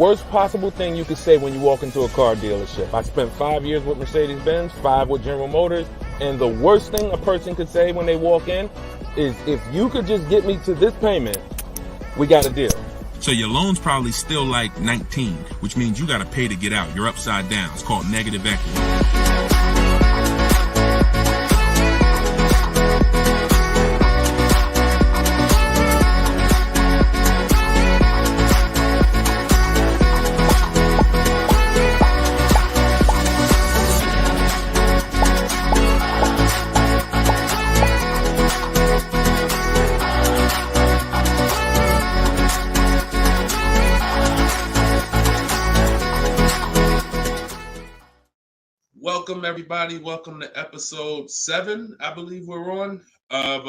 worst possible thing you could say when you walk into a car dealership. I spent 5 years with Mercedes-Benz, 5 with General Motors, and the worst thing a person could say when they walk in is, if you could just get me to this payment, we got a deal. So your loan's probably still like 19, which means you got to pay to get out. You're upside down. It's called negative equity. Welcome, everybody. Welcome to episode 7, I believe we're on, of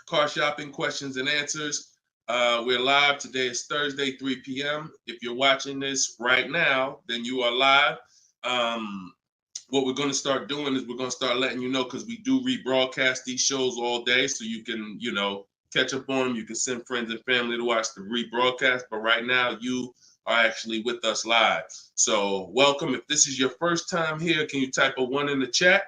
Car Shopping Questions and Answers. We're live. Today is Thursday, 3 p.m. If you're watching this right now, then you are live. What we're going to start doing is we're going to start letting you know, because we do rebroadcast these shows all day, so you can, catch up on them. You can send friends and family to watch the rebroadcast. But right now, you are actually with us live. So welcome. If this is your first time here, can you type a 1 in the chat?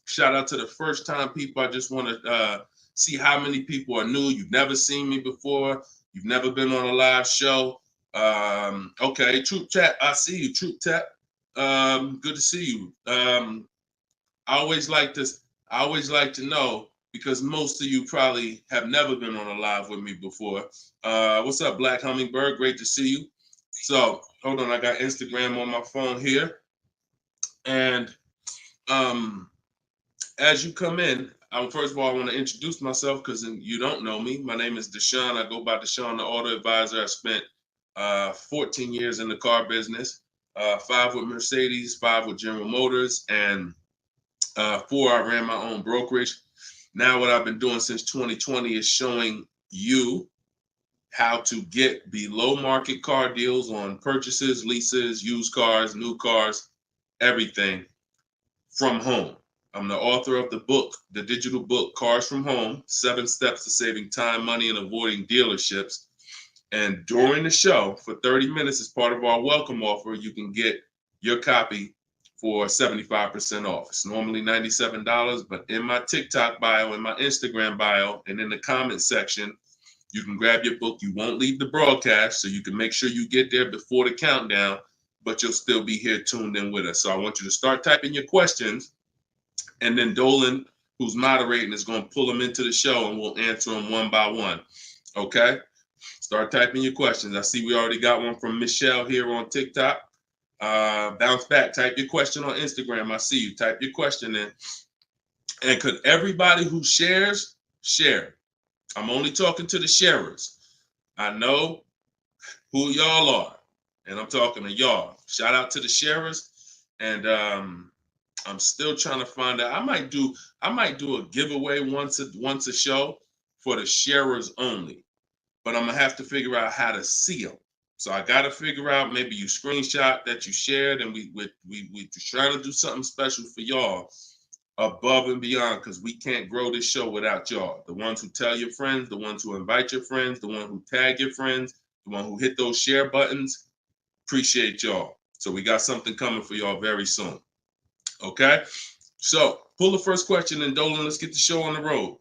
Shout out to the first time people. I just want to see how many people are new. You've never seen me before. You've never been on a live show. Okay, Troop Chat, I see you, Troop Chat. Good to see you. I always like to know, because most of you probably have never been on a live with me before. What's up, Black Hummingbird? Great to see you. So hold on, I got Instagram on my phone here. And as you come in, first of all, I want to introduce myself, because you don't know me. My name is Deshone. I go by Deshone the Auto Advisor. I spent 14 years in the car business, 5 with Mercedes, 5 with General Motors, and 4 I ran my own brokerage. Now what I've been doing since 2020 is showing you how to get below market car deals on purchases, leases, used cars, new cars, everything from home. I'm the author of the book, the digital book, Cars from Home, 7 Steps to Saving Time, Money, and Avoiding Dealerships. And during the show, for 30 minutes, as part of our welcome offer, you can get your copy for 75% off. It's normally $97, but in my TikTok bio, in my Instagram bio, and in the comment section, you can grab your book. You won't leave the broadcast, so you can make sure you get there before the countdown, but you'll still be here tuned in with us. So I want you to start typing your questions, and then Dolan, who's moderating, is going to pull them into the show, and we'll answer them one by one. Okay? Start typing your questions. I see we already got one from Michelle here on TikTok. Bounce back. Type your question on Instagram. I see you. Type your question in. And could everybody who shares, share? I'm only talking to the sharers. I know who y'all are, and I'm talking to y'all. Shout out to the sharers. And I'm still trying to find out. I might do a giveaway once a show for the sharers only, but I'm gonna have to figure out how to see them. So I got to figure out, maybe you screenshot that you shared, and we trying to do something special for y'all above and beyond, because we can't grow this show without y'all. The ones who tell your friends, the ones who invite your friends, the one who tag your friends, the one who hit those share buttons. Appreciate y'all. So we got something coming for y'all very soon. Okay? So pull the first question, and Dolan, let's get the show on the road.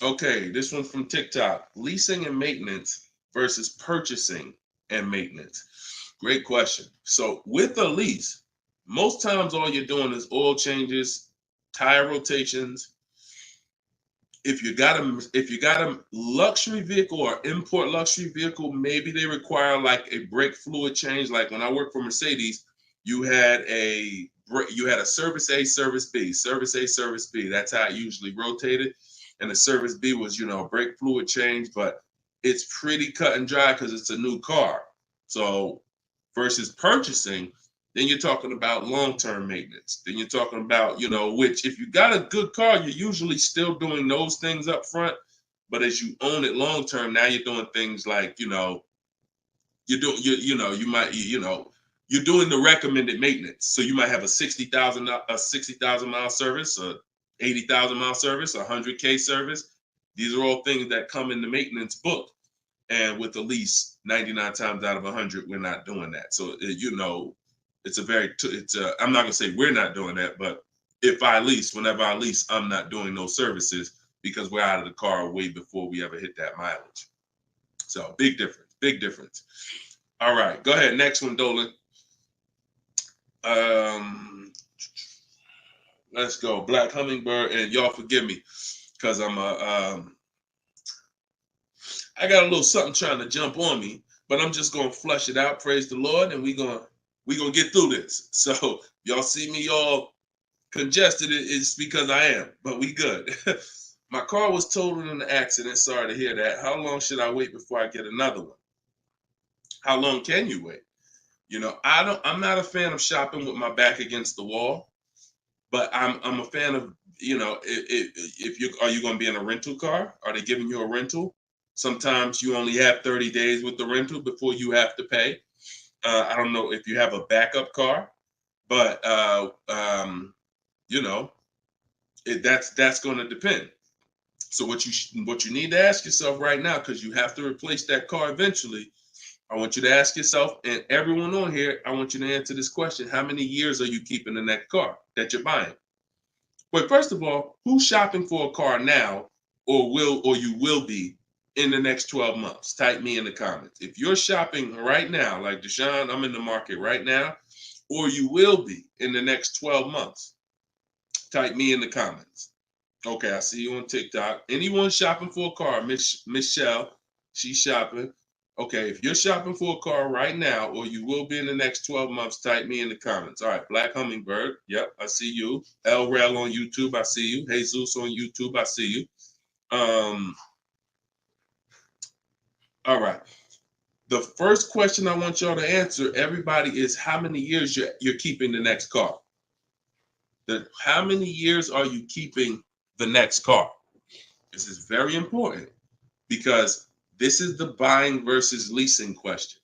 Okay, this one's from TikTok. Leasing and maintenance versus purchasing and maintenance. Great question. So with a lease, most times all you're doing is oil changes, tire rotations. If you got a luxury vehicle or import luxury vehicle, maybe they require like a brake fluid change. Like when I worked for Mercedes, you had a service A, service B, service A, service B. That's how it usually rotated. And the service B was, a brake fluid change, but it's pretty cut and dry because it's a new car. So versus purchasing, then you're talking about long-term maintenance. Then you're talking about, which if you got a good car, you're usually still doing those things up front. But as you own it long-term, now you're doing things like, you're doing the recommended maintenance. So you might have a 60,000 mile service, a 80,000 mile service, a 100K service. These are all things that come in the maintenance book. And with the lease, 99 times out of 100, we're not doing that. So, you know, it's a very, I'm not going to say we're not doing that, but if I lease, whenever I lease, I'm not doing those services because we're out of the car way before we ever hit that mileage. So big difference, big difference. All right, go ahead. Next one, Dolan. Let's go. Black Hummingbird, and y'all forgive me because I got a little something trying to jump on me, but I'm just gonna flush it out. Praise the Lord, and we gonna get through this. So y'all see me all congested, it's because I am, but we good. My car was totaled in an accident. Sorry to hear that. How long should I wait before I get another one? How long can you wait? You know, I'm not a fan of shopping with my back against the wall, but I'm a fan of, you know, if you are you going to be in a rental car? Are they giving you a rental? Sometimes you only have 30 days with the rental before you have to pay. I don't know if you have a backup car, but you know, that's going to depend. So what you need to ask yourself right now, because you have to replace that car eventually, I want you to ask yourself, and everyone on here, I want you to answer this question: how many years are you keeping in that car that you're buying? But first of all, who's shopping for a car now, or you will be in the next 12 months? Type me in the comments. If you're shopping right now, like Deshone, I'm in the market right now, or you will be in the next 12 months, type me in the comments. Okay, I see you on TikTok. Anyone shopping for a car? Michelle, she's shopping. Okay, if you're shopping for a car right now, or you will be in the next 12 months, type me in the comments. All right, Black Hummingbird. Yep, I see you. El Rel on YouTube, I see you. Jesus on YouTube, I see you. All right. The first question I want y'all to answer, everybody, is how many years you're keeping the next car? How many years are you keeping the next car? This is very important because this is the buying versus leasing question.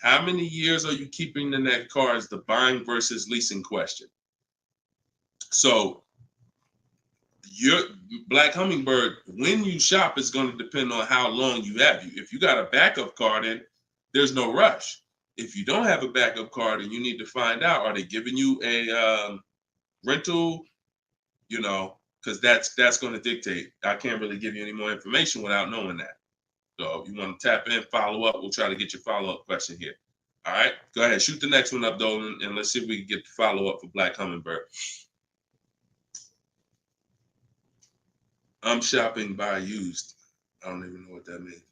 How many years are you keeping the next car is the buying versus leasing question. So your Black Hummingbird, when you shop, is going to depend on how long you have. If you got a backup car, then there's no rush. If you don't have a backup car, then you need to find out, are they giving you a rental? You know, because that's going to dictate. I can't really give you any more information without knowing that. So if you want to tap in, follow up, we'll try to get your follow-up question here. All right, go ahead, shoot the next one up, Dolan, and let's see if we can get the follow-up for Black Hummingbird. I'm shopping by used. I don't even know what that means.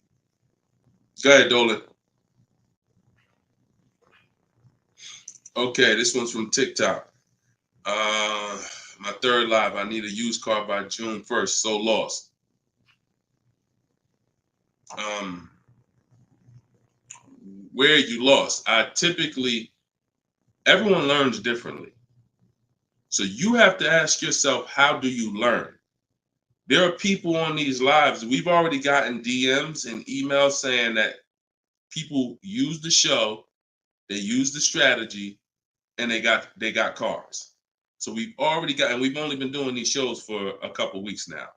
Go ahead, Dolan. Okay, this one's from TikTok. My third live, I need a used car by June 1st, so lost. Where you lost? Everyone learns differently. So you have to ask yourself, how do you learn? There are people on these lives, we've already gotten DMs and emails saying that people use the show, they use the strategy, and they got cars. So we've already got, and we've only been doing these shows for a couple weeks now.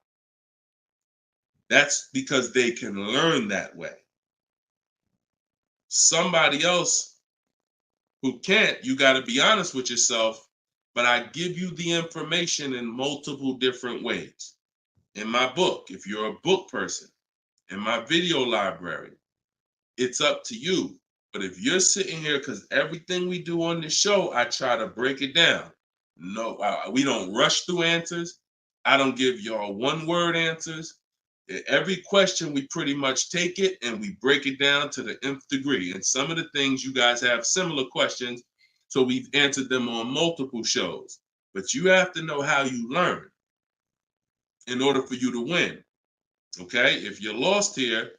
That's because they can learn that way. Somebody else who can't, you got to be honest with yourself, but I give you the information in multiple different ways. In my book, if you're a book person, in my video library, it's up to you. But if you're sitting here, because everything we do on this show, I try to break it down. No, we don't rush through answers. I don't give y'all one-word answers. Every question, we pretty much take it and we break it down to the nth degree. And some of the things you guys have similar questions, so we've answered them on multiple shows. But you have to know how you learn in order for you to win. Okay? If you're lost here,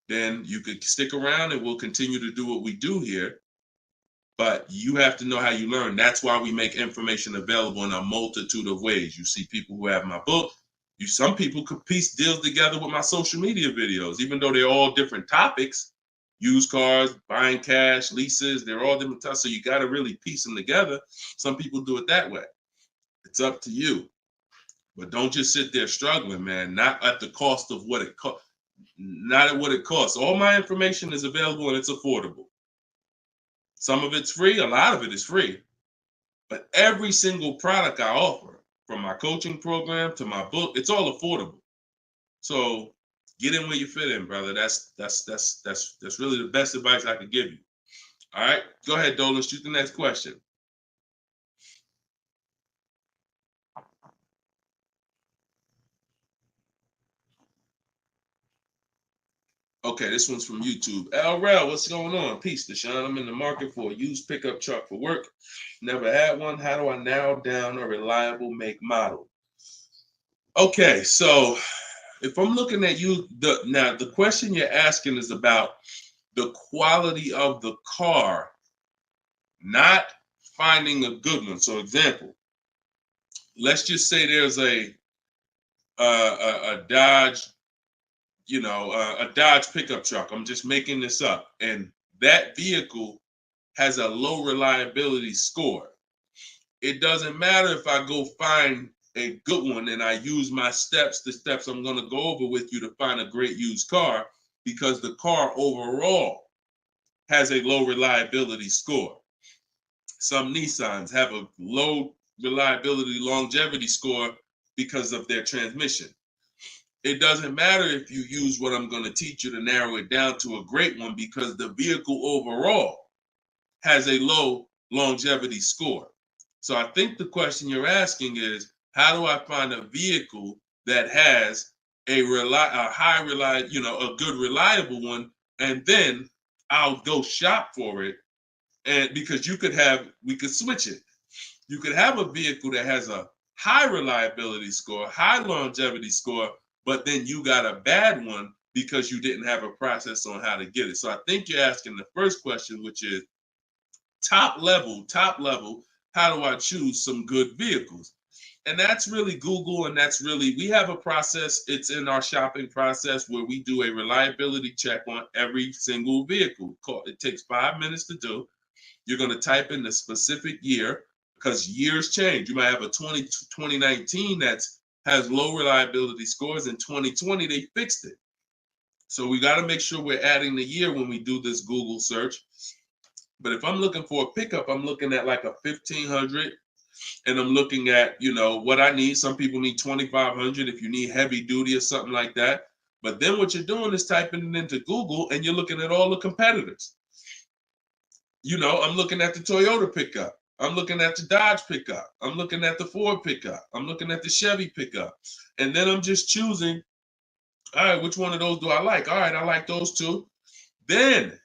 then you could stick around and we'll continue to do what we do here. But you have to know how you learn. That's why we make information available in a multitude of ways. You see people who have my book. Some people could piece deals together with my social media videos, even though they're all different topics. Used cars, buying cash, leases, they're all different types. So you got to really piece them together. Some people do it that way. It's up to you. But don't just sit there struggling, man. Not at the cost of what it costs. Not at what it costs. All my information is available and it's affordable. Some of it's free, a lot of it is free. But every single product I offer, from my coaching program to my book, it's all affordable. So get in where you fit in, brother. That's really the best advice I could give you. All right, go ahead, Dolan. Shoot the next question. Okay, this one's from YouTube. LRel, what's going on? Peace, Deshone. I'm in the market for a used pickup truck for work. Never had one. How do I narrow down a reliable make model? Okay, so if I'm looking at you, the question you're asking is about the quality of the car, not finding a good one. So, example, let's just say there's a Dodge, a Dodge pickup truck. I'm just making this up, and that vehicle has a low reliability score. It doesn't matter if I go find a good one and I use my steps, the steps I'm going to go over with you to find a great used car, because the car overall has a low reliability score. Some Nissans have a low reliability longevity score because of their transmission. It doesn't matter if you use what I'm going to teach you to narrow it down to a great one, because the vehicle overall has a low longevity score. So I think the question you're asking is, how do I find a vehicle that has a good reliable one, and then I'll go shop for it. And because we could switch it. You could have a vehicle that has a high reliability score, high longevity score, but then you got a bad one because you didn't have a process on how to get it. So I think you're asking the first question, which is top level, how do I choose some good vehicles? And that's really Google, and we have a process. It's in our shopping process where we do a reliability check on every single vehicle. It takes 5 minutes to do. You're going to type in the specific year, because years change. You might have a 2019 that has low reliability scores. In 2020, they fixed it. So we got to make sure we're adding the year when we do this Google search. But if I'm looking for a pickup, I'm looking at like a 1500, and I'm looking at, what I need. Some people need 2500 if you need heavy duty or something like that. But then what you're doing is typing it into Google, and you're looking at all the competitors. I'm looking at the Toyota pickup. I'm looking at the Dodge pickup. I'm looking at the Ford pickup. I'm looking at the Chevy pickup. And then I'm just choosing, all right, which one of those do I like? All right, I like those two. Then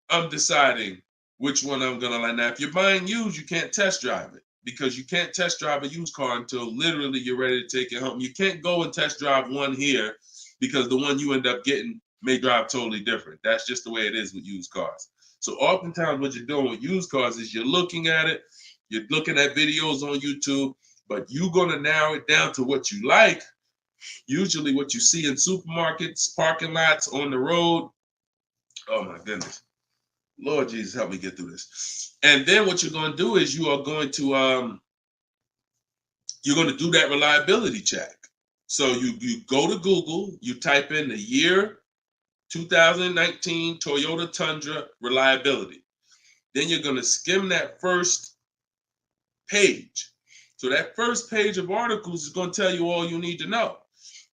I'm deciding which one I'm going to like. Now, if you're buying used, you can't test drive it, because you can't test drive a used car until literally you're ready to take it home. You can't go and test drive one here, because the one you end up getting may drive totally different. That's just the way it is with used cars. So oftentimes what you're doing with used cars is you're looking at it, you're looking at videos on YouTube, but you're going to narrow it down to what you like, usually what you see in supermarkets, parking lots, on the road. Oh my goodness. Lord Jesus, help me get through this. And then what you're going to do is you're going to do that reliability check. So you go to Google, you type in the year 2019 Toyota Tundra reliability. Then you're going to skim that first page. So that first page of articles is going to tell you all you need to know.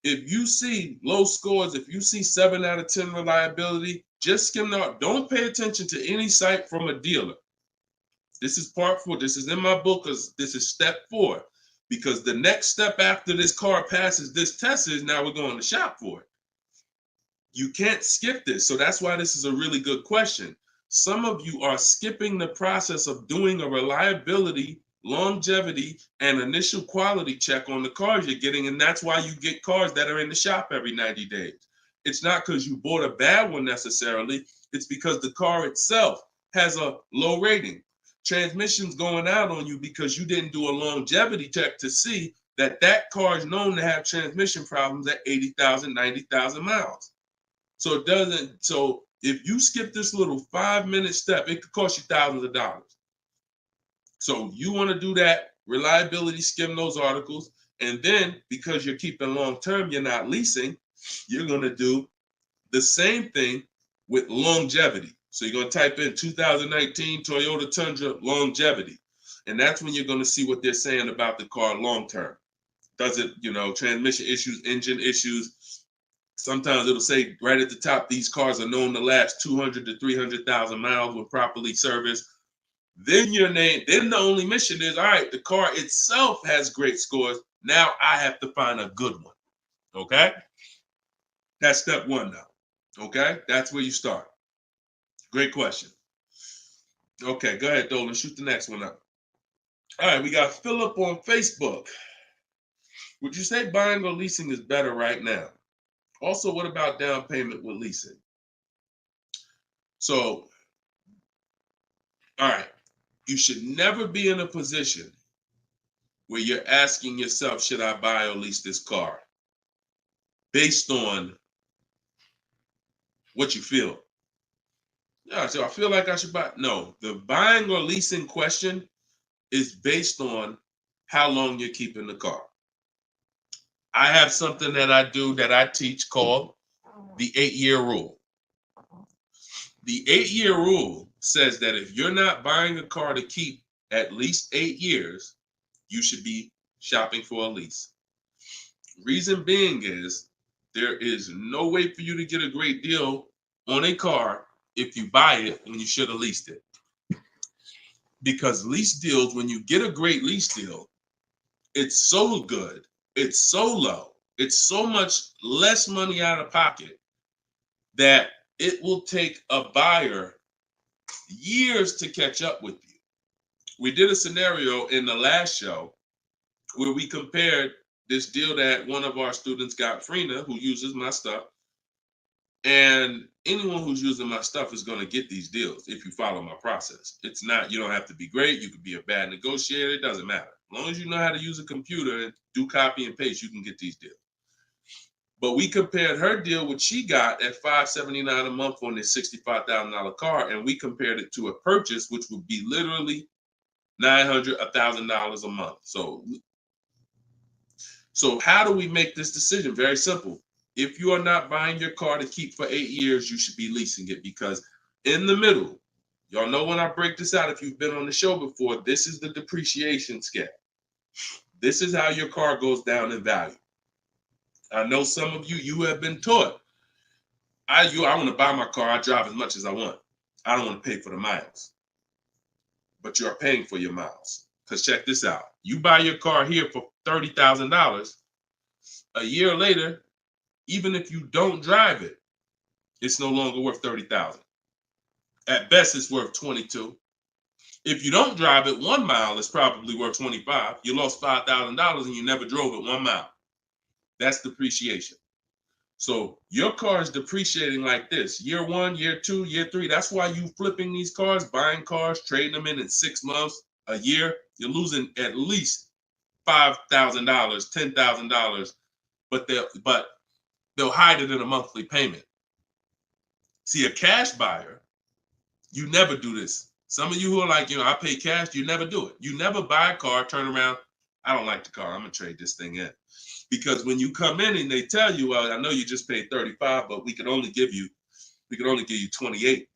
If you see low scores, if you see 7 out of 10 reliability, just skim that. Don't pay attention to any site from a dealer. This is part 4. This is in my book, because this is step 4. Because the next step after this car passes this test is now we're going to shop for it. You can't skip this. So that's why this is a really good question. Some of you are skipping the process of doing a reliability, longevity, and initial quality check on the cars you're getting. And that's why you get cars that are in the shop every 90 days. It's not because you bought a bad one necessarily. It's because the car itself has a low rating. Transmission's going out on you because you didn't do a longevity check to see that that car is known to have transmission problems at 80,000, 90,000 miles. So if you skip this little 5-minute step, it could cost you thousands of dollars. So you want to do that reliability, skim those articles. And then because you're keeping long term, you're not leasing, you're going to do the same thing with longevity. So you're going to type in 2019 Toyota Tundra longevity. And that's when you're going to see what they're saying about the car long term. Does it, transmission issues, engine issues? Sometimes it'll say right at the top, these cars are known to last 200 to 300,000 miles when properly serviced. Then then the only mission is, all right, the car itself has great scores. Now I have to find a good one. Okay? That's step one now. Okay? That's where you start. Great question. Okay, go ahead, Dolan. Shoot the next one up. All right, we got Philip on Facebook. Would you say buying or leasing is better right now? Also, what about down payment with leasing? So, all right, you should never be in a position where you're asking yourself, should I buy or lease this car? Based on what you feel. Yeah, so I feel like I should buy. No, the buying or leasing question is based on how long you're keeping the car. I have something that I do that I teach called the 8-year rule. The 8-year rule says that if you're not buying a car to keep at least 8 years, you should be shopping for a lease. Reason being is there is no way for you to get a great deal on a car if you buy it when you should have leased it. Because lease deals, when you get a great lease deal, it's so good, it's so low, it's so much less money out of pocket that it will take a buyer years to catch up with you. We did a scenario in the last show where we compared this deal that one of our students got, Frina, who uses my stuff. And anyone who's using my stuff is going to get these deals if you follow my process. It's not, you don't have to be great. You could be a bad negotiator. It doesn't matter. As long as you know how to use a computer and do copy and paste, you can get these deals. But we compared her deal, which she got at $579 a month on this $65,000 car, and we compared it to a purchase, which would be literally $900, $1,000 a month. So how do we make this decision? Very simple. If you are not buying your car to keep for 8 years, you should be leasing it, because in the middle, y'all know when I break this out, if you've been on the show before, this is the depreciation scale. This is how your car goes down in value. I know some of you have been taught, I want to buy my car, I drive as much as I want. I don't want to pay for the miles. But you're paying for your miles. Because check this out. You buy your car here for $30,000. A year later, even if you don't drive it, it's no longer worth $30,000. At best, it's worth $22,000. If you don't drive it 1 mile, it's probably worth $25,000. You lost $5,000 and you never drove it 1 mile. That's depreciation. So your car is depreciating like this. Year 1, year 2, year 3. That's why you flipping these cars, buying cars, trading them in 6 months, a year. You're losing at least $5,000, $10,000, but they'll hide it in a monthly payment. See, a cash buyer, you never do this. Some of you who are like, I pay cash, you never do it. You never buy a car, turn around, I don't like the car, I'm gonna trade this thing in. Because when you come in and they tell you, well, I know you just paid 35, but we can only give you 28.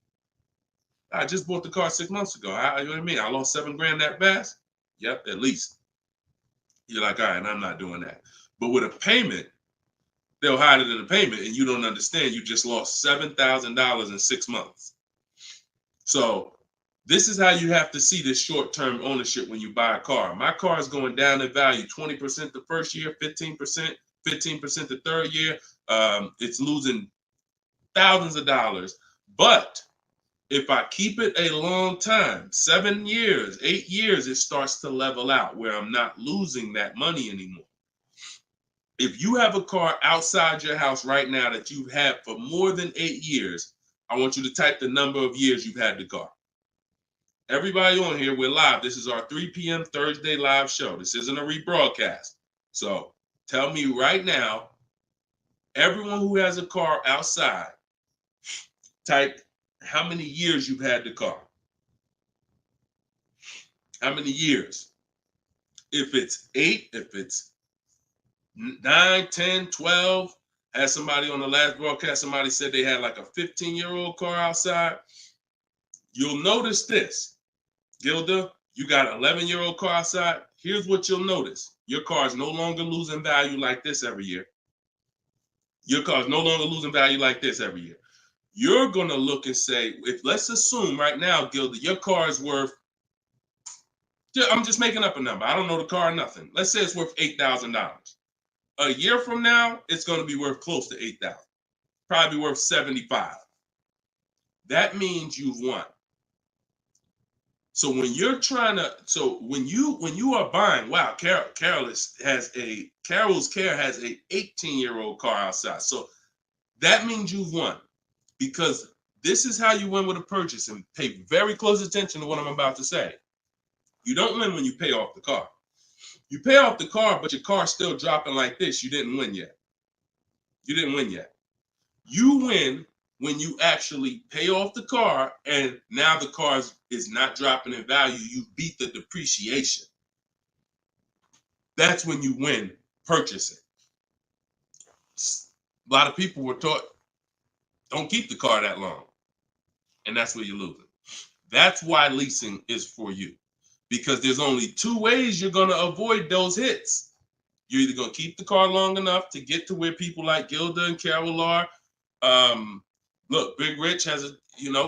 I just bought the car 6 months ago. You know what I mean? I lost $7,000 that fast? Yep, at least. You're like, all right, I'm not doing that. But with a payment, they'll hide it in a payment, and you don't understand. You just lost $7,000 in 6 months. So this is how you have to see this short-term ownership when you buy a car. My car is going down in value 20% the first year, 15% the third year. It's losing thousands of dollars. But if I keep it a long time, 7 years, 8 years, it starts to level out where I'm not losing that money anymore. If you have a car outside your house right now that you've had for more than 8 years, I want you to type the number of years you've had the car. Everybody on here, we're live. This is our 3 p.m. Thursday live show. This isn't a rebroadcast. So tell me right now, everyone who has a car outside, type how many years you've had the car. How many years? If it's 8, if it's 9, 10, 12. Had somebody on the last broadcast, somebody said they had like a 15-year-old car outside. You'll notice this, Gilda, you got an 11-year-old car outside. Here's what you'll notice. Your car is no longer losing value like this every year. Your car is no longer losing value like this every year. You're going to look and say, if let's assume right now, Gilda, your car is worth, I'm just making up a number. I don't know the car, nothing. Let's say it's worth $8,000. A year from now, it's going to be worth close to $8,000. Probably worth $75,000. That means you've won. So when you're trying to, when you are buying, wow, Carol's Care has a 18-year-old car outside. So that means you've won, because this is how you win with a purchase. And pay very close attention to what I'm about to say. You don't win when you pay off the car. You pay off the car, but your car's still dropping like this. You didn't win yet. You didn't win yet. You win when you actually pay off the car and now the car is not dropping in value. You beat the depreciation. That's when you win purchasing. A lot of people were taught, don't keep the car that long. And that's where you're losing. That's why leasing is for you. Because there's only two ways you're going to avoid those hits. You're either going to keep the car long enough to get to where people like Gilda and Carol are. Look, Big Rich has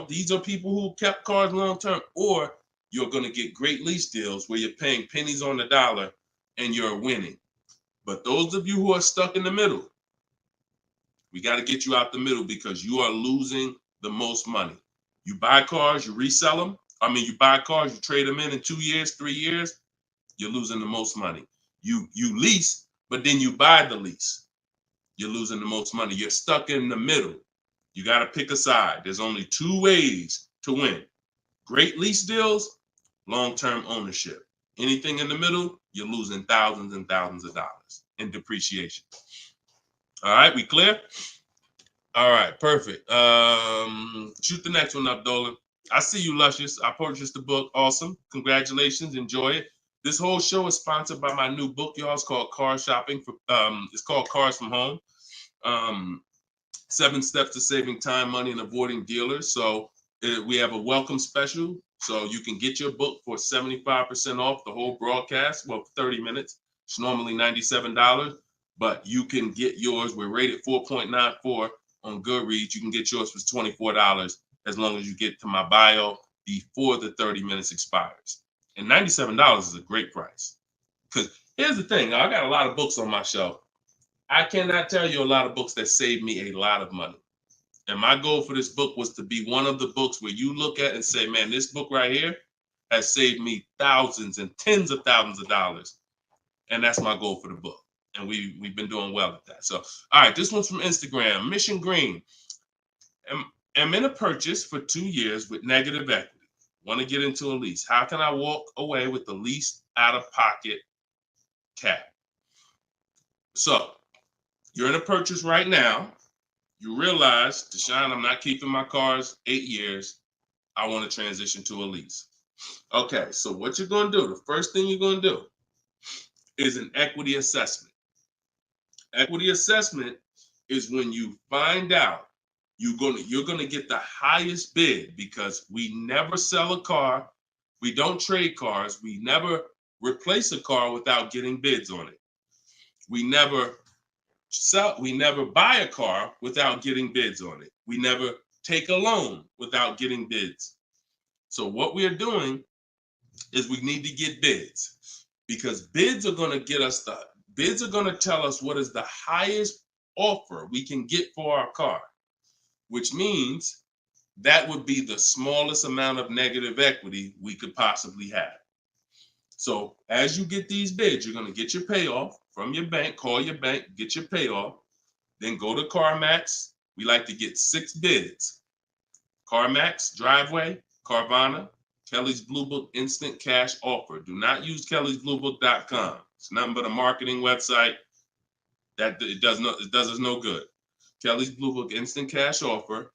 these are people who kept cars long term, or you're going to get great lease deals where you're paying pennies on the dollar and you're winning. But those of you who are stuck in the middle, we got to get you out the middle, because you are losing the most money. You buy cars, you resell them. You buy cars, you trade them in 2 years, 3 years, you're losing the most money. You lease, but then you buy the lease. You're losing the most money. You're stuck in the middle. You got to pick a side. There's only two ways to win. Great lease deals, long-term ownership. Anything in the middle, you're losing thousands and thousands of dollars in depreciation. All right, we clear? All right, perfect. Shoot the next one up, Dolan. I see you, Luscious. I purchased the book. Awesome. Congratulations. Enjoy it. This whole show is sponsored by my new book, y'all. It's called Car Shopping. It's called Cars from Home. 7 Steps to Saving Time, Money, and Avoiding Dealers. So we have a welcome special. So you can get your book for 75% off the whole broadcast. Well, 30 minutes. It's normally $97, but you can get yours. We're rated 4.94 on Goodreads. You can get yours for $24 as long as you get to my bio before the 30 minutes expires. And $97 is a great price. Because here's the thing. I got a lot of books on my shelf. I cannot tell you a lot of books that saved me a lot of money. And my goal for this book was to be one of the books where you look at and say, man, this book right here has saved me thousands and tens of thousands of dollars. And that's my goal for the book. And we've been doing well at that. So, all right, this one's from Instagram. Mission Green. I'm in a purchase for 2 years with negative equity. Want to get into a lease. How can I walk away with the least out-of-pocket cap? So, you're in a purchase right now. You realize, Deshone, I'm not keeping my cars 8 years. I want to transition to a lease. Okay, so what you're going to do, the first thing you're going to do is an equity assessment. Equity assessment is when you find out you're going to get the highest bid, because we never sell a car. We don't trade cars. We never replace a car without getting bids on it. We never buy a car without getting bids on it. We never take a loan without getting bids. So what we are doing is we need to get bids, because bids are going to tell us what is the highest offer we can get for our car, which means that would be the smallest amount of negative equity we could possibly have. So as you get these bids, you're going to get your payoff from your bank, call your bank, get your payoff, then go to CarMax. We like to get 6 bids. CarMax, Driveway, Carvana, Kelly's Blue Book Instant Cash Offer. Do not use kellysbluebook.com. It's nothing but a marketing website that it does us no good. Kelly's Blue Book Instant Cash Offer.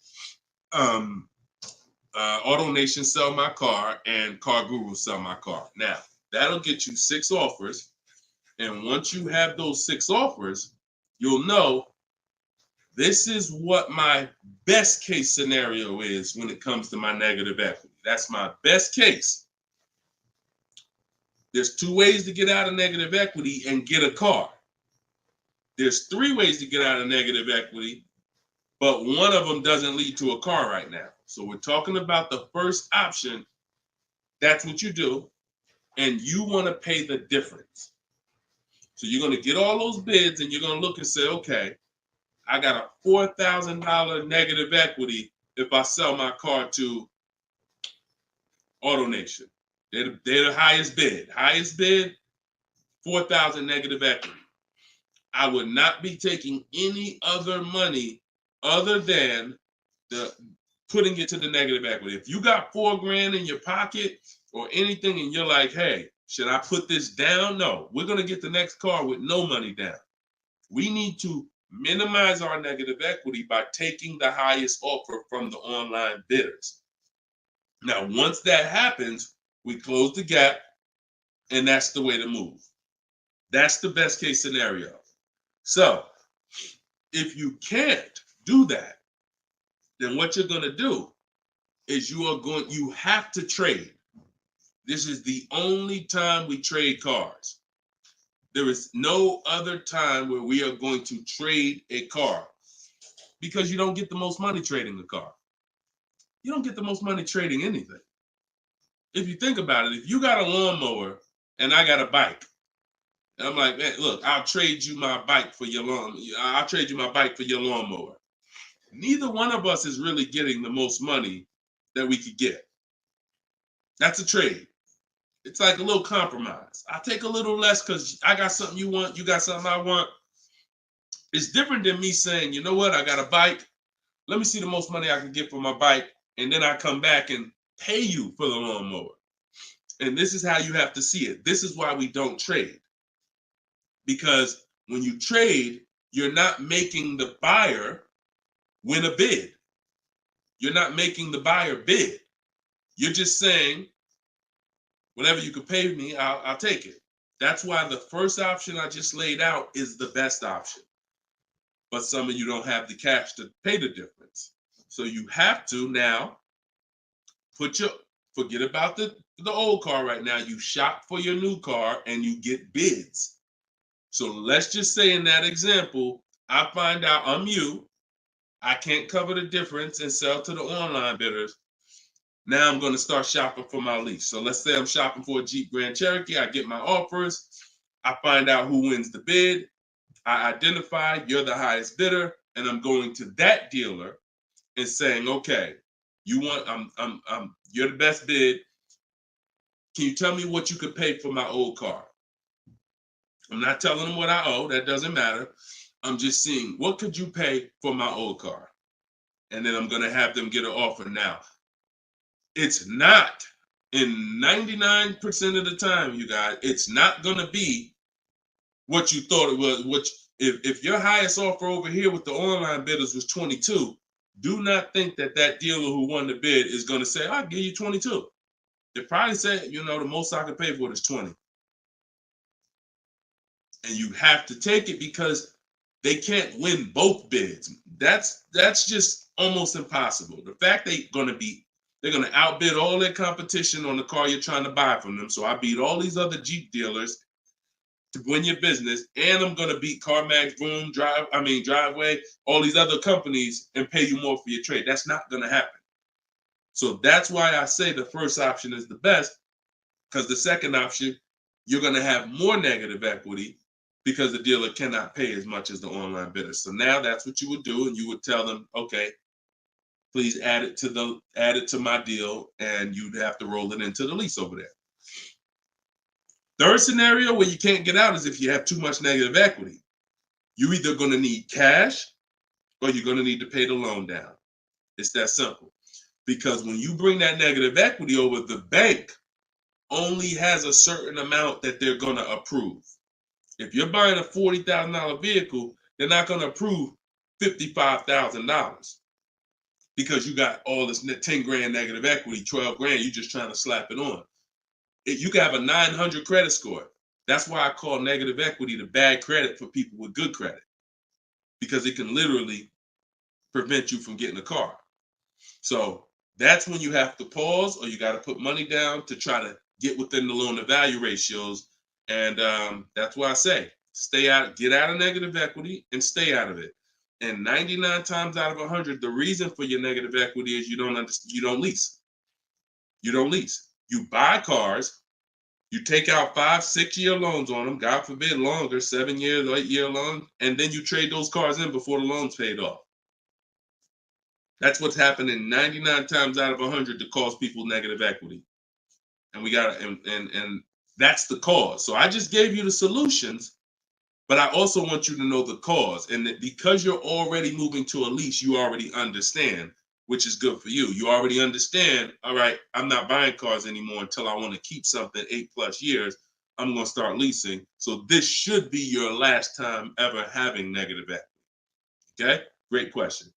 Auto Nation Sell My Car, and Car Guru Sell My Car. Now, that'll get you 6 offers. And once you have those 6 offers, you'll know this is what my best case scenario is when it comes to my negative equity. That's my best case. There's 2 ways to get out of negative equity and get a car. There's 3 ways to get out of negative equity, but one of them doesn't lead to a car right now. So we're talking about the first option. That's what you do, and you want to pay the difference. So you're going to get all those bids, and you're going to look and say, okay, I got a $4,000 negative equity if I sell my car to AutoNation. They're the highest bid. Highest bid, $4,000 negative equity. I would not be taking any other money other than the putting it to the negative equity. If you got $4,000 in your pocket or anything and you're like, hey, should I put this down? No, we're going to get the next car with no money down. We need to minimize our negative equity by taking the highest offer from the online bidders. Now, once that happens, we close the gap, and that's the way to move. That's the best case scenario. So if you can't do that, then what you're going to do is you have to trade. This is the only time we trade cars. There is no other time where we are going to trade a car, because you don't get the most money trading a car. You don't get the most money trading anything. If you think about it, if you got a lawnmower and I got a bike, and I'm like, man, look, I'll trade you my bike for your I'll trade you my bike for your lawnmower. Neither one of us is really getting the most money that we could get. That's a trade. It's like a little compromise. I take a little less because I got something you want, you got something I want. It's different than me saying, you know what, I got a bike. Let me see the most money I can get for my bike, and then I come back and pay you for the lawnmower. And this is how you have to see it. This is why we don't trade. Because when you trade, you're not making the buyer win a bid. You're not making the buyer bid. You're just saying, whatever you could pay me, I'll take it. That's why the first option I just laid out is the best option. But some of you don't have the cash to pay the difference. So you have to now forget about the old car right now. You shop for your new car and you get bids. So let's just say in that example, I find out I'm you. I can't cover the difference and sell to the online bidders. Now I'm going to start shopping for my lease. So let's say I'm shopping for a Jeep Grand Cherokee. I get my offers. I find out who wins the bid. I identify you're the highest bidder, and I'm going to that dealer and saying, okay, you're the best bid. Can you tell me what you could pay for my old car? I'm not telling them what I owe. That doesn't matter. I'm just seeing, what could you pay for my old car? And then I'm going to have them get an offer. Now, it's not, in 99% of the time, you guys, it's not going to be what you thought it was. If your highest offer over here with the online bidders was 22, do not think that dealer who won the bid is going to say, I'll give you 22. They probably say, the most I can pay for it is 20. And you have to take it because they can't win both bids. That's just almost impossible. The fact they're going to outbid all their competition on the car you're trying to buy from them. So I beat all these other Jeep dealers to win your business, and I'm going to beat CarMax, Boom, Driveway, all these other companies and pay you more for your trade. That's not going to happen. So that's why I say the first option is the best, because the second option, you're going to have more negative equity because the dealer cannot pay as much as the online bidder. So now that's what you would do, and you would tell them, okay, please add it to my deal, and you'd have to roll it into the lease over there. Third scenario where you can't get out is if you have too much negative equity. You're either going to need cash or you're going to need to pay the loan down. It's that simple. Because when you bring that negative equity over, the bank only has a certain amount that they're going to approve. If you're buying a $40,000 vehicle, they're not going to approve $55,000 because you got all this 10 grand negative equity, 12 grand, you're just trying to slap it on. You can have a 900 credit score. That's why I call negative equity the bad credit for people with good credit, because it can literally prevent you from getting a car. So that's when you have to pause, or you got to put money down to try to get within the loan to value ratios. And that's why I say stay out, get out of negative equity and stay out of it. And 99 times out of 100, the reason for your negative equity is you don't lease. You don't lease. You buy cars, you take out 5-6 year loans on them, God forbid longer, 7 years, 8 year loan, and then you trade those cars in before the loan's paid off. That's what's happening 99 times out of 100 to cause people negative equity. And we got and that's the cause. So I just gave you the solutions, but I also want you to know the cause. And that because you're already moving to a lease, you already understand, which is good for you. You already understand, all right, I'm not buying cars anymore until I want to keep something 8+ years. I'm going to start leasing. So this should be your last time ever having negative equity. Okay? Great question.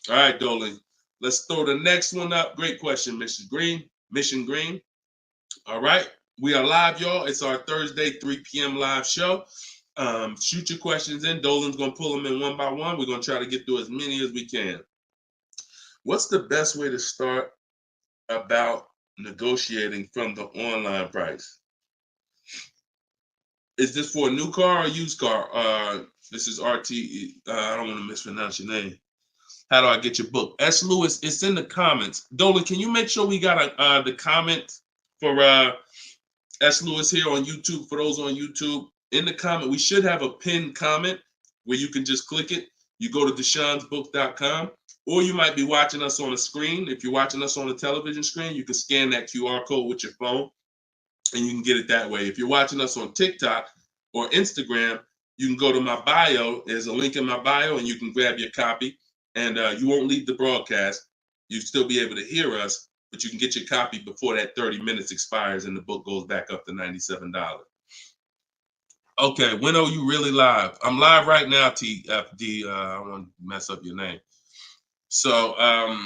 All right, Dolan. Let's throw the next one up. Great question, Mission Green. All right. We are live, y'all. It's our Thursday, 3 p.m. live show. Shoot your questions in. Dolan's going to pull them in one by one. We're going to try to get through as many as we can. What's the best way to start about negotiating from the online price? Is this for a new car or used car? This is RT. I don't want to mispronounce your name. How do I get your book? S. Lewis, it's in the comments. Dolan, can you make sure we got the comment for S. Lewis here on YouTube? For those on YouTube, in the comment, we should have a pinned comment where you can just click it. You go to deshonsbook.com, or you might be watching us on a screen. If you're watching us on a television screen, you can scan that QR code with your phone, and you can get it that way. If you're watching us on TikTok or Instagram, you can go to my bio. There's a link in my bio, and you can grab your copy. And you won't leave the broadcast. You'll still be able to hear us, but you can get your copy before that 30 minutes expires and the book goes back up to $97. Okay, when are you really live? I'm live right now, TFD. I don't want to mess up your name. So, all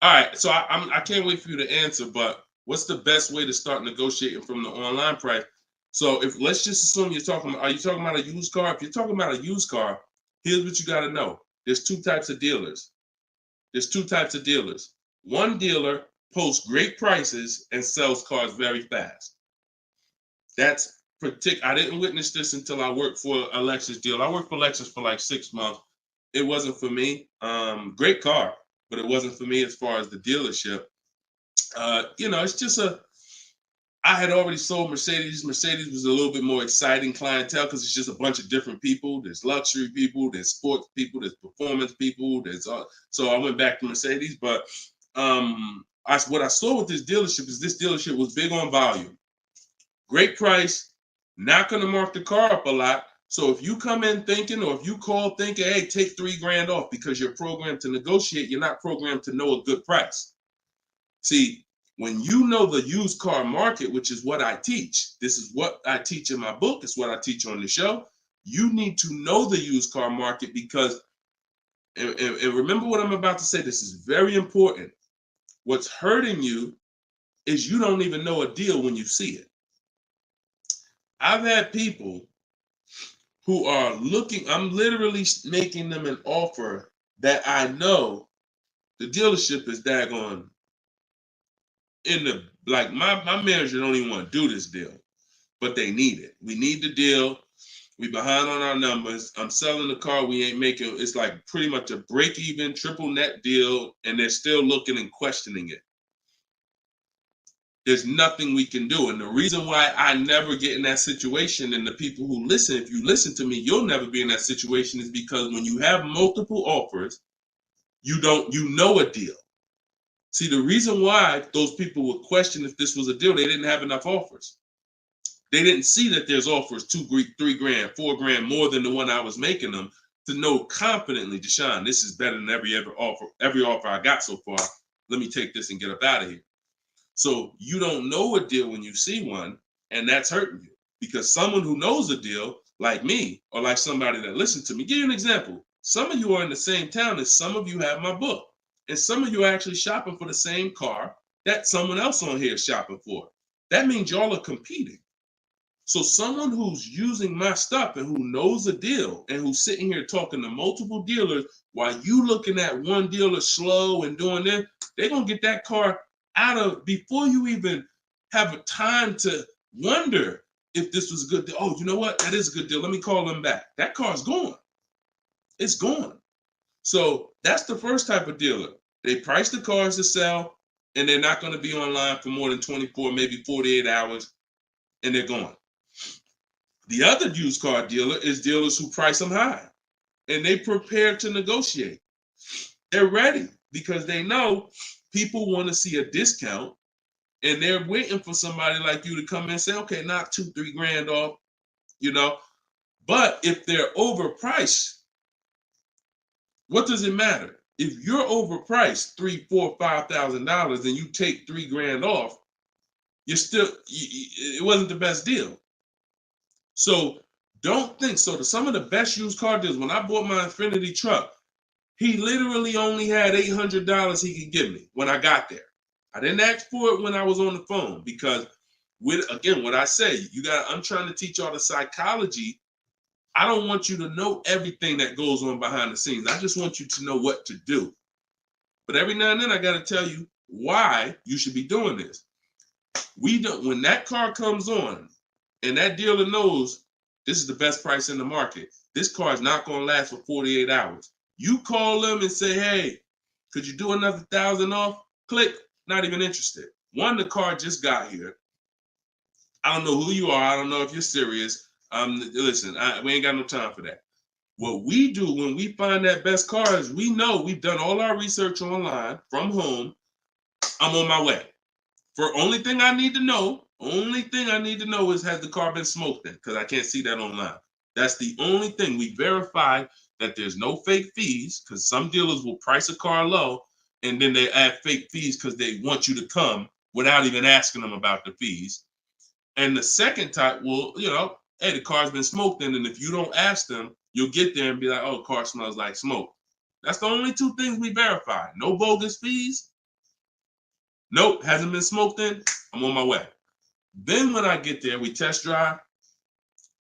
right. So I can't wait for you to answer, but what's the best way to start negotiating from the online price? So let's just assume are you talking about a used car? If you're talking about a used car, here's what you got to know. There's two types of dealers. One dealer posts great prices and sells cars very fast. That's I didn't witness this until I worked for a Lexus deal. I worked for Lexus for like 6 months. It wasn't for me. Great car, but it wasn't for me as far as the dealership. It's just I had already sold Mercedes. Mercedes was a little bit more exciting clientele because it's just a bunch of different people. There's luxury people, there's sports people, there's performance people. So I went back to Mercedes. But what I saw with this dealership was big on volume. Great price, not going to mark the car up a lot. So if you come in thinking, or if you call thinking, hey, take $3,000 off because you're programmed to negotiate, you're not programmed to know a good price. See, when you know the used car market, which is what I teach, this is what I teach in my book, it's what I teach on the show. You need to know the used car market because, and remember what I'm about to say, this is very important. What's hurting you is you don't even know a deal when you see it. I've had people who are looking, I'm literally making them an offer that I know the dealership is daggone my manager don't even want to do this deal, but they need it. We need the deal. We behind on our numbers. I'm selling the car. We ain't making, it's like pretty much a break even triple net deal. And they're still looking and questioning it. There's nothing we can do. And the reason why I never get in that situation, and the people who listen, if you listen to me, you'll never be in that situation, is because when you have multiple offers, you know a deal. See, the reason why those people would question if this was a deal, they didn't have enough offers. They didn't see that there's offers $2,000, $3,000, $4,000 more than the one I was making them to know confidently, Deshone, this is better than every offer I got so far. Let me take this and get up out of here. So you don't know a deal when you see one, and that's hurting you because someone who knows a deal, like me, or like somebody that listened to me, give you an example. Some of you are in the same town as some of you have my book. And some of you are actually shopping for the same car that someone else on here is shopping for. that means y'all are competing. So someone who's using my stuff and who knows a deal and who's sitting here talking to multiple dealers while you looking at one dealer slow and doing this, they're going to get that car out of before you even have a time to wonder if this was a good deal. Oh, you know what? That is a good deal. Let me call them back. That car's gone. It's gone. So that's the first type of dealer. They price the cars to sell and they're not going to be online for more than 24, maybe 48 hours, and they're gone. The other used car dealer is dealers who price them high and they prepare to negotiate. They're ready because they know people want to see a discount and they're waiting for somebody like you to come in and say, okay, knock $2-3 grand off, you know. But if they're overpriced, what does it matter? If you're overpriced $3,000, $4,000, $5,000 and you take $3 grand off, you're still, it wasn't the best deal. So don't think so. Some of the best used car deals, when I bought my Infiniti truck, he literally only had $800 he could give me when I got there. I didn't ask for it when I was on the phone because, again, what I say, I'm trying to teach y'all the psychology. I don't want you to know everything that goes on behind the scenes. I just want you to know what to do. But every now and then I got to tell you why you should be doing this. When that car comes on, and that dealer knows this is the best price in the market, this car is not going to last for 48 hours. You call them and say, hey, could you do another 1,000 off? Click, not even interested. One, the car just got here. I don't know who you are. I don't know if you're serious. Listen, we ain't got no time for that. What we do when we find that best car is we know we've done all our research online from home. I'm on my way. Only thing I need to know is, has the car been smoked in? Because I can't see that online. That's the only thing. We verify that there's no fake fees, because some dealers will price a car low and then they add fake fees because they want you to come without even asking them about the fees. And the second type will, hey, the car's been smoked in, and if you don't ask them, you'll get there and be like, oh, car smells like smoke. That's the only two things we verify. No bogus fees. Nope, hasn't been smoked in. I'm on my way. Then when I get there, we test drive.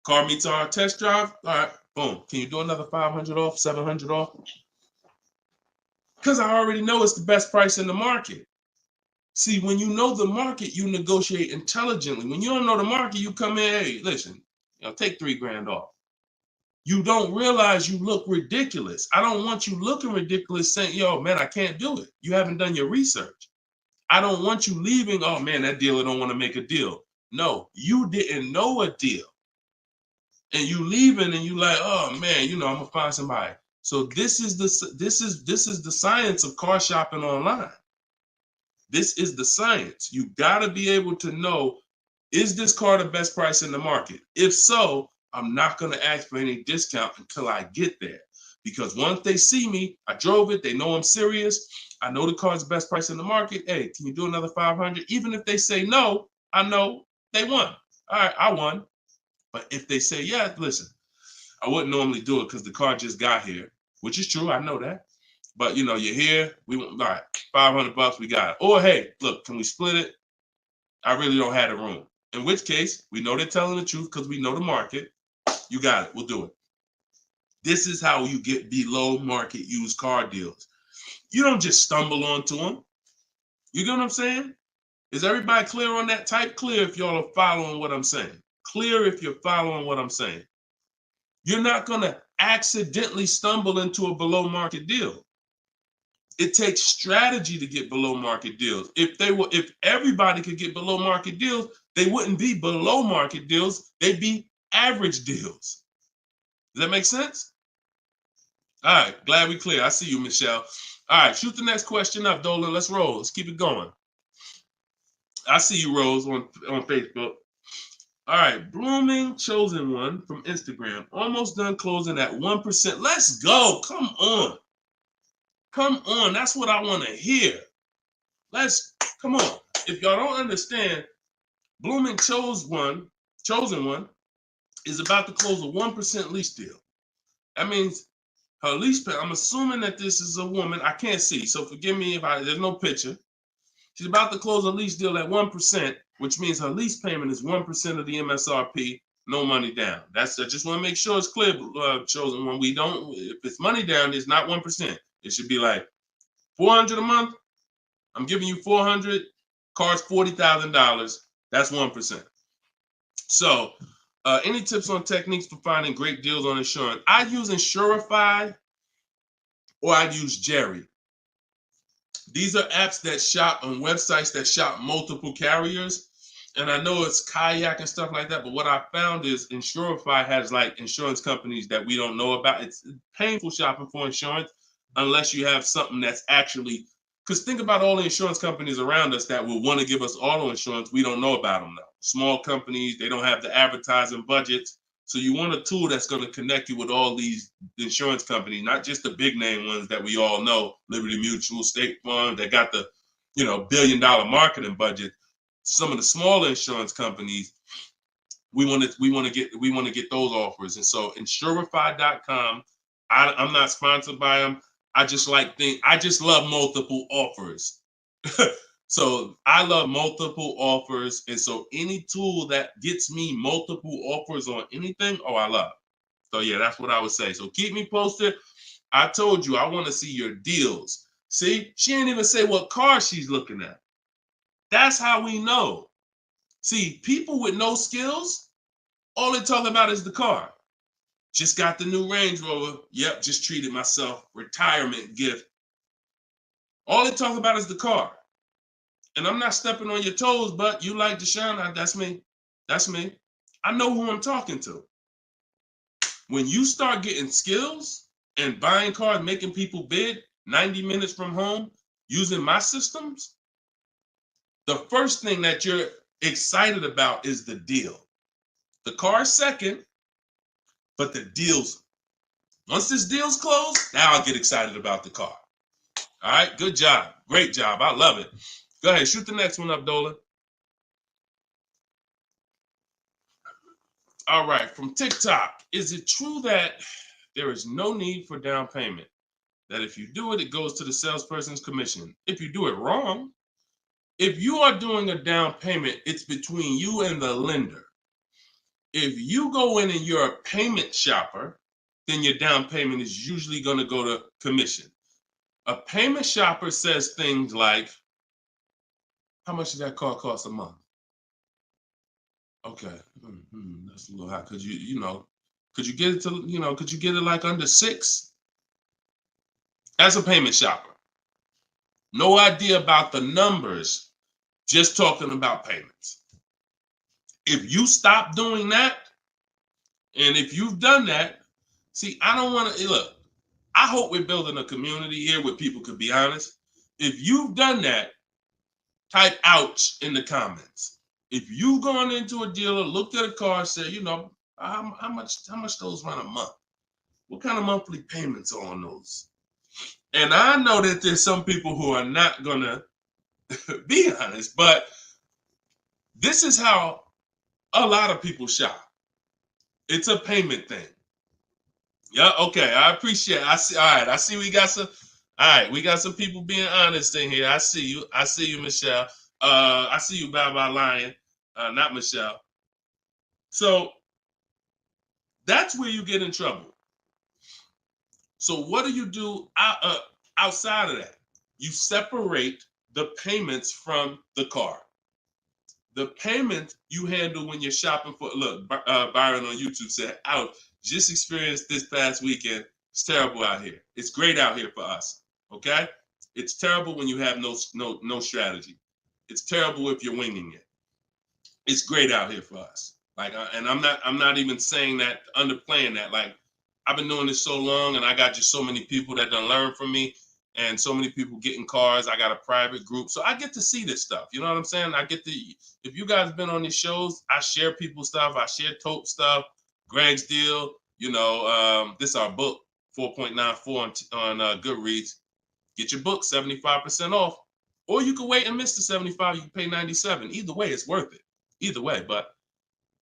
Car meets our test drive. All right, boom. Can you do another 500 off, 700 off? Because I already know it's the best price in the market. See, when you know the market, you negotiate intelligently. When you don't know the market, you come in, hey, listen, take $3 grand off. You don't realize you look ridiculous. I don't want you looking ridiculous saying, yo, man, I can't do it. You haven't done your research. I don't want you leaving, oh man, that dealer don't want to make a deal. No, you didn't know a deal. And you leaving and you like, oh man, I'm gonna find somebody. So this is the science of car shopping online. This is the science. You gotta be able to know, is this car the best price in the market? If so, I'm not gonna ask for any discount until I get there. Because once they see me, I drove it, they know I'm serious. I know the car's the best price in the market. Hey, can you do another 500? Even if they say no, I know they won. All right, I won. But if they say, yeah, listen, I wouldn't normally do it because the car just got here, which is true. I know that. But, you're here. We want, all right, $500, we got it. Or, hey, look, can we split it? I really don't have the room. In which case, we know they're telling the truth because we know the market. You got it. We'll do it. This is how you get below market used car deals. You don't just stumble onto them. You get what I'm saying? Is everybody clear on that? Type clear if y'all are following what I'm saying. Clear if you're following what I'm saying. You're not going to accidentally stumble into a below market deal. It takes strategy to get below market deals. If everybody could get below market deals, they wouldn't be below market deals. They'd be average deals. Does that make sense? All right, glad we clear. I see you, Michelle. All right, shoot the next question up, Dolan. Let's roll. Let's keep it going. I see you, Rose, on Facebook. All right, Blooming Chosen One from Instagram. Almost done closing at 1%. Let's go. Come on. Come on. That's what I want to hear. Come on. If y'all don't understand, Blooming Chosen One is about to close a 1% lease deal. That means her lease pay, I'm assuming that this is a woman. I can't see, so forgive me if there's no picture. She's about to close a lease deal at 1%, which means her lease payment is 1% of the MSRP, no money down. I just want to make sure it's clear, chosen one. We don't, if it's money down, it's not 1%. It should be like $400 a month. I'm giving you $400, car's $40,000. That's 1%. So, any tips on techniques for finding great deals on insurance? I use Insurify or I use Jerry. These are apps that shop on websites that shop multiple carriers. And I know it's Kayak and stuff like that, but what I found is Insurify has like insurance companies that we don't know about. It's painful shopping for insurance unless you have something that's actually, because think about all the insurance companies around us that will want to give us auto insurance. We don't know about them now. Small companies, they don't have the advertising budgets. So you want a tool that's going to connect you with all these insurance companies, not just the big name ones that we all know, Liberty Mutual, State Farm, that got the, $1 billion marketing budget. Some of the smaller insurance companies, we want to get those offers. And so Insurify.com, I'm not sponsored by them. I just love multiple offers. So I love multiple offers. And so any tool that gets me multiple offers on anything, I love. So yeah, that's what I would say. So keep me posted. I told you, I want to see your deals. See, she ain't even say what car she's looking at. That's how we know. See, people with no skills, all they talk about is the car. Just got the new Range Rover. Yep, just treated myself. Retirement gift. All they talk about is the car. And I'm not stepping on your toes, but you like Deshone, that's me. That's me. I know who I'm talking to. When you start getting skills and buying cars, making people bid 90 minutes from home, using my systems, the first thing that you're excited about is the deal. The car is second, but the deals, once this deal's closed, now I'll get excited about the car. All right, good job. Great job. I love it. Go ahead, shoot the next one up, Dolan. All right, from TikTok. Is it true that there is no need for down payment? That if you do it, it goes to the salesperson's commission. If you do it wrong, if you are doing a down payment, it's between you and the lender. If you go in and you're a payment shopper, then your down payment is usually going to go to commission. A payment shopper says things like, how much does that car cost a month? Okay, that's a little high. Could you get it to, could you get it like under 6? As a payment shopper, no idea about the numbers, just talking about payments. If you stop doing that, and if you've done that, see, I don't want to, look, I hope we're building a community here where people could be honest. If you've done that, type ouch in the comments. If you've gone into a dealer, looked at a car, and said, how much those run a month? What kind of monthly payments are on those? And I know that there's some people who are not gonna be honest, but this is how a lot of people shop. It's a payment thing. Yeah, okay. I appreciate it. I see. All right. I see we got some. All right, we got some people being honest in here. I see you. I see you, Michelle. I see you, Bye Lion. Not Michelle. So that's where you get in trouble. So what do you do outside of that? You separate the payments from the car. The payment you handle when you're shopping for, look, Byron on YouTube said, ouch, just experienced this past weekend. It's terrible out here. It's great out here for us, okay? It's terrible when you have no strategy. It's terrible if you're winging it. It's great out here for us. Like, and I'm not even saying that, underplaying that. Like, I've been doing this so long, and I got just so many people that done learn from me, and so many people getting cars. I got a private group, so I get to see this stuff. You know what I'm saying? I get to. If you guys been on these shows, I share people's stuff. I share Tope stuff. Greg's deal. This is our book, 4.94 on Goodreads. Get your book 75% off, or you can wait and miss the 75. You can pay 97. Either way, it's worth it. Either way, but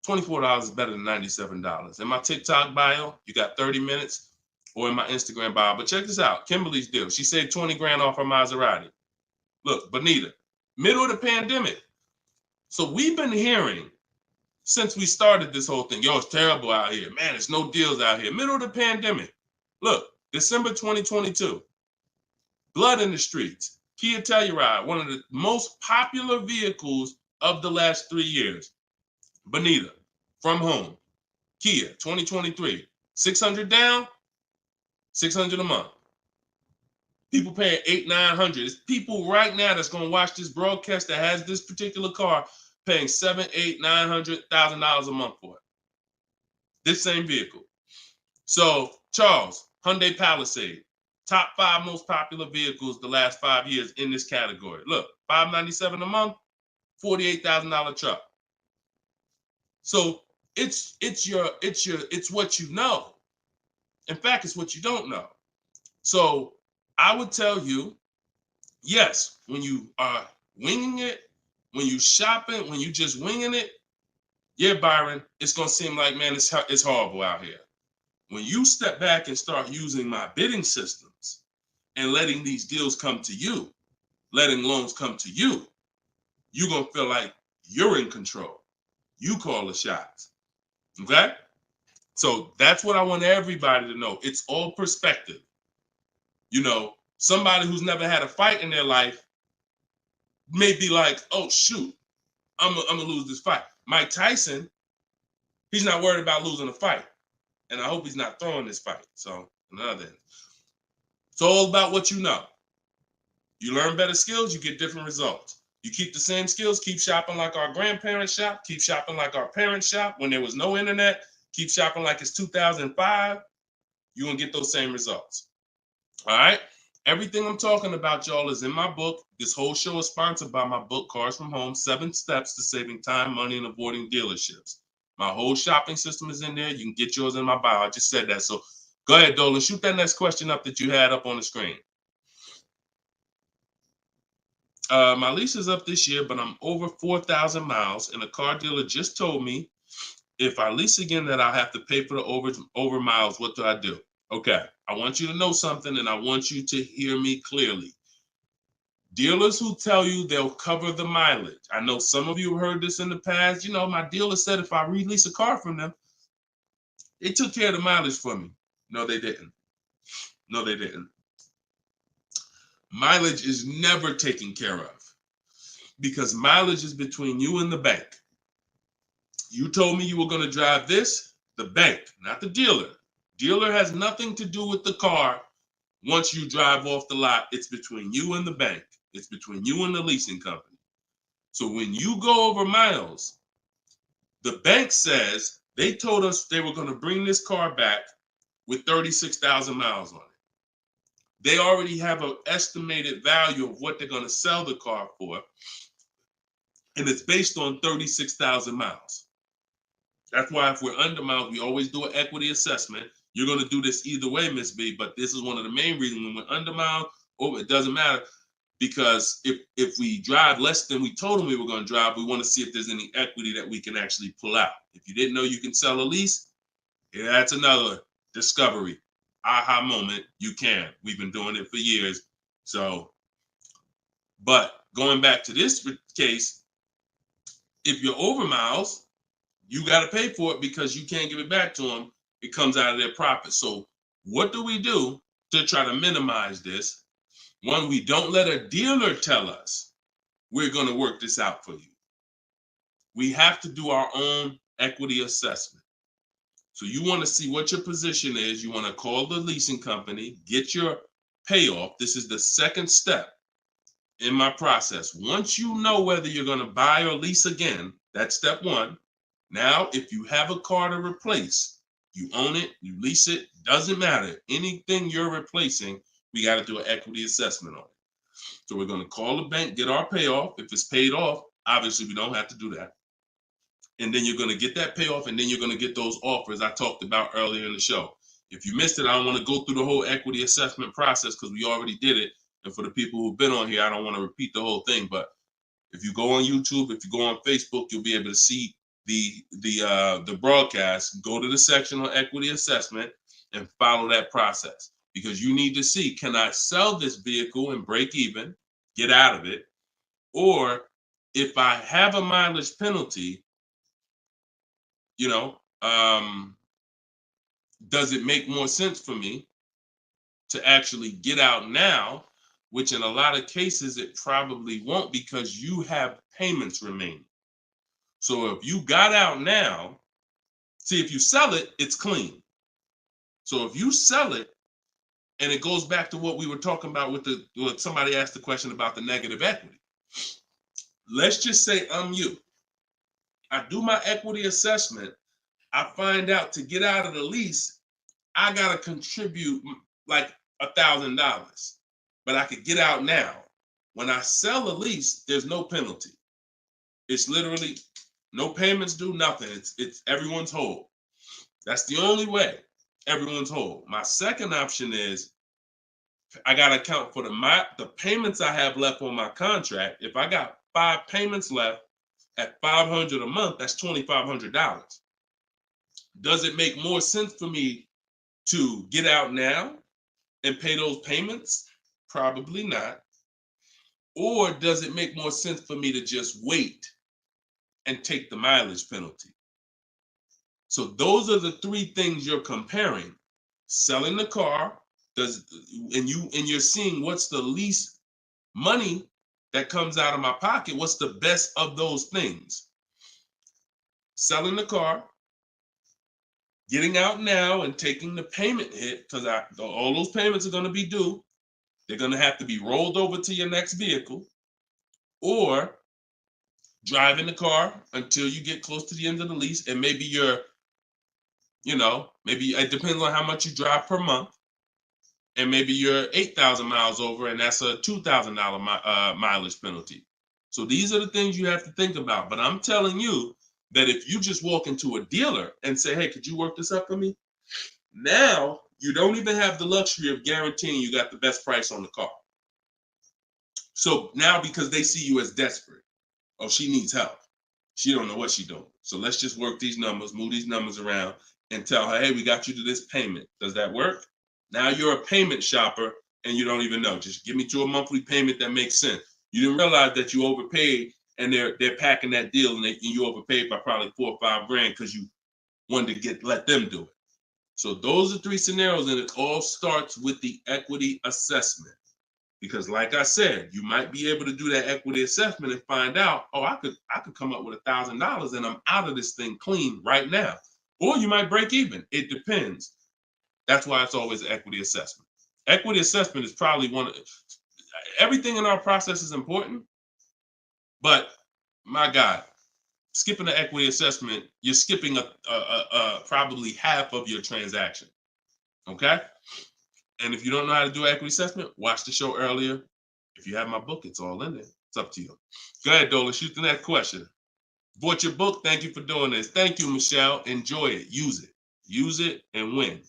$24 is better than $97. In my TikTok bio, you got 30 minutes, or in my Instagram bio. But check this out, Kimberly's deal. She saved 20 grand off her Maserati. Look, Bonita, middle of the pandemic. So we've been hearing since we started this whole thing, yo, it's terrible out here. Man, there's no deals out here. Middle of the pandemic. Look, December 2022, blood in the streets. Kia Telluride, one of the most popular vehicles of the last 3 years. Bonita, from home. Kia, 2023. 600 down, 600 a month. People paying $800-900. It's people right now that's going to watch this broadcast that has this particular car paying $700,000-900,000 a month for it. This same vehicle. So, Charles, Hyundai Palisade, top 5 most popular vehicles the last 5 years in this category. Look, $597 a month, $48,000 truck. So it's what you know. In fact, it's what you don't know. So I would tell you, yes, when you are winging it, when you shopping, when you just winging it, yeah, Byron, it's gonna seem like, man, it's horrible out here. When you step back and start using my bidding systems and letting these deals come to you, letting loans come to you, you're gonna feel like you're in control. You call the shots. Okay? So that's what I want everybody to know. It's all perspective. You know, somebody who's never had a fight in their life may be like, oh, shoot, I'm gonna lose this fight. Mike Tyson, he's not worried about losing a fight. And I hope he's not throwing this fight. So, another end. It's all about what you know. You learn better skills, you get different results. You keep the same skills, keep shopping like our grandparents shop, keep shopping like our parents shop when there was no internet, keep shopping like it's 2005, you're going to get those same results. All right? Everything I'm talking about, y'all, is in my book. This whole show is sponsored by my book, Cars from Home, 7 Steps to Saving Time, Money, and Avoiding Dealerships. My whole shopping system is in there. You can get yours in my bio. I just said that. So go ahead, Dolan. Shoot that next question up that you had up on the screen. My lease is up this year, but I'm over 4,000 miles, and a car dealer just told me if I lease again that I'll have to pay for the over miles. What do I do? Okay, I want you to know something, and I want you to hear me clearly. Dealers who tell you they'll cover the mileage. I know some of you have heard this in the past. You know, my dealer said if I release a car from them, they took care of the mileage for me. No, they didn't. No, they didn't. Mileage is never taken care of because mileage is between you and the bank. You told me you were going to drive this, the bank, not the dealer. Dealer has nothing to do with the car. Once you drive off the lot, it's between you and the bank. It's between you and the leasing company. So when you go over miles, the bank says they told us they were going to bring this car back with 36,000 miles on it. They already have an estimated value of what they're going to sell the car for, and it's based on 36,000 miles. That's why if we're under miles, we always do an equity assessment. You're going to do this either way, Miss B, but this is one of the main reasons when we're under miles, it doesn't matter, because if we drive less than we told them we were going to drive, we want to see if there's any equity that we can actually pull out. If you didn't know you can sell a lease, yeah, that's another discovery. Aha moment, you can. We've been doing it for years. So, but going back to this case, if you're over miles, you got to pay for it because you can't give it back to them. It comes out of their profit. So what do we do to try to minimize this? One, we don't let a dealer tell us we're going to work this out for you. We have to do our own equity assessment. So you want to see what your position is. You want to call the leasing company, get your payoff. This is the second step in my process. Once you know whether you're going to buy or lease again, that's step one. Now, if you have a car to replace, you own it, you lease it, doesn't matter. Anything you're replacing, we got to do an equity assessment on it. So we're going to call the bank, get our payoff. If it's paid off, obviously we don't have to do that. And then you're going to get that payoff, and then you're going to get those offers I talked about earlier in the show. If you missed it, I don't want to go through the whole equity assessment process because we already did it. And for the people who've been on here, I don't want to repeat the whole thing. But if you go on YouTube, if you go on Facebook, you'll be able to see the broadcast. Go to the section on equity assessment and follow that process, because you need to see, can I sell this vehicle and break even, get out of it? Or if I have a mileage penalty, you know, does it make more sense for me to actually get out now, which in a lot of cases it probably won't because you have payments remaining. So if you got out now, see, if you sell it, it's clean. So if you sell it, and it goes back to what we were talking about with what somebody asked the question about the negative equity. Let's just say I'm you. I do my equity assessment. I find out to get out of the lease, I got to contribute like $1,000, but I could get out now. When I sell a lease, there's no penalty. It's literally no payments due, nothing. It's everyone's whole. That's the only way everyone's whole. My second option is I got to account for the payments I have left on my contract. If I got 5 payments left at $500 a month, that's $2,500. Does it make more sense for me to get out now and pay those payments? Probably not. Or does it make more sense for me to just wait and take the mileage penalty? So those are the 3 things you're comparing. Selling the car, and you're seeing what's the least money that comes out of my pocket. What's the best of those things? Selling the car, getting out now and taking the payment hit, because all those payments are going to be due. They're going to have to be rolled over to your next vehicle, or driving the car until you get close to the end of the lease, and maybe maybe it depends on how much you drive per month. And maybe you're 8,000 miles over, and that's a $2,000 mileage penalty. So these are the things you have to think about. But I'm telling you that if you just walk into a dealer and say, hey, could you work this up for me? Now you don't even have the luxury of guaranteeing you got the best price on the car. So now, because they see you as desperate, oh, she needs help. She don't know what she's doing. So let's just work these numbers, move these numbers around, and tell her, hey, we got you to this payment. Does that work? Now you're a payment shopper and you don't even know. Just give me to a monthly payment that makes sense. You didn't realize that you overpaid, and they're packing that deal, and you overpaid by probably $4 or $5 grand because you wanted to let them do it. So those are 3 scenarios, and it all starts with the equity assessment. Because like I said, you might be able to do that equity assessment and find out, oh, I could come up with $1,000 and I'm out of this thing clean right now. Or you might break even. It depends. That's why it's always an equity assessment. Equity assessment is probably everything in our process is important, but my God, skipping the equity assessment, you're skipping probably half of your transaction. Okay? And if you don't know how to do equity assessment, watch the show earlier. If you have my book, it's all in there. It's up to you. Go ahead, Dola, shoot the next question. Bought your book. Thank you for doing this. Thank you, Michelle. Enjoy it. Use it. Use it and win.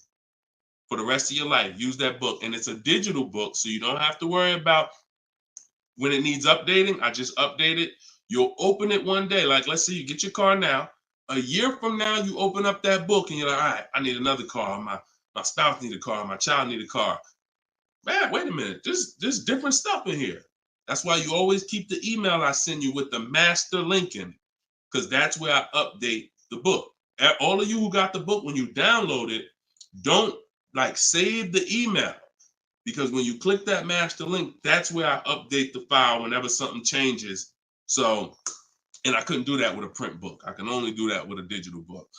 For the rest of your life, use that book. And it's a digital book, so you don't have to worry about when it needs updating. I just update it. You'll open it one day. Like, let's say you get your car now. A year from now, you open up that book and you're like, all right, I need another car. My spouse need a car. My child need a car. Man, wait a minute. There's different stuff in here. That's why you always keep the email I send you with the master link in it, because that's where I update the book. All of you who got the book, when you download it, don't save the email, because when you click that master link, that's where I update the file whenever something changes. So, and I couldn't do that with a print book. I can only do that with a digital book.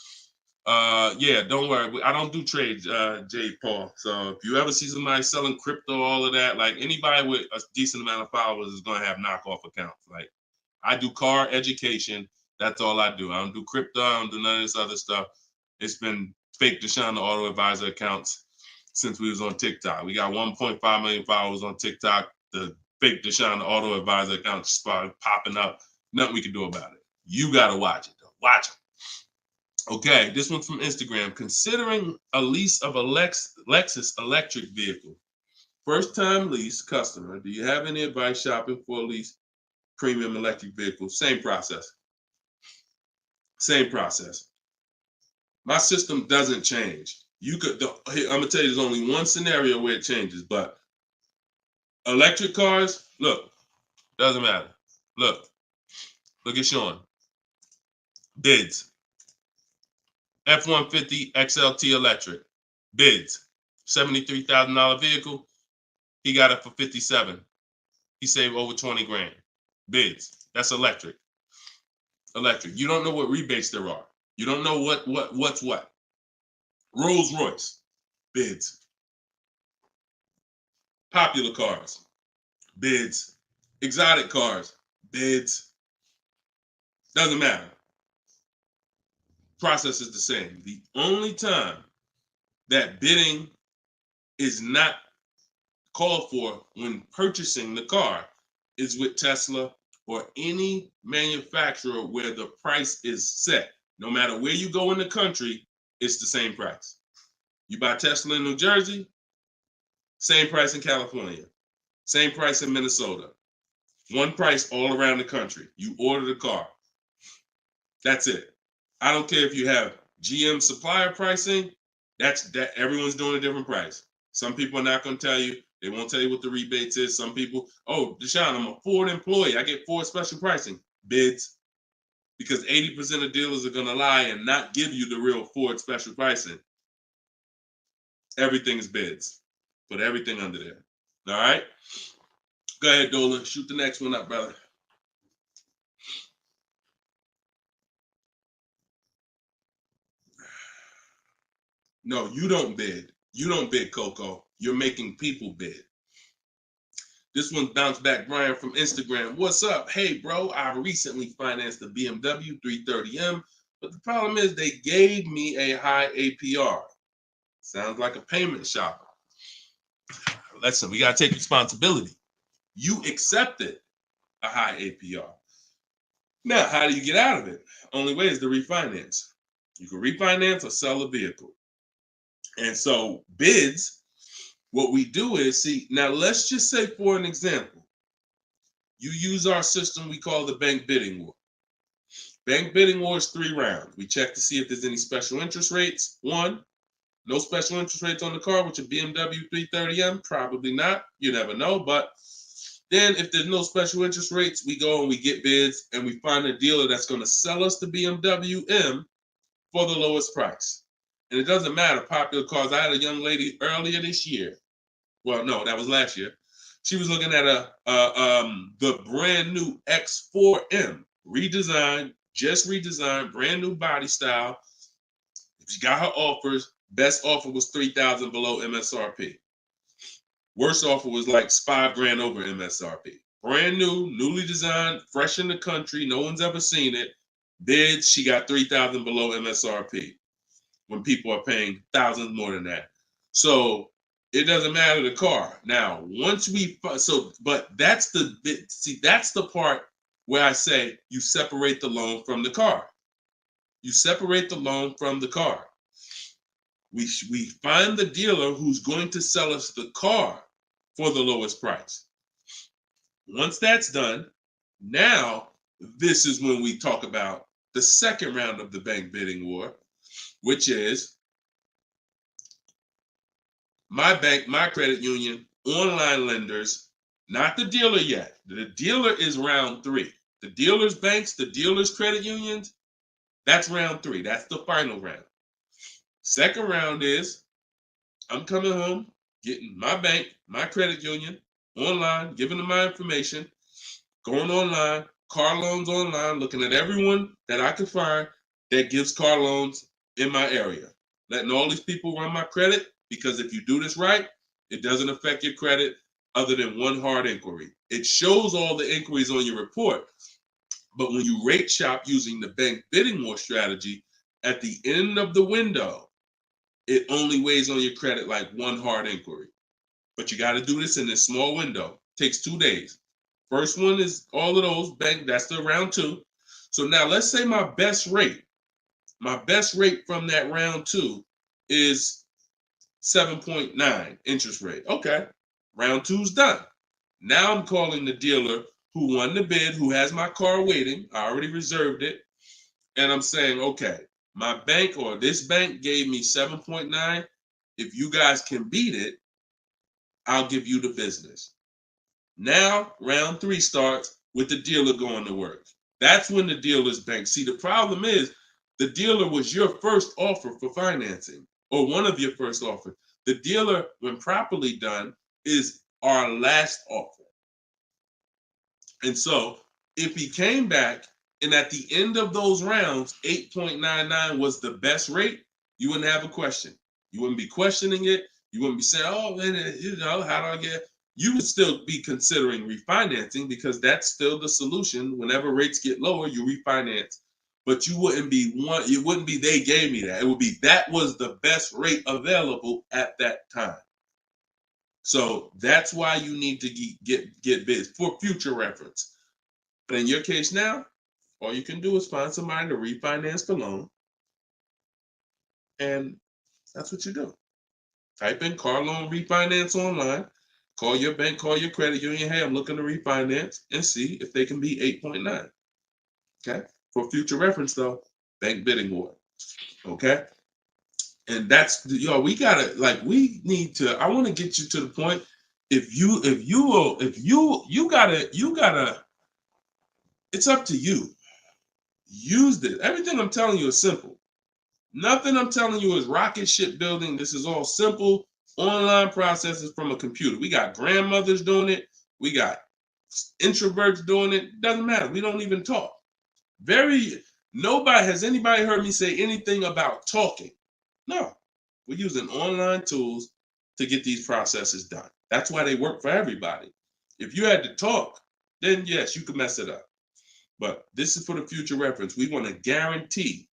Yeah, don't worry. I don't do trades, J. Paul. So if you ever see somebody selling crypto, all of that, like anybody with a decent amount of followers is going to have knockoff accounts. Like, I do car education. That's all I do. I don't do crypto. I don't do none of this other stuff. It's been fake Deshone the Auto Advisor accounts since we was on TikTok. We got 1.5 million followers on TikTok. The fake Deshone the Auto Advisor account started popping up. Nothing we can do about it. You got to watch it, though. Watch it. Okay, this one's from Instagram. Considering a lease of a Lexus electric vehicle. First time lease customer. Do you have any advice shopping for a lease premium electric vehicle? Same process. Same process. My system doesn't change. I'm gonna tell you, there's only one scenario where it changes, but electric cars, look, doesn't matter. Look at Sean. Bids. F-150 XLT electric. Bids. $73,000 vehicle. He got it for 57. He saved over 20 grand. Bids. That's electric. Electric. You don't know what rebates there are. You don't know what's what. Rolls Royce. Bids. Popular cars. Bids. Exotic cars. Bids. Doesn't matter. Process is the same. The only time that bidding is not called for when purchasing the car is with Tesla or any manufacturer where the price is set. No matter where you go in the country, it's the same price. You buy Tesla in New Jersey, same price in California, same price in Minnesota. One price all around the country. You order the car. That's it. I don't care if you have GM supplier pricing. That everyone's doing a different price. Some people are not going to tell you. They won't tell you what the rebates is. Some people, oh, Deshone, I'm a Ford employee. I get Ford special pricing. Bids. Because 80% of dealers are going to lie and not give you the real Ford special pricing. Everything is bids. Put everything under there. All right? Go ahead, Dolan. Shoot the next one up, brother. No, you don't bid. You don't bid, Coco. You're making people bid. This one bounced back, Brian from Instagram. What's up? Hey, bro, I recently financed the BMW 330M, but the problem is they gave me a high APR. Sounds like a payment shopper. Listen, we got to take responsibility. You accepted a high APR. Now, how do you get out of it? Only way is to refinance. You can refinance or sell a vehicle. And so bids, what we do is, see, now let's just say for an example, you use our system we call the bank bidding war. Bank bidding war is 3 rounds. We check to see if there's any special interest rates. 1, no special interest rates on the car, which a BMW 330M, probably not. You never know. But then if there's no special interest rates, we go and we get bids and we find a dealer that's going to sell us the BMW M for the lowest price. And it doesn't matter, popular cars. I had a young lady earlier this year. Well, no, that was last year. She was looking at the brand new X4M, redesigned, just redesigned, brand new body style. She got her offers. Best offer was $3,000 below MSRP. Worst offer was like $5,000 over MSRP. Brand new, newly designed, fresh in the country. No one's ever seen it. Bids, she got $3,000 below MSRP. When people are paying thousands more than that. So it doesn't matter the car. Now, once we, but that's that's the part where I say you separate the loan from the car. You separate the loan from the car. We find the dealer who's going to sell us the car for the lowest price. Once that's done, now this is when we talk about the second round of the bank bidding war, which is my bank, my credit union, online lenders, not the dealer yet. The dealer is round 3. The dealer's banks, the dealer's credit unions, that's round 3. That's the final round. Second round is I'm coming home, getting my bank, my credit union, online, giving them my information, going online, car loans online, looking at everyone that I can find that gives car loans in my area, letting all these people run my credit, because if you do this right, it doesn't affect your credit other than one hard inquiry. It shows all the inquiries on your report, but when you rate shop using the bank bidding war strategy, at the end of the window, it only weighs on your credit like one hard inquiry. But you got to do this in this small window. It takes 2 days. First one is all of those bank, that's the round 2. So now let's say my best rate from that round 2 is 7.9 interest rate. Okay, round 2's done. Now I'm calling the dealer who won the bid, who has my car waiting. I already reserved it. And I'm saying, okay, my bank or this bank gave me 7.9. If you guys can beat it, I'll give you the business. Now round 3 starts. with the dealer going to work. That's when the dealer's bank. See, the problem is the dealer was your first offer for financing, or one of your first offers. The dealer, when properly done, is our last offer. And so if he came back and at the end of those rounds, 8.99 was the best rate, you wouldn't have a question. You wouldn't be questioning it. You wouldn't be saying, oh, man, how do I get? You would still be considering refinancing because that's still the solution. Whenever rates get lower, you refinance. But you wouldn't be it wouldn't be they gave me that. It would be that was the best rate available at that time. So that's why you need to get bids for future reference. But in your case now, all you can do is find somebody to refinance the loan. And that's what you do. Type in car loan refinance online. Call your bank, call your credit union. Hey, I'm looking to refinance and see if they can be 8.9. Okay. For future reference, though, bank bidding war. Okay. And that's we gotta we need to. I want to get you to the point. You gotta. It's up to you. Use this. Everything I'm telling you is simple. Nothing I'm telling you is rocket ship building. This is all simple online processes from a computer. We got grandmothers doing it. We got introverts doing it. Doesn't matter. We don't even talk. Has anybody heard me say anything about talking? No. We're using online tools to get these processes done. That's why they work for everybody. If you had to talk, then yes, you could mess it up. But this is for the future reference. We want to guarantee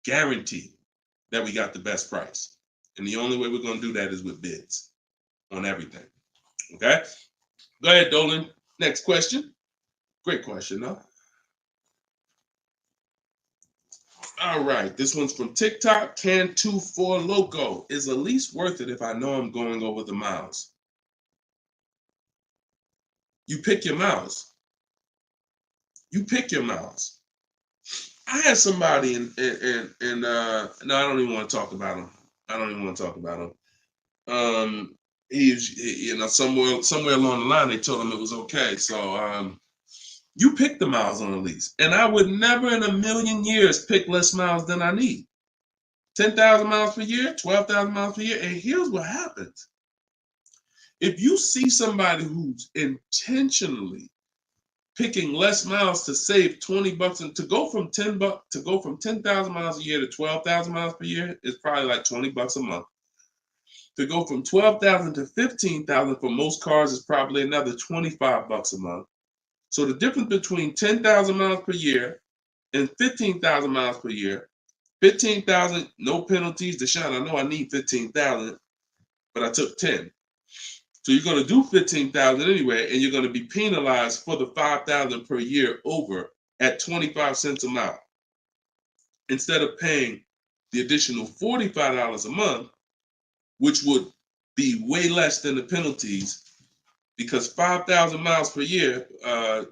that we got the best price. And the only way we're going to do that is with bids on everything. Okay? Go ahead, Dolan. Next question. Great question, though. All right. This one's from TikTok. Can24 Loco. Is a lease worth it if I know I'm going over the miles? You pick your miles. You pick your miles. I had somebody no, I don't even want to talk about him. He's somewhere along the line they told him it was okay. So you pick the miles on a lease, and I would never in a million years pick less miles than I need. 10,000 miles per year, 12,000 miles per year, and here's what happens: if you see somebody who's intentionally picking less miles to save $20 and to go from 10,000 miles a year to 12,000 miles per year is probably like $20 a month. To go from 12,000 to 15,000 for most cars is probably another $25 a month. So the difference between 10,000 miles per year and 15,000 miles per year, 15,000, no penalties. Deshone, I know I need 15,000, but I took 10. So you're going to do 15,000 anyway, and you're going to be penalized for the 5,000 per year over at 25 cents a mile. Instead of paying the additional $45 a month, which would be way less than the penalties, because 5,000 miles per year,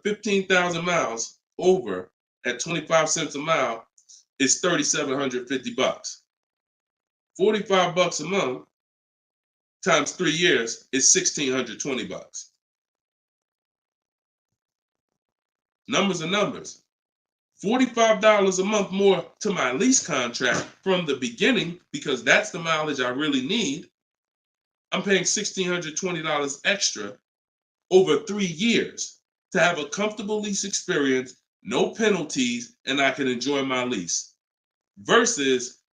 15,000 miles over at 25 cents a mile is $3,750. $45 a month times 3 years is $1,620. Numbers are numbers. $45 a month more to my lease contract from the beginning, because that's the mileage I really need. I'm paying $1,620 extra over 3 years to have a comfortable lease experience, no penalties, and I can enjoy my lease. Versus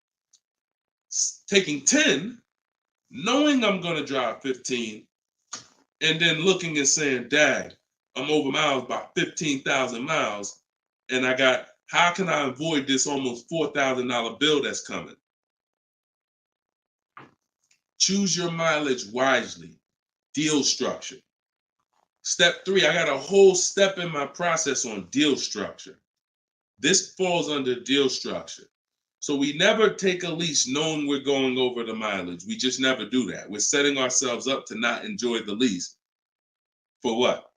taking 10, knowing I'm going to drive 15, and then looking and saying, dang, I'm over miles by 15,000 miles, and how can I avoid this almost $4,000 bill that's coming? Choose your mileage wisely. Deal structure. Step 3, I got a whole step in my process on deal structure. This falls under deal structure. So we never take a lease knowing we're going over the mileage. We just never do that. We're setting ourselves up to not enjoy the lease. For what?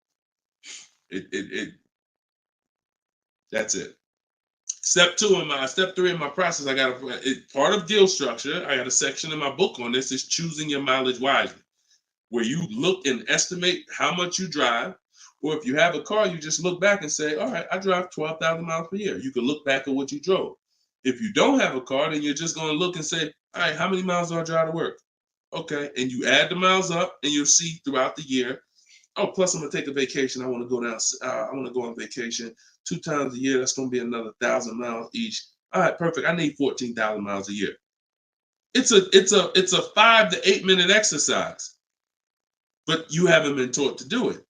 That's it. Step 3 in my process, I got part of deal structure. I got a section in my book on this, is choosing your mileage wisely, where you look and estimate how much you drive, Or if you have a car, you just look back and say, all right, I drive 12,000 miles per year. You can look back at what you drove. If you don't have a car, then you're just going to look and say, all right, how many miles do I drive to work? Okay, and you add the miles up, and you'll see throughout the year. Oh, plus I'm gonna take a vacation. I want to go down. I want to go on vacation 2 times a year. That's gonna be another 1,000 miles each. All right, perfect. I need 14,000 miles a year. It's a 5 to 8 minute exercise, but you haven't been taught to do it.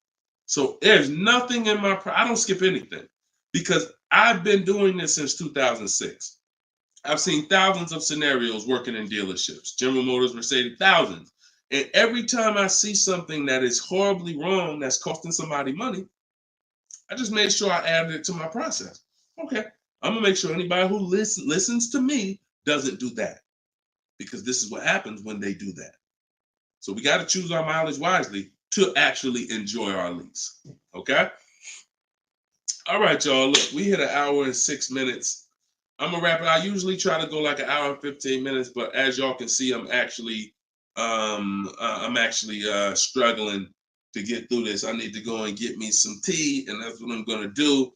So there's nothing in my. I don't skip anything because I've been doing this since 2006. I've seen thousands of scenarios working in dealerships, General Motors, Mercedes, thousands. And every time I see something that is horribly wrong, that's costing somebody money, I just made sure I added it to my process. Okay, I'm gonna make sure anybody who listens to me doesn't do that, because this is what happens when they do that. So we got to choose our mileage wisely to actually enjoy our lease. Okay. All right, y'all. Look, we hit 1 hour and 6 minutes. I'm gonna wrap it. I usually try to go like 1 hour and 15 minutes, but as y'all can see, I'm actually struggling to get through this. I need to go and get me some tea, and that's what I'm gonna do.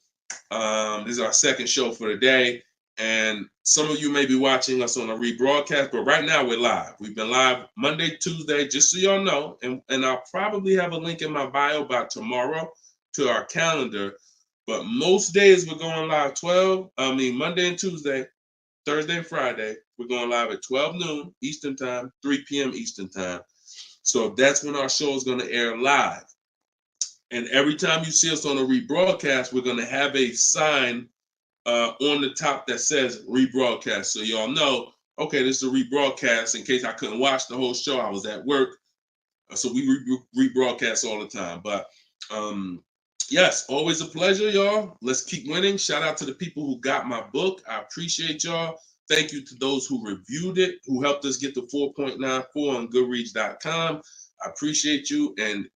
This is our second show for the day, and some of you may be watching us on a rebroadcast, but right now we're live. We've been live Monday, Tuesday, just so y'all know, and I'll probably have a link in my bio by tomorrow to our calendar. But most days we're going live Monday and Tuesday, Thursday and Friday. We're going live at 12 noon Eastern time, 3 p.m. Eastern time. So that's when our show is going to air live. And every time you see us on a rebroadcast, we're going to have a sign on the top that says rebroadcast. So y'all know, okay, this is a rebroadcast. In case I couldn't watch the whole show, I was at work. So we rebroadcast all the time. But yes, always a pleasure, y'all. Let's keep winning. Shout out to the people who got my book. I appreciate y'all. Thank you to those who reviewed it, who helped us get to 4.94 on Goodreads.com. I appreciate you, and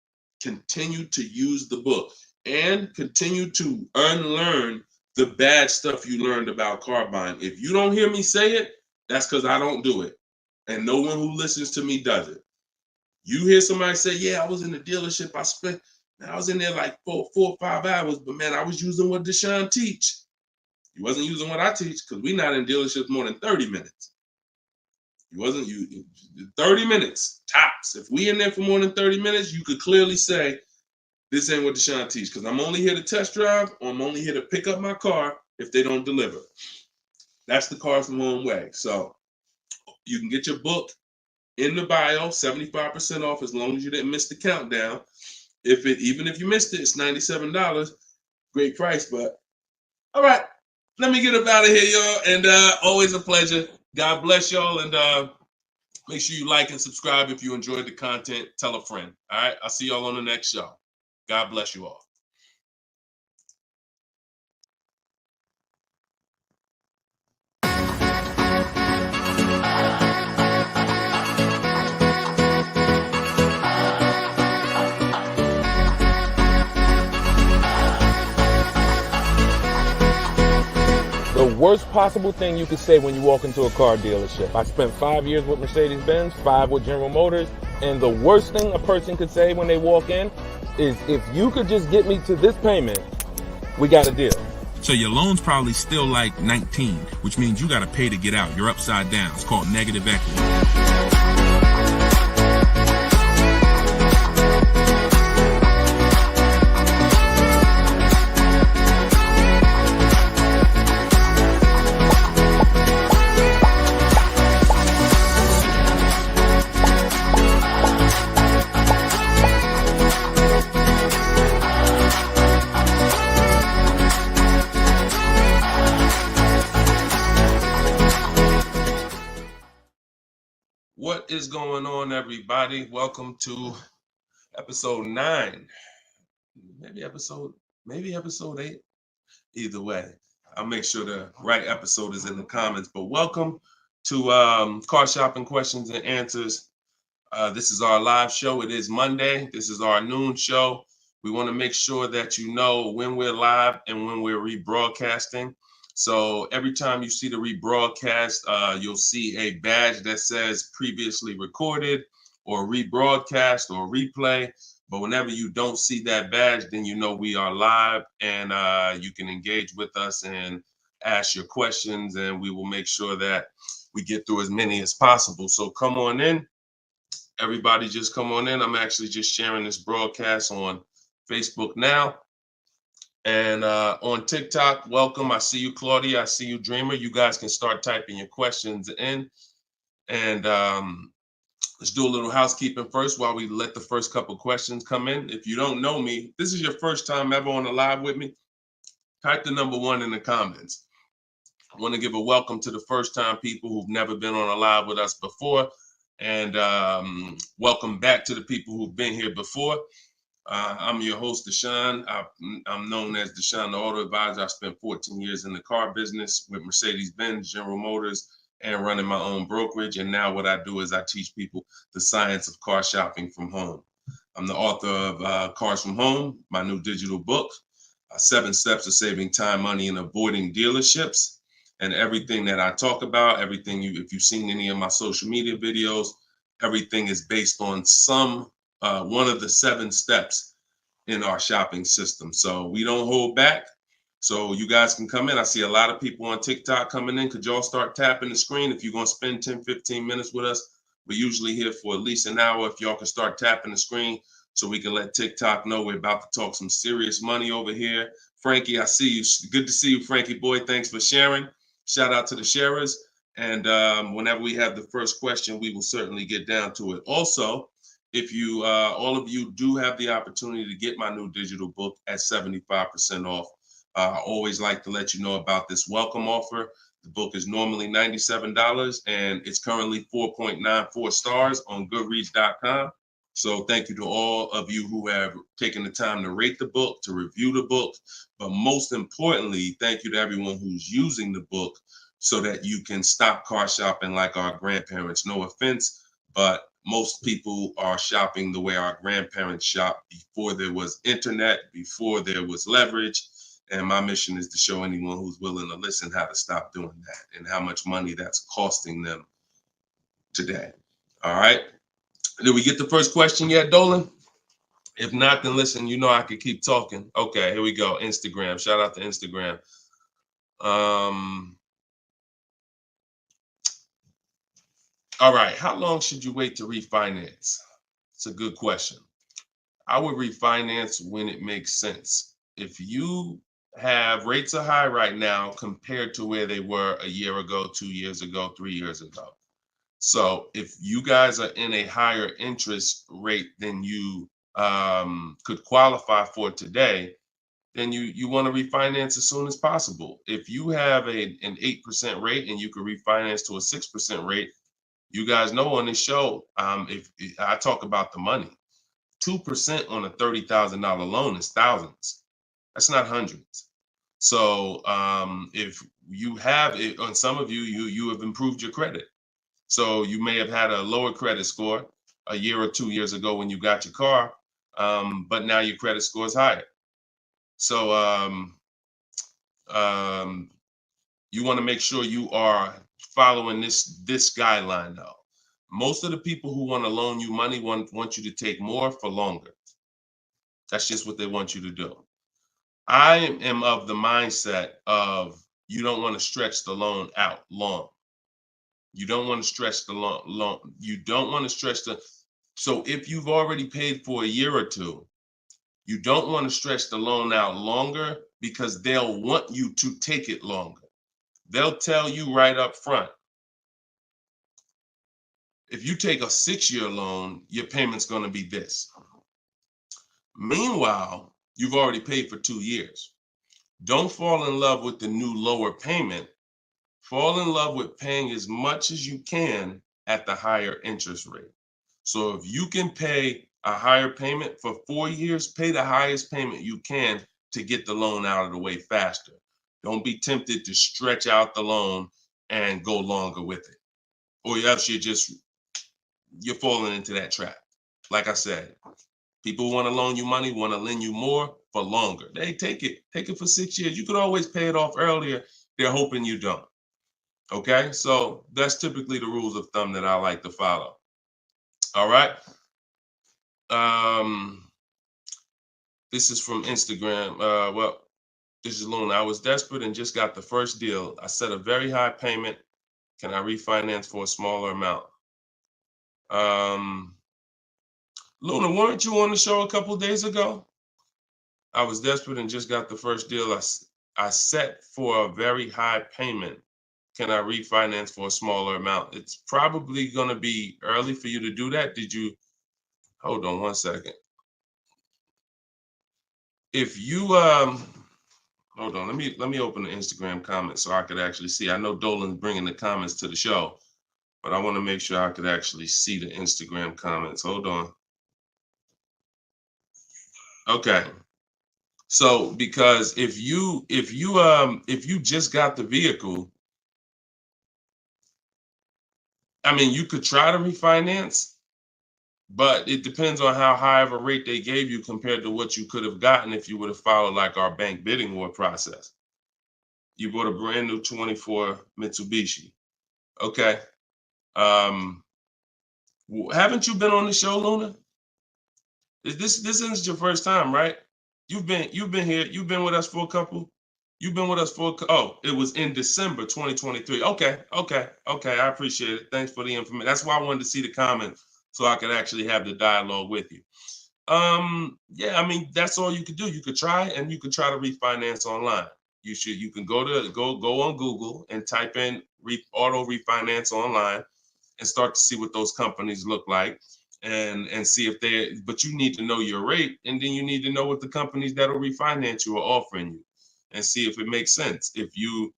continue to use the book and continue to unlearn the bad stuff you learned about car buying. If you don't hear me say it, that's because I don't do it. And no one who listens to me does it. You hear somebody say, yeah, I was in the dealership. I was in there like 4 or 5 hours, but man, I was using what Deshone teach. You wasn't using what I teach, because we're not in dealerships more than 30 minutes. 30 minutes, tops. If we in there for more than 30 minutes, you could clearly say, this ain't what Deshone teach, because I'm only here to test drive, or I'm only here to pick up my car if they don't deliver. That's the Cars from Home way. So you can get your book in the bio, 75% off, as long as you didn't miss the countdown. Even if you missed it, it's $97. Great price, but all right. Let me get up out of here, y'all. And always a pleasure. God bless y'all. And make sure you like and subscribe if you enjoyed the content. Tell a friend. All right. I'll see y'all on the next show. God bless you all. The worst possible thing you could say when you walk into a car dealership. I spent 5 years with Mercedes-Benz, 5 with General Motors, and the worst thing a person could say when they walk in is, if you could just get me to this payment, we got a deal. So your loan's probably still like 19, which means you got to pay to get out. You're upside down. It's called negative equity. What is going on, everybody? Welcome to episode 9. Maybe episode 8. Either way, I'll make sure the right episode is in the comments. But welcome to Car Shopping Questions and Answers. This is our live show. It is Monday. This is our noon show. We want to make sure that you know when we're live and when we're rebroadcasting. So every time you see the rebroadcast, you'll see a badge that says previously recorded or rebroadcast or replay. But whenever you don't see that badge, then you know we are live, and you can engage with us and ask your questions, and we will make sure that we get through as many as possible. So come on in. Everybody just come on in. I'm actually just sharing this broadcast on Facebook now. And on TikTok, welcome. I see you, Claudia. I see you, Dreamer. You guys can start typing your questions in. And let's do a little housekeeping first while we let the first couple questions come in. If you don't know me, this is your first time ever on a live with me, type the number 1 in the comments. I want to give a welcome to the first time people who've never been on a live with us before. And welcome back to the people who've been here before. I'm your host, Deshone. I'm known as Deshone the Auto Advisor. I spent 14 years in the car business with Mercedes-Benz, General Motors, and running my own brokerage. And now what I do is I teach people the science of car shopping from home. I'm the author of Cars from Home, my new digital book, 7 Steps to Saving Time, Money, and Avoiding Dealerships. And everything that I talk about, everything if you've seen any of my social media videos, everything is based on one of the 7 steps in our shopping system. So we don't hold back. So you guys can come in. I see a lot of people on TikTok coming in. Could y'all start tapping the screen if you're going to spend 10, 15 minutes with us? We're usually here for at least an hour. If y'all can start tapping the screen so we can let TikTok know we're about to talk some serious money over here. Frankie, I see you. Good to see you, Frankie boy. Thanks for sharing. Shout out to the sharers. And whenever we have the first question, we will certainly get down to it. Also, if you, all of you do have the opportunity to get my new digital book at 75% off. I always like to let you know about this welcome offer. The book is normally $97 and it's currently 4.94 stars on Goodreads.com. So thank you to all of you who have taken the time to rate the book, to review the book. But most importantly, thank you to everyone who's using the book so that you can stop car shopping like our grandparents. No offense, but most people are shopping the way our grandparents shopped before there was internet, before there was leverage. And my mission is to show anyone who's willing to listen how to stop doing that and how much money that's costing them today. All right. Did we get the first question yet, Dolan? If not, then listen, you know I could keep talking. Okay, here we go. Instagram. Shout out to Instagram. All right. How long should you wait to refinance? It's a good question. I would refinance when it makes sense. If you have rates are high right now compared to where they were a year ago, 2 years ago, 3 years ago. So if you guys are in a higher interest rate than you could qualify for today, then you want to refinance as soon as possible. If you have an 8% rate and you could refinance to a 6% rate, you guys know on this show, if I talk about the money, 2% on a $30,000 loan is thousands. That's not hundreds. So if you have it, on some of you have improved your credit. So you may have had a lower credit score a year or 2 years ago when you got your car, but now your credit score is higher. So you want to make sure you are following this guideline though. Most of the people who want to loan you money want you to take more for longer. That's just what they want you to do. I am of the mindset of you don't want to stretch the loan out long. You don't want to stretch the loan. You don't want to stretch so if you've already paid for a year or two, you don't want to stretch the loan out longer because they'll want you to take it longer. They'll tell you right up front, if you take a 6-year loan, your payment's going to be this. Meanwhile, you've already paid for 2 years. Don't fall in love with the new lower payment. Fall in love with paying as much as you can at the higher interest rate. So if you can pay a higher payment for 4 years, pay the highest payment you can to get the loan out of the way faster. Don't be tempted to stretch out the loan and go longer with it. Or else you're falling into that trap. Like I said, people want to loan you money, want to lend you more for longer. They take it for 6 years. You could always pay it off earlier. They're hoping you don't. Okay, so that's typically the rules of thumb that I like to follow. All right. This is from Instagram. Well, this is Luna. I was desperate and just got the first deal. I set a very high payment. Can I refinance for a smaller amount? Luna, weren't you on the show a couple days ago? I was desperate and just got the first deal. I set for a very high payment. Can I refinance for a smaller amount? It's probably going to be early for you to do that. Did you? Hold on one second. If you hold on, let me open the Instagram comments so I could actually see. I know Dolan's bringing the comments to the show, but I want to make sure I could actually see the Instagram comments. Hold on. Okay. So because if you just got the vehicle, I mean, you could try to refinance, but it depends on how high of a rate they gave you compared to what you could have gotten if you would have followed like our bank bidding war process. You bought a brand new 24 Mitsubishi. Okay. Haven't you been on the show, Luna? This isn't your first time, right? You've been here. You've been with us for a couple. You've been with us for oh, it was in December 2023. Okay. I appreciate it. Thanks for the information. That's why I wanted to see the comments so I could actually have the dialogue with you. Yeah, I mean, that's all you could do. You could try and you could try to refinance online. You can go on Google and type in auto refinance online and start to see what those companies look like and see if but you need to know your rate, and then you need to know what the companies that'll refinance you are offering you and see if it makes sense. If you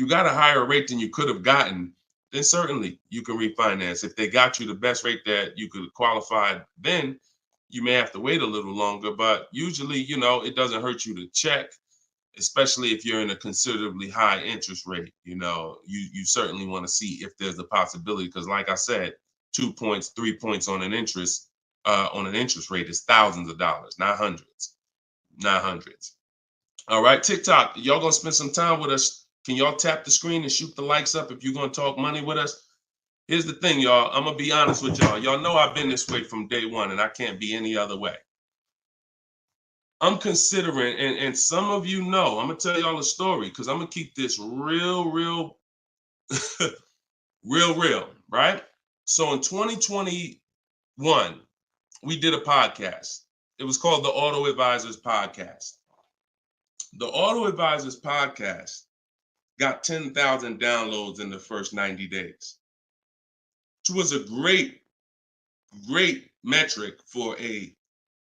got a higher rate than you could have gotten, then certainly you can refinance. If they got you the best rate that you could qualify, then you may have to wait a little longer, but usually, it doesn't hurt you to check, especially if you're in a considerably high interest rate. You certainly want to see if there's a possibility, because like I said, 2 points, 3 points on an interest rate is thousands of dollars, not hundreds. All right, TikTok, y'all gonna spend some time with us. Can y'all tap the screen and shoot the likes up if you're gonna talk money with us? Here's the thing, y'all. I'm gonna be honest with y'all. Y'all know I've been this way from day one, and I can't be any other way. I'm considering, and some of you know, I'm gonna tell y'all a story because I'm gonna keep this real, real, real, right? So in 2021, we did a podcast. It was called the Auto Advisors Podcast. The Auto Advisors Podcast got 10,000 downloads in the first 90 days, which was a great metric for a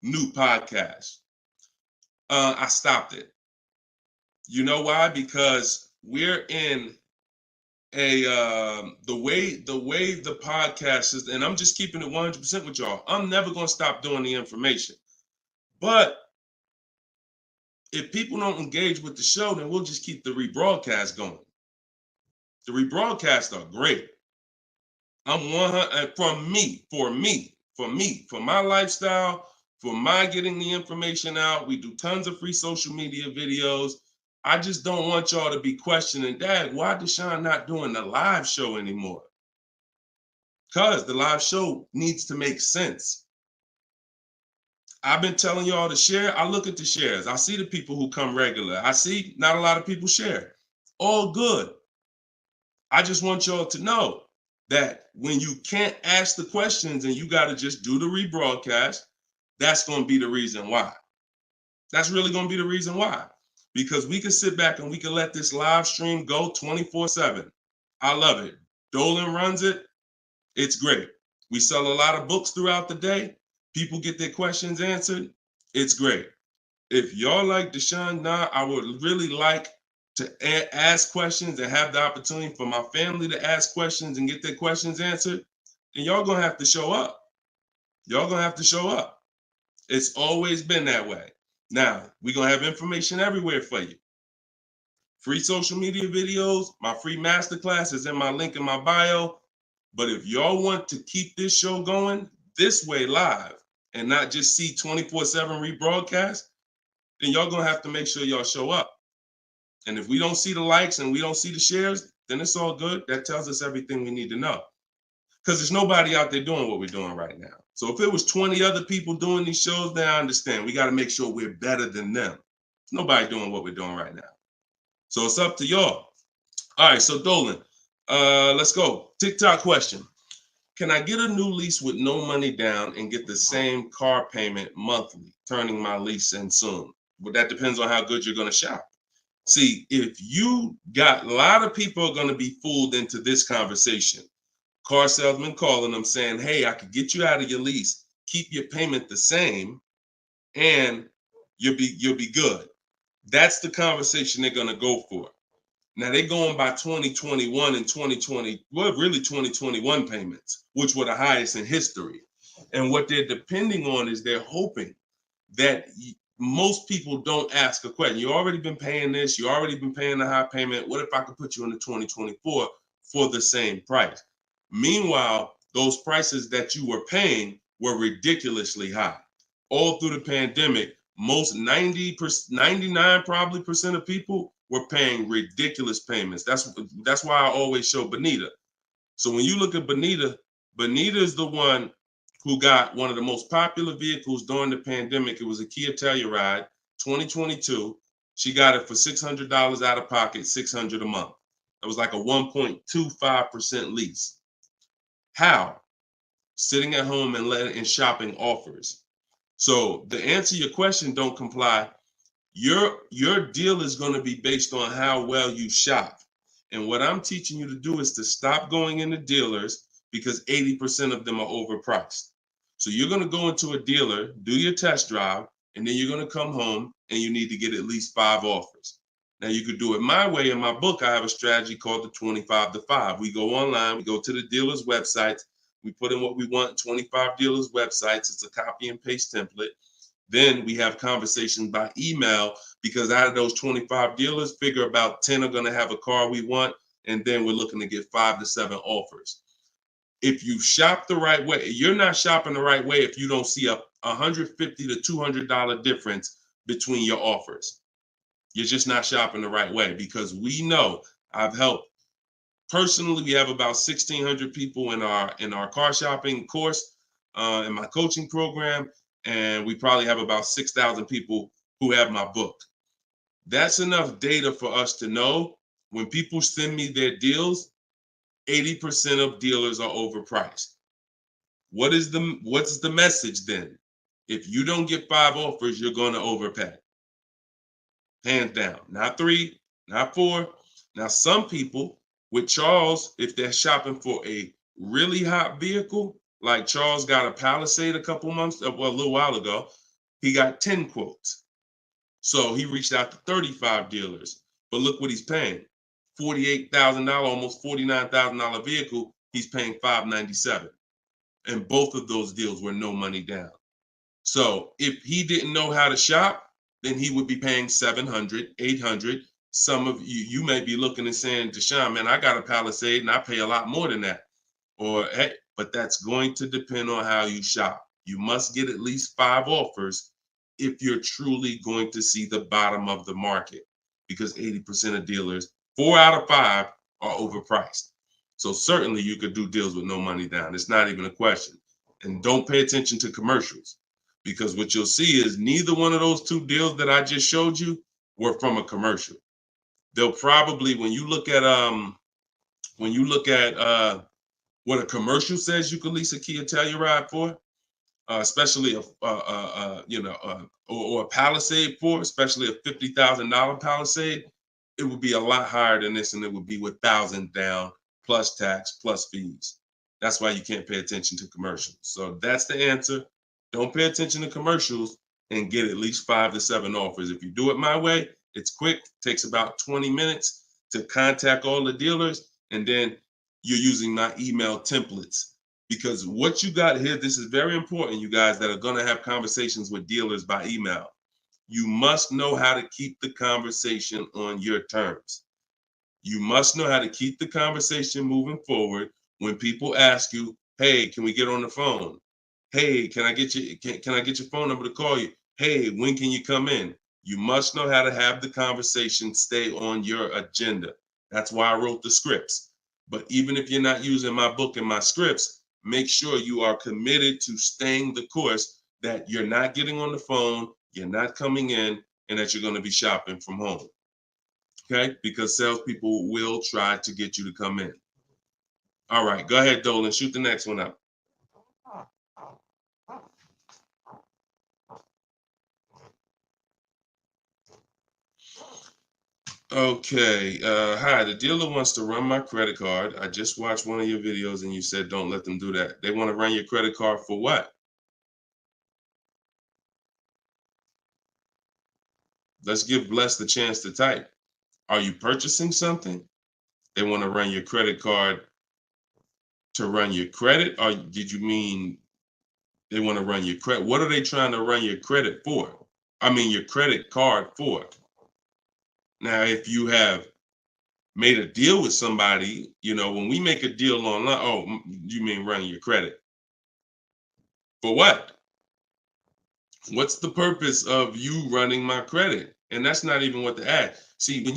new podcast. I stopped it. You know why? Because we're in the way the podcast is, and I'm just keeping it 100% with y'all. I'm never gonna stop doing the information, but if people don't engage with the show, then we'll just keep the rebroadcast going. The rebroadcasts are great. I'm 100 for my lifestyle, for my getting the information out. We do tons of free social media videos. I just don't want y'all to be questioning, Dad, why Deshone not doing the live show anymore? Because the live show needs to make sense. I've been telling y'all to share. I look at the shares. I see the people who come regular. I see not a lot of people share. All good. I just want y'all to know that when you can't ask the questions and you got to just do the rebroadcast, that's going to be the reason why. That's really going to be the reason why. Because we can sit back and we can let this live stream go 24/7. I love it. Dolan runs it. It's great. We sell a lot of books throughout the day. People get their questions answered. It's great. If y'all like Deshone, I would really like to ask questions and have the opportunity for my family to ask questions and get their questions answered, then y'all gonna have to show up. Y'all gonna have to show up. It's always been that way. Now, we're gonna have information everywhere for you. Free social media videos, my free masterclass is in my link in my bio. But if y'all want to keep this show going this way live and not just see 24/7 rebroadcast, then y'all gonna have to make sure y'all show up. And if we don't see the likes and we don't see the shares, then it's all good. That tells us everything we need to know. because there's nobody out there doing what we're doing right now. So if it was 20 other people doing these shows, then I understand. We got to make sure we're better than them. There's nobody doing what we're doing right now. So it's up to y'all. All right, so Dolan, let's go. TikTok question. Can I get a new lease with no money down and get the same car payment monthly, turning my lease in soon? But that depends on how good you're going to shop. See, if you got, a lot of people are going to be fooled into this conversation. Car salesman calling them saying, hey, I could get you out of your lease, keep your payment the same, and you'll be good. That's the conversation they're going to go for. Now they're going by 2021 and 2020, well, really 2021 payments, which were the highest in history. And what they're depending on is they're hoping that most people don't ask a question. You already been paying this, you already been paying the high payment. What if I could put you into 2024 for the same price? Meanwhile, those prices that you were paying were ridiculously high. All through the pandemic, most 99 probably percent of people were paying ridiculous payments. That's why I always show Bonita. So when you look at Bonita, Bonita is the one who got one of the most popular vehicles during the pandemic. It was a Kia Telluride 2022. She got it for $600 out of pocket, $600 a month. It was like a 1.25% lease. How? Sitting at home and shopping offers. So to answer your question, don't comply. Your deal is going to be based on how well you shop. And what I'm teaching you to do is to stop going into dealers because 80% of them are overpriced. So you're going to go into a dealer, do your test drive, and then you're going to come home and you need to get at least 5 offers. Now you could do it my way. In my book, I have a strategy called the 25 to 5. We go online, we go to the dealer's websites, we put in what we want, 25 dealers' websites. It's a copy and paste template. Then we have conversations by email because out of those 25 dealers, figure about 10 are going to have a car we want. And then we're looking to get 5 to 7 offers. If you shop the right way, you're not shopping the right way if you don't see a $150 to $200 difference between your offers. You're just not shopping the right way because we know I've helped. Personally, we have about 1,600 people in our car shopping course, in my coaching program, and we probably have about 6,000 people who have my book. That's enough data for us to know when people send me their deals, 80% of dealers are overpriced. What's the message then? If you don't get 5 offers, you're going to overpay. Hands down. Not 3, not 4. Now, some people with Charles, if they're shopping for a really hot vehicle, like Charles got a Palisade a little while ago, he got 10 quotes. So he reached out to 35 dealers. But look what he's paying. $48,000, almost $49,000 vehicle, he's paying $597. And both of those deals were no money down. So if he didn't know how to shop, then he would be paying $700, $800. Some of you may be looking and saying, Deshone, man, I got a Palisade and I pay a lot more than that. Or, hey, but that's going to depend on how you shop. You must get at least 5 offers if you're truly going to see the bottom of the market, because 80% of dealers, 4 out of 5 are overpriced. So certainly you could do deals with no money down. It's not even a question. And don't pay attention to commercials, because what you'll see is neither one of those 2 deals that I just showed you were from a commercial. They'll probably, when you look at what a commercial says you can lease a Kia Telluride for, especially or a Palisade for, especially a $50,000 Palisade, it would be a lot higher than this, and it would be with 1,000 down plus tax plus fees. That's why you can't pay attention to commercials. So that's the answer. Don't pay attention to commercials and get at least 5 to 7 offers. If you do it my way, it's quick. Takes about 20 minutes to contact all the dealers, and then you're using my email templates. Because what you got here, this is very important, you guys that are going to have conversations with dealers by email. You must know how to keep the conversation on your terms. You must know how to keep the conversation moving forward when people ask you, hey, can we get on the phone? Hey, can I get your phone number to call you? Hey, when can you come in? You must know how to have the conversation stay on your agenda. That's why I wrote the scripts. But even if you're not using my book and my scripts, make sure you are committed to staying the course, that you're not getting on the phone, you're not coming in, and that you're going to be shopping from home. Okay? Because salespeople will try to get you to come in. All right, go ahead, Dolan. Shoot the next one up. Okay. Hi, the dealer wants to run my credit card. I just watched one of your videos and you said don't let them do that. They want to run your credit card for what? Let's give Bless the chance to type. Are you purchasing something? They want to run your credit card to run your credit? Or did you mean they want to run your credit? What are they trying to run your credit for? I mean, your credit card for. Now, if you have made a deal with somebody, when we make a deal online, oh, you mean running your credit? For what? What's the purpose of you running my credit? And that's not even what the ad. See, when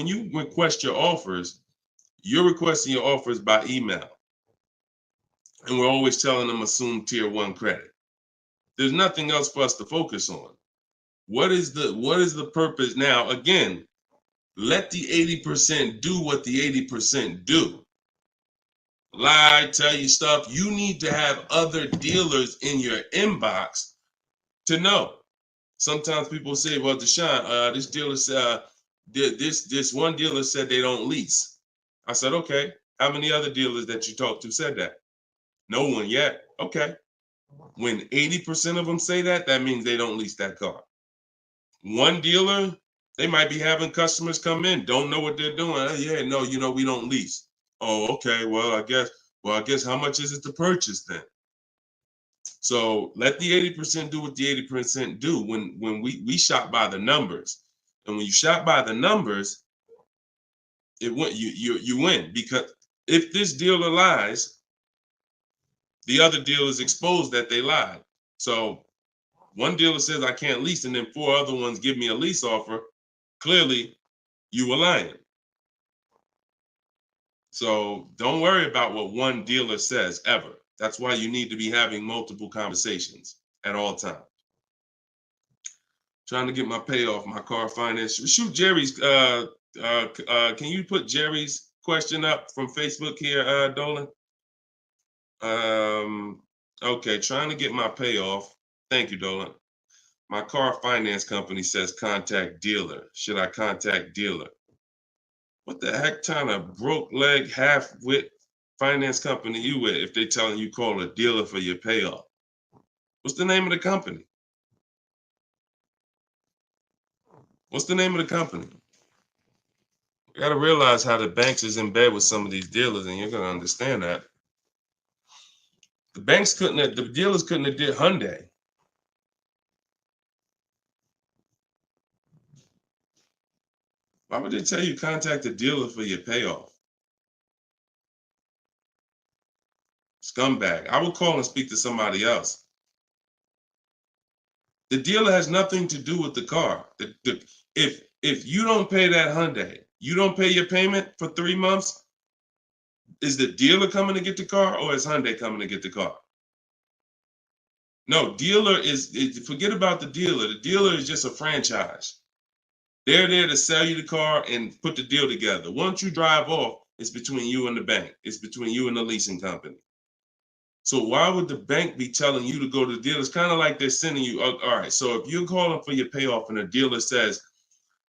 you request your offers, you're requesting your offers by email. And we're always telling them assume tier 1 credit. There's nothing else for us to focus on. What is the purpose? Now, again, let the 80% do what the 80% do. Lie, tell you stuff. You need to have other dealers in your inbox to know. Sometimes people say, well, Deshone, this dealer said, this one dealer said they don't lease. I said, okay. How many other dealers that you talked to said that? No one yet. Okay. When 80% of them say that, that means they don't lease that car. One dealer, they might be having customers come in, don't know what they're doing. Oh, yeah, no, we don't lease. Oh, okay. Well, I guess how much is it to purchase then? So let the 80% do what the 80% do. When we shop by the numbers, and when you shop by the numbers, you win, because if this dealer lies, the other dealer is exposed that they lied. So one dealer says I can't lease, and then 4 other ones give me a lease offer. Clearly, you were lying. So don't worry about what one dealer says ever. That's why you need to be having multiple conversations at all times. Trying to get my payoff, my car finance. Shoot Jerry's. Can you put Jerry's question up from Facebook here, Dolan? Okay, trying to get my payoff. Thank you, Dolan. My car finance company says contact dealer. Should I contact dealer? What the heck kind of broke leg, half-wit finance company you with if they telling you call a dealer for your payoff? What's the name of the company? What's the name of the company? You got to realize how the banks is in bed with some of these dealers, and you're going to understand that. The dealers couldn't have did Hyundai. Why would they tell you contact the dealer for your payoff? Scumbag. I would call and speak to somebody else. The dealer has nothing to do with the car. If you don't pay that Hyundai, you don't pay your payment for 3 months, is the dealer coming to get the car, or is Hyundai coming to get the car? No, forget about the dealer. The dealer is just a franchise. They're there to sell you the car and put the deal together. Once you drive off, it's between you and the bank. It's between you and the leasing company. So why would the bank be telling you to go to the dealer? It's kind of like they're sending you, all right, so if you're calling for your payoff and the dealer says,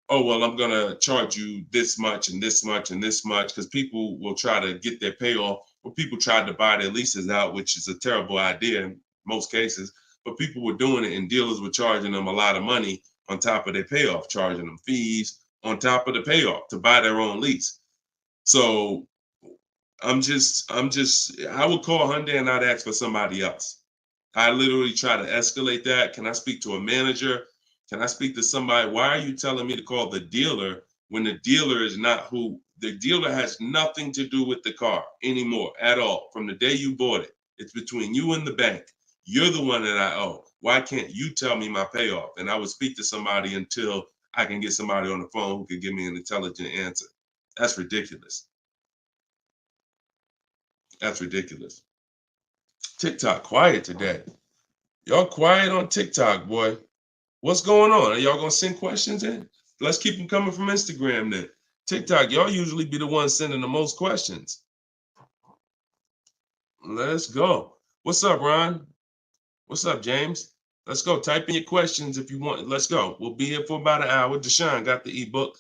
oh, well, I'm going to charge you this much and this much and this much, because people will try to get their payoff, or people tried to buy their leases out, which is a terrible idea in most cases, but people were doing it and dealers were charging them a lot of money on top of their payoff, charging them fees on top of the payoff to buy their own lease. So I would call Hyundai and I'd ask for somebody else. I literally try to escalate that. Can I speak to a manager? Can I speak to somebody? Why are you telling me to call the dealer when the dealer is not who? The dealer has nothing to do with the car anymore at all. From the day you bought it, it's between you and the bank. You're the one that I owe. Why can't you tell me my payoff? And I would speak to somebody until I can get somebody on the phone who could give me an intelligent answer. That's ridiculous. That's ridiculous. TikTok quiet today. Y'all quiet on TikTok, boy. What's going on? Are y'all gonna send questions in? Let's keep them coming from Instagram then. TikTok, y'all usually be the ones sending the most questions. Let's go. What's up, Ron? What's up, James? Let's go. Type in your questions if you want. Let's go. We'll be here for about an hour. Deshone got the ebook.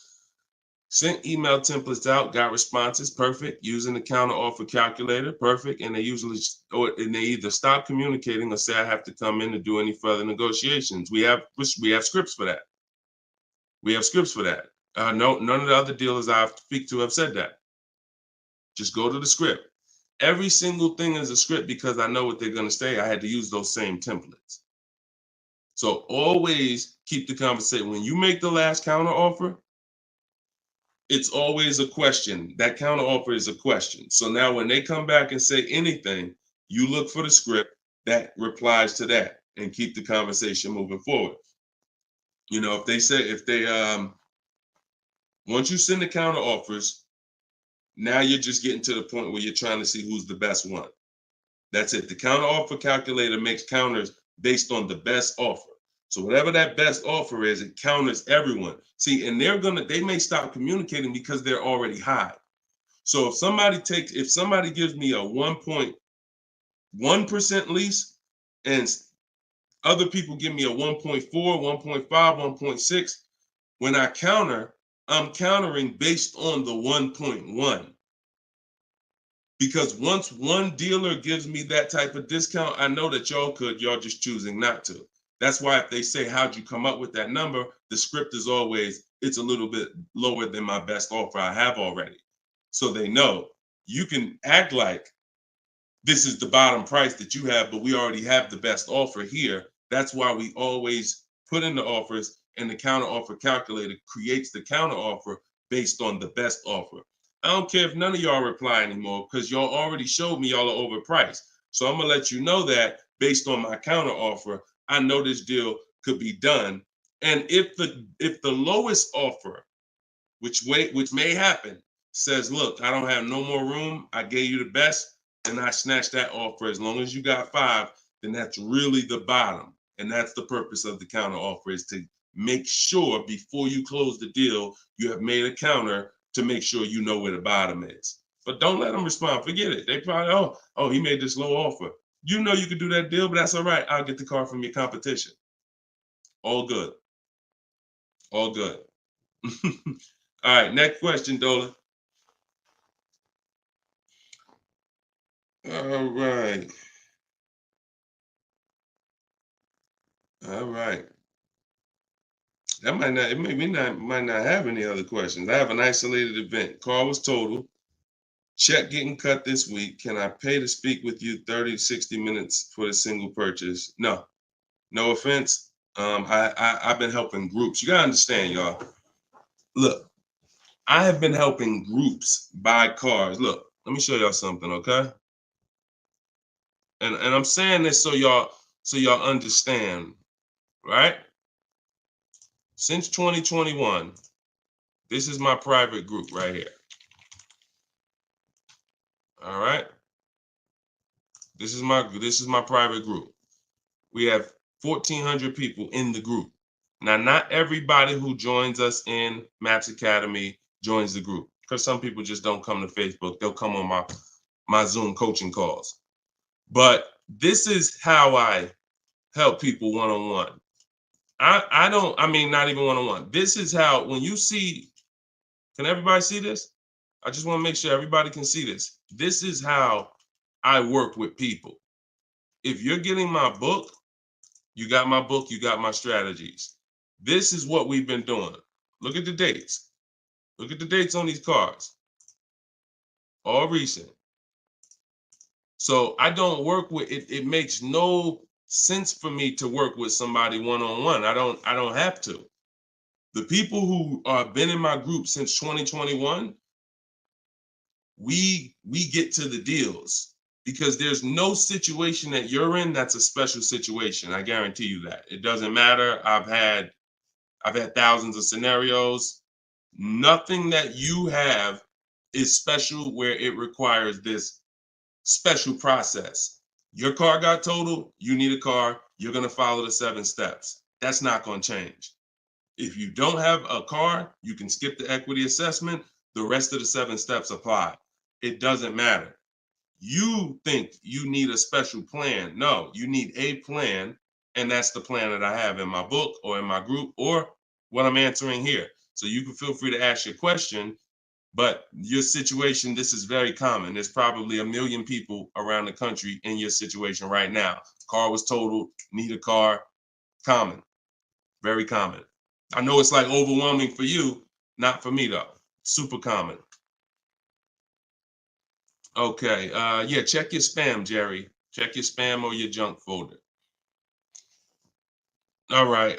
Sent email templates out, got responses, perfect. Using the counter offer calculator, perfect. And they usually, and they either stop communicating or say I have to come in to do any further negotiations. We have scripts for that. We have scripts for that. No, none of the other dealers I speak to have said that. Just go to the script. Every single thing is a script because I know what they're going to say. I had to use those same templates. So always keep the conversation. When you make the last counter offer, it's always a question. That counter offer is a question. So now when they come back and say anything, you look for the script that replies to that and keep the conversation moving forward. You know, once you send the counter offers, now you're just getting to the point where you're trying to see who's the best one. That's it. The counter offer calculator makes counters based on the best offer. So whatever that best offer is, it counters everyone. See, and they may stop communicating because they're already high. So if somebody gives me a 1.1% lease and other people give me a 1.4, 1.5, 1.6, when I counter, I'm countering based on the 1.1. Because once one dealer gives me that type of discount, I know that y'all just choosing not to. That's why if they say, how'd you come up with that number? The script is always, it's a little bit lower than my best offer I have already. So they know you can act like this is the bottom price that you have, but we already have the best offer here. That's why we always put in the offers, and the counter offer calculator creates the counter offer based on the best offer. I don't care if none of y'all reply anymore because y'all already showed me y'all are overpriced. So I'm gonna let you know that based on my counter offer, I know this deal could be done. And if the lowest offer, which may happen, says, look, I don't have no more room, I gave you the best, and I snatched that offer. As long as you got 5, then that's really the bottom. And that's the purpose of the counter offer, is to make sure before you close the deal, you have made a counter to make sure you know where the bottom is. But don't let them respond. Forget it. They probably, oh, he made this low offer. You know you could do that deal, but that's all right. I'll get the car from your competition. All good. All good. All right, next question, Dola. All right. All right. That might not have any other questions. I have an isolated event. Car was totaled. Check getting cut this week. Can I pay to speak with you 30 to 60 minutes for the single purchase? No. No offense. I've been helping groups. You gotta understand, y'all. Look, I have been helping groups buy cars. Look, let me show y'all something, okay? And I'm saying this so y'all understand, right? Since 2021, this is my private group right here. All right. This is my private group. We have 1,400 people in the group. Now, not everybody who joins us in Maps Academy joins the group, because some people just don't come to Facebook. They'll come on my Zoom coaching calls. But this is how I help people one-on-one. Not even one-on-one. This is how, when you see, can everybody see this? I just want to make sure everybody can see this. This is how I work with people. If you're getting my book, you got my book, you got my strategies. This is what we've been doing. Look at the dates. Look at the dates on these cards. All recent. So I don't work with it. It makes no sense for me to work with somebody one-on-one. I don't have to. The people who have been in my group since 2021, we get to the deals, because there's no situation that you're in that's a special situation. I guarantee you that. It doesn't matter. I've had thousands of scenarios. Nothing that you have is special where it requires this special process. Your car got totaled, you need a car, you're going to follow the 7 steps. That's not going to change. If you don't have a car, you can skip the equity assessment. The rest of the 7 steps apply. It doesn't matter. You think you need a special plan. No, you need a plan. And that's the plan that I have in my book or in my group or what I'm answering here. So you can feel free to ask your question. But your situation, this is very common. There's probably 1 million people around the country in your situation right now. Car was totaled, need a car. Common, very common. I know it's like overwhelming for you, not for me though. Super common. Okay, yeah, check your spam, Jerry. Check your spam or your junk folder. All right,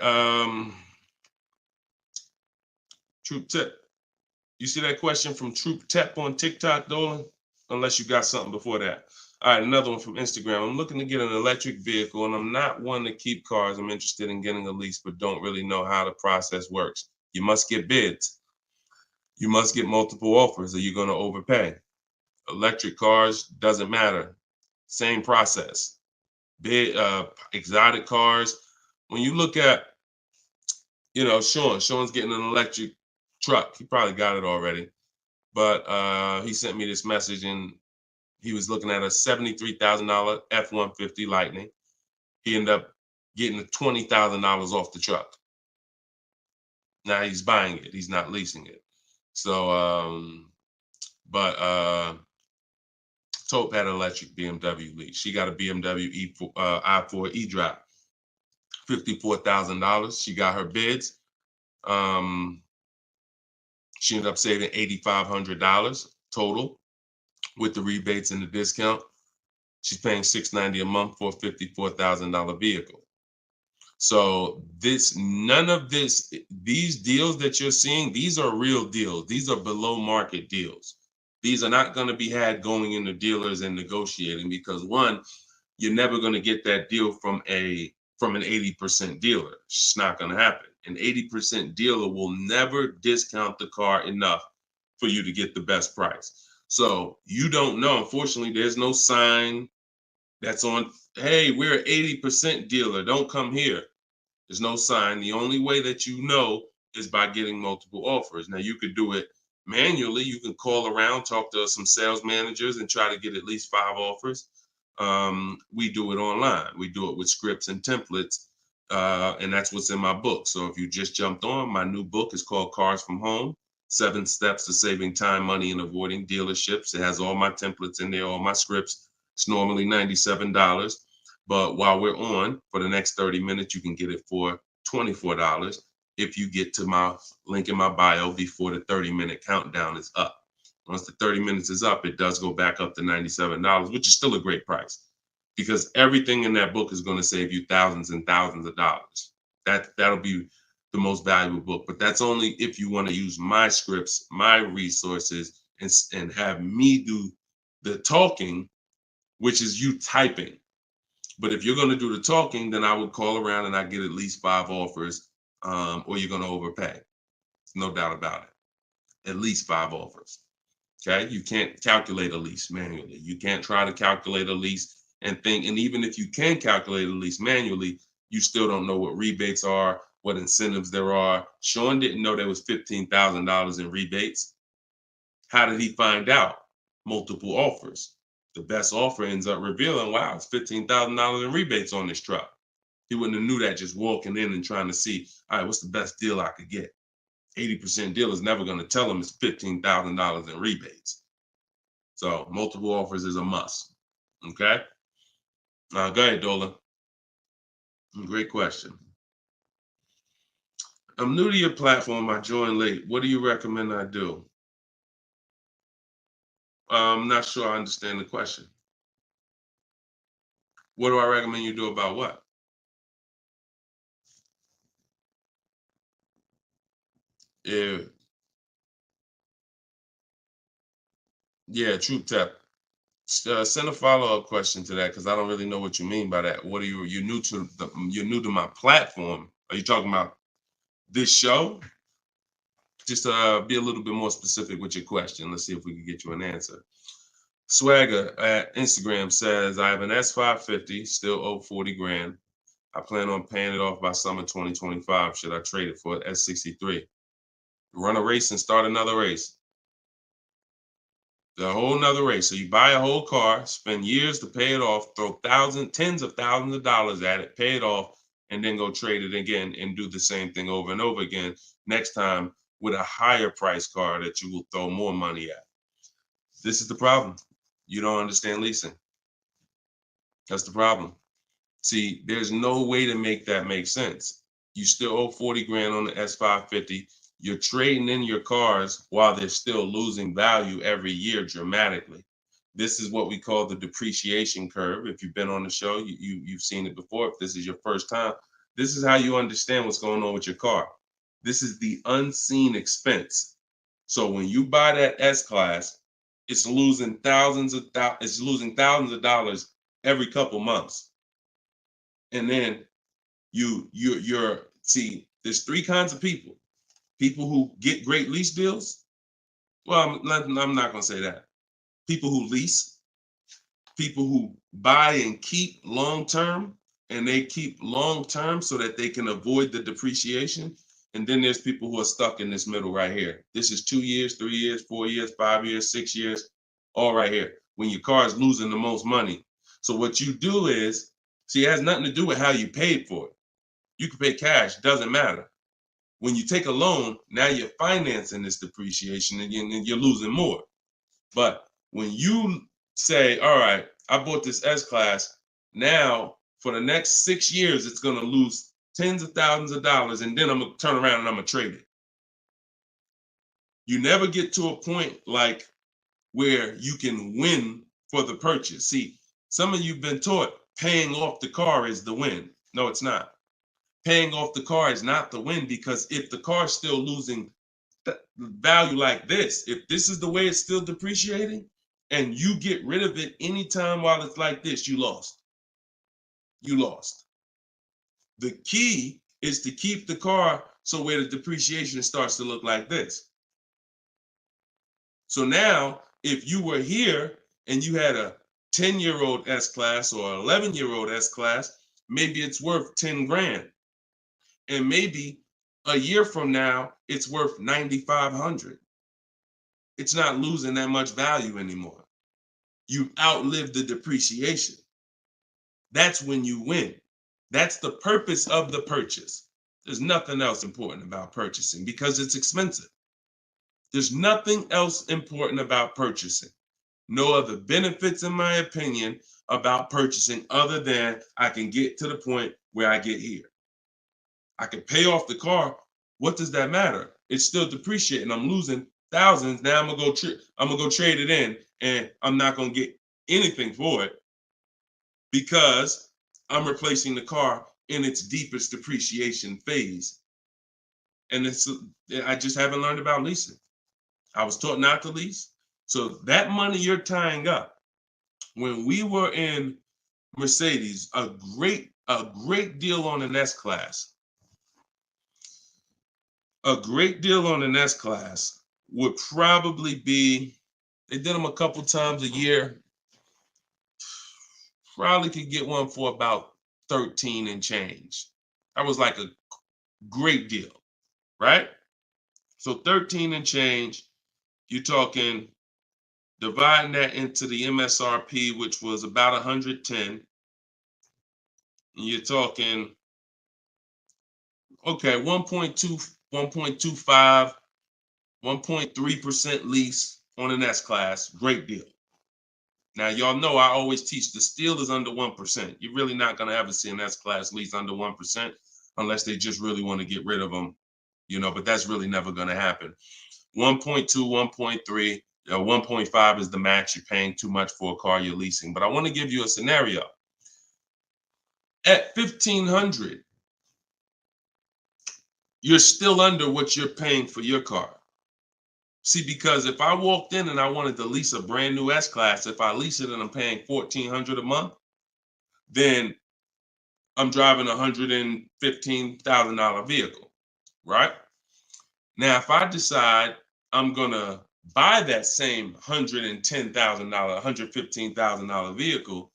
Troop Tip. You see that question from Troop Tep on TikTok, Dolan? Unless you got something before that. All right, another one from Instagram. I'm looking to get an electric vehicle, and I'm not one to keep cars. I'm interested in getting a lease, but don't really know how the process works. You must get bids. You must get multiple offers, or you're going to overpay. Electric cars, doesn't matter. Same process. Bid, exotic cars. When you look at, Sean's getting an electric truck. He probably got it already. But he sent me this message, and he was looking at a $73,000 F-150 Lightning. He ended up getting $20,000 off the truck. Now he's buying it. He's not leasing it. So, Taupe had an electric BMW lease. She got a BMW i4 e-drive, $54,000. She got her bids. She ended up saving $8,500 total with the rebates and the discount. She's paying $690 a month for a $54,000 vehicle. So these deals that you're seeing, these are real deals. These are below market deals. These are not going to be had going into dealers and negotiating because one, you're never going to get that deal from an 80% dealer. It's not going to happen. An 80% dealer will never discount the car enough for you to get the best price. So you don't know. Unfortunately, there's no sign that's on, hey, we're an 80% dealer. Don't come here. There's no sign. The only way that you know is by getting multiple offers. Now, you could do it manually. You can call around, talk to some sales managers, and try to get at least 5 offers. We do it online. We do it with scripts and templates, and that's what's in my book. So if you just jumped on, my new book is called Cars from Home, 7 Steps to Saving Time, Money, and Avoiding Dealerships. It has all my templates in there, all my scripts. It's normally $97. But while we're on, for the next 30 minutes, you can get it for $24 if you get to my link in my bio before the 30-minute countdown is up. Once the 30 minutes is up, it does go back up to $97, which is still a great price because everything in that book is going to save you thousands and thousands of dollars. That'll be the most valuable book, but that's only if you want to use my scripts, my resources, and have me do the talking, which is you typing. But if you're going to do the talking, then I would call around and I get at least 5 offers, or you're going to overpay. No doubt about it. At least 5 offers. Okay. You can't calculate a lease manually. You can't try to calculate a lease and think. And even if you can calculate a lease manually, you still don't know what rebates are, what incentives there are. Sean didn't know there was $15,000 in rebates. How did he find out? Multiple offers. The best offer ends up revealing, wow, it's $15,000 in rebates on this truck. He wouldn't have knew that just walking in and trying to see, all right, what's the best deal I could get? 80% deal is never going to tell him it's $15,000 in rebates. So multiple offers is a must. Okay. Go ahead, Dolan. Great question. I'm new to your platform. I joined late. What do you recommend I do? I'm not sure I understand the question. What do I recommend you do about what? Yeah, Troop Tap. Send a follow-up question to that because I don't really know what you mean by that. What are you're new to my platform? Are you talking about this show? Just be a little bit more specific with your question. Let's see if we can get you an answer. Swagger at Instagram says, I have an S550, still owe 40 grand. I plan on paying it off by summer 2025. Should I trade it for an S63? Run a race and start another race. The whole nother race. So you buy a whole car, spend years to pay it off, throw tens of thousands of dollars at it, pay it off, and then go trade it again and do the same thing over and over again. Next time with a higher price car that you will throw more money at. This is the problem. You don't understand leasing. That's the problem. See, there's no way to make that make sense. You still owe 40 grand on the S550. You're trading in your cars while they're still losing value every year dramatically. This is what we call the depreciation curve. If you've been on the show, you've seen it before. If this is your first time, this is how you understand what's going on with your car. This is the unseen expense. So when you buy that S-Class, it's losing thousands of dollars every couple months. And then you're see, there's three kinds of people. People who get great lease deals. Well, I'm not going to say that. People who lease, people who buy and keep long term, and they keep long term so that they can avoid the depreciation. And then there's people who are stuck in this middle right here. This is 2 years, 3 years, 4 years, 5 years, 6 years, all right here, when your car is losing the most money. So what you do is, see, it has nothing to do with how you paid for it. You can pay cash, doesn't matter. When you take a loan, now you're financing this depreciation and you're losing more. But when you say, all right, I bought this S-Class, now for the next 6 years, it's going to lose tens of thousands of dollars, and then I'm going to turn around and I'm going to trade it. You never get to a point like where you can win for the purchase. See, some of you've been taught paying off the car is the win. No, it's not. Paying off the car is not the win, because if the car is still losing value like this, if this is the way it's still depreciating, and you get rid of it anytime while it's like this, you lost. You lost. The key is to keep the car so where the depreciation starts to look like this. So now, if you were here and you had a 10-year-old S-Class or 11-year-old S-Class, maybe it's worth 10 grand. And maybe a year from now, it's worth 9,500. It's not losing that much value anymore. You outlived the depreciation. That's when you win. That's the purpose of the purchase. There's nothing else important about purchasing because it's expensive. There's nothing else important about purchasing. No other benefits, in my opinion, about purchasing other than I can get to the point where I get here. I can pay off the car. What does that matter? It's still depreciating. I'm losing thousands. Now I'm gonna go trade it in, and I'm not gonna get anything for it because I'm replacing the car in its deepest depreciation phase. And I just haven't learned about leasing. I was taught not to lease. So that money you're tying up, when we were in Mercedes, a great deal on an S-Class. A great deal on an S-Class would probably be, they did them a couple times a year, probably could get one for about 13 and change. That was like a great deal, right? So 13 and change, you're talking, dividing that into the MSRP, which was about 110. You're talking, okay, 1.2, 1.25, 1.3% lease on an S-Class, great deal. Now, y'all know I always teach the steal is under 1%. You're really not going to ever see an S-Class lease under 1% unless they just really want to get rid of them, but that's really never going to happen. 1.2, 1.3, 1.5 is the max. You're paying too much for a car you're leasing. But I want to give you a scenario. At $1,500, you're still under what you're paying for your car. See, because if I walked in and I wanted to lease a brand new S-Class, if I lease it and I'm paying $1,400 a month, then I'm driving a $115,000 vehicle, right? Now, if I decide I'm gonna buy that same $110,000, $115,000 vehicle,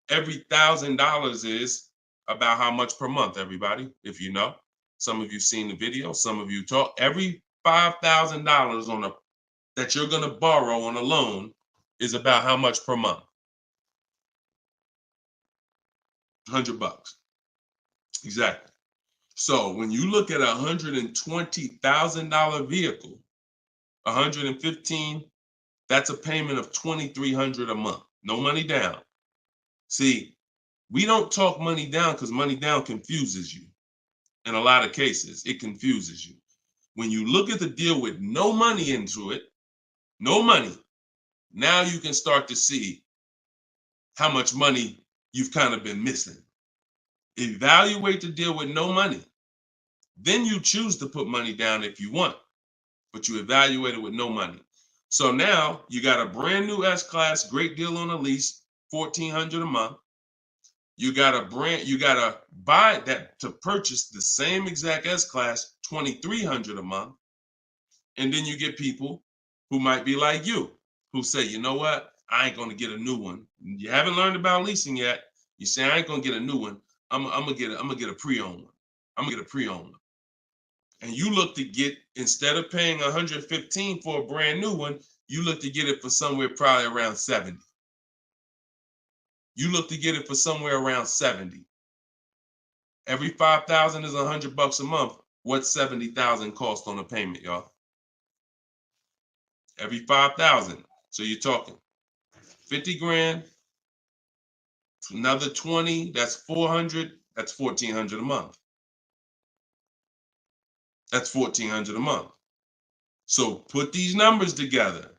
every $1,000 is about how much per month, everybody, if you know. Some of you seen the video, some of you talk. Every $5,000 on a that you're going to borrow on a loan is about how much per month? $100. Exactly. So when you look at a $120,000 vehicle, 115, that's a payment of $2,300 a month. No money down. See, we don't talk money down because money down confuses you. In a lot of cases, it confuses you. When you look at the deal with no money into it, no money, now you can start to see how much money you've kind of been missing. Evaluate the deal with no money. Then you choose to put money down if you want, but you evaluate it with no money. So now you got a brand new S-Class, great deal on a lease, $1,400 a month. You gotta buy that to purchase the same exact S-Class, $2,300 a month. And then you get people who might be like you, who say, you know what? I ain't gonna get a new one. You haven't learned about leasing yet. You say, I ain't gonna get a new one. I'm gonna get a pre-owned one. I'm gonna get a pre-owned one. And you look to get, instead of paying $115 for a brand new one, you look to get it for somewhere probably around 70. You look to get it for somewhere around 70. Every 5,000 is $100 a month. What's 70,000 cost on a payment, y'all? Every 5,000. So you're talking 50 grand, another 20, that's 400, that's 1,400 a month. That's 1,400 a month. So put these numbers together.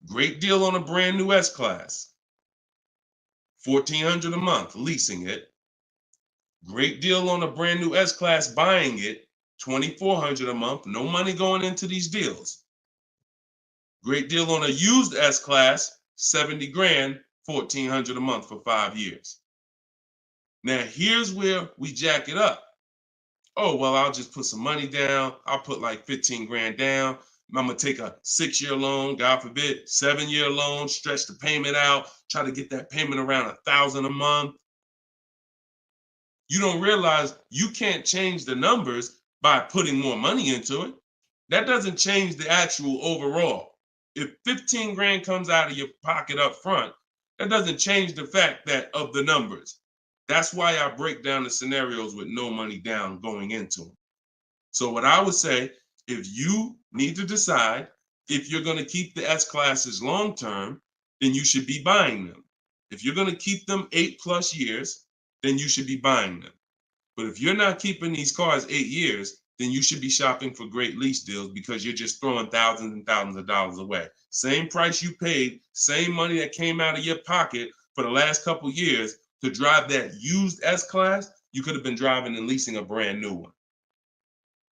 Great deal on a brand new S-Class. 1,400 a month, leasing it. Great deal on a brand new S-Class, buying it. 2,400 a month, no money going into these deals. Great deal on a used S-Class, 70 grand, 1,400 a month for 5 years. Now here's where we jack it up. Oh, well, I'll just put some money down. I'll put like 15 grand down. I'm gonna take a 6-year loan, God forbid, 7-year loan, stretch the payment out, try to get that payment around 1,000 a month. You don't realize you can't change the numbers by putting more money into it. That doesn't change the actual overall. If 15 grand comes out of your pocket up front, that doesn't change the fact that of the numbers. That's why I break down the scenarios with no money down going into them. So what I would say, if you need to decide if you're going to keep the S-Classes long term, then you should be buying them. If you're going to keep them 8+ years, then you should be buying them. But if you're not keeping these cars 8 years, then you should be shopping for great lease deals because you're just throwing thousands and thousands of dollars away. Same price you paid, same money that came out of your pocket for the last couple of years to drive that used S-Class, you could have been driving and leasing a brand new one.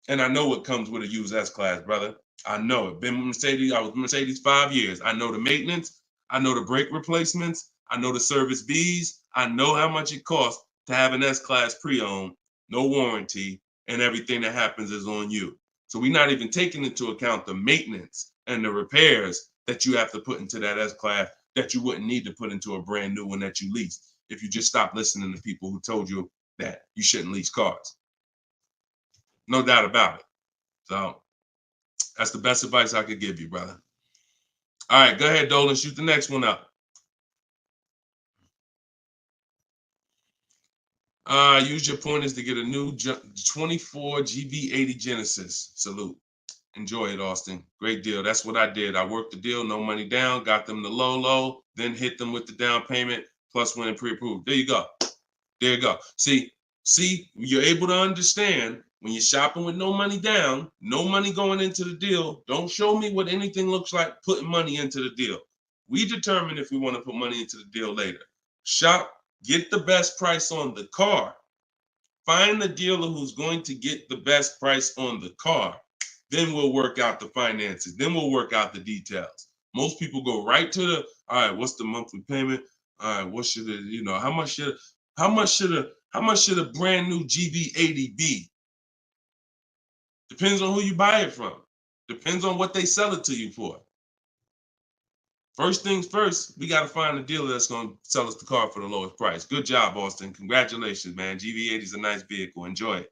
And I know what comes with a used S-Class, brother. I know it. Been with Mercedes. I was with Mercedes 5 years. I know the maintenance. I know the brake replacements. I know the service Bs. I know how much it costs to have an S-Class pre-owned, no warranty, and everything that happens is on you. So we're not even taking into account the maintenance and the repairs that you have to put into that S-Class that you wouldn't need to put into a brand new one that you lease if you just stop listening to people who told you that you shouldn't lease cars. No doubt about it. So that's the best advice I could give you, brother. All right, go ahead, Dolan. Shoot the next one up. Use your pointers to get a new 24 GB80 Genesis. Salute. Enjoy it, Austin. Great deal. That's what I did. I worked the deal, no money down, got them the low, then hit them with the down payment, plus went and pre-approved. There you go. There you go. See, you're able to understand when you're shopping with no money down, no money going into the deal. Don't show me what anything looks like putting money into the deal. We determine if we want to put money into the deal later. Shop, get the best price on the car. Find the dealer who's going to get the best price on the car. Then we'll work out the finances. Then we'll work out the details. Most people go right to the, all right, what's the monthly payment? All right, what should it, how much should a brand new GB80 be? Depends on who you buy it from. Depends on what they sell it to you for. First things first, we got to find a dealer that's going to sell us the car for the lowest price. Good job, Austin. Congratulations, man. GV80 is a nice vehicle. Enjoy it.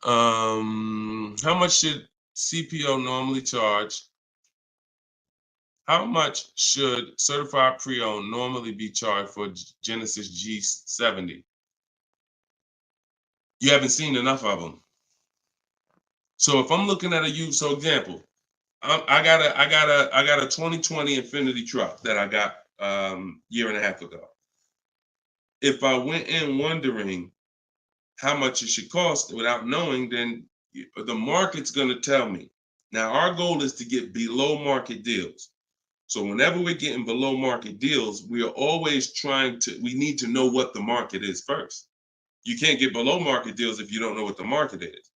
How much should CPO normally charge? How much should certified pre-owned normally be charged for Genesis G70? You haven't seen enough of them. So if I'm looking at a used, so example, I got a 2020 Infinity truck that I got year and a half ago. If I went in wondering how much it should cost without knowing, then the market's going to tell me. Now our goal is to get below market deals. So whenever we're getting below market deals, we are always we need to know what the market is first. You can't get below market deals if you don't know what the market is.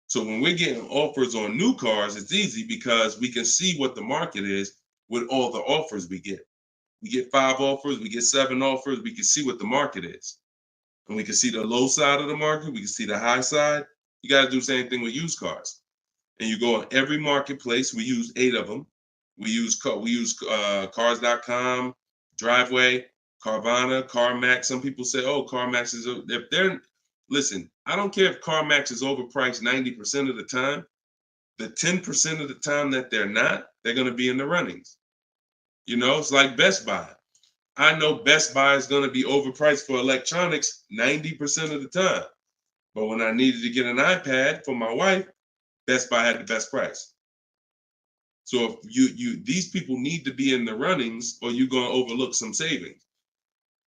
So when we're getting offers on new cars, it's easy because we can see what the market is with all the offers we get. We get 5 offers, we get 7 offers, we can see what the market is. And we can see the low side of the market, we can see the high side. You got to do the same thing with used cars. And you go on every marketplace, we use 8 of them. We use cars.com, Driveway, Carvana, CarMax. Some people say, oh, CarMax is, if they're, listen, I don't care if CarMax is overpriced 90% of the time. The 10% of the time that they're not, they're going to be in the runnings. You know, it's like Best Buy. I know Best Buy is going to be overpriced for electronics 90% of the time. But when I needed to get an iPad for my wife, Best Buy had the best price. So if these people need to be in the runnings or you're going to overlook some savings.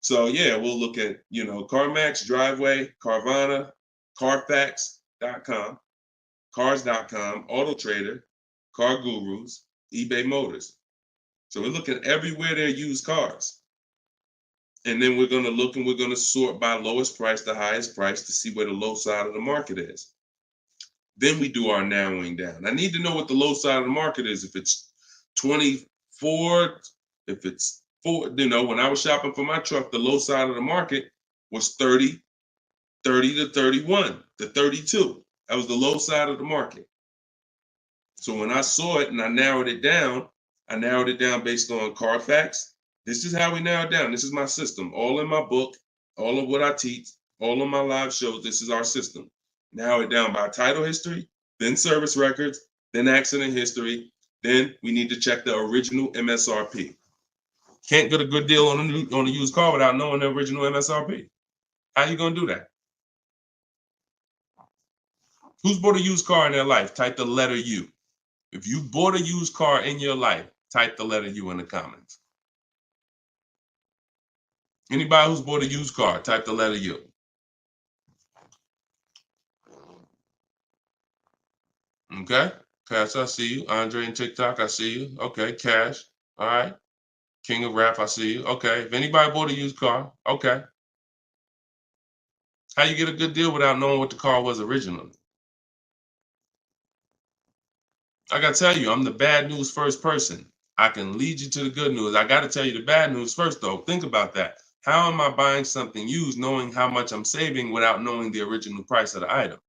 So yeah, we'll look at, CarMax, Driveway, Carvana, Carfax.com, Cars.com, Auto Trader, Car Gurus, eBay Motors. So we're looking everywhere there used cars. And then we're going to look and we're going to sort by lowest price to highest price to see where the low side of the market is. Then we do our narrowing down. I need to know what the low side of the market is. If it's 24, if it's 4, when I was shopping for my truck, the low side of the market was 30 to 31 to 32. That was the low side of the market. So when I saw it and I narrowed it down based on Carfax. This is how we narrow it down. This is my system. All in my book, all of what I teach, all of my live shows, this is our system. Narrow it down by title history, then service records, then accident history. Then we need to check the original MSRP. Can't get a good deal on a used car without knowing the original MSRP. How you gonna do that? Who's bought a used car in their life? Type the letter U. If you bought a used car in your life, type the letter U in the comments. Anybody who's bought a used car, type the letter U. Okay, Cash, I see you. Andre and TikTok, I see you. Okay, Cash, all right. King of Rap, I see you. Okay, if anybody bought a used car, okay. How you get a good deal without knowing what the car was originally? I gotta tell you, I'm the bad news first person. I can lead you to the good news. I gotta tell you the bad news first though. Think about that. How am I buying something used knowing how much I'm saving without knowing the original price of the item?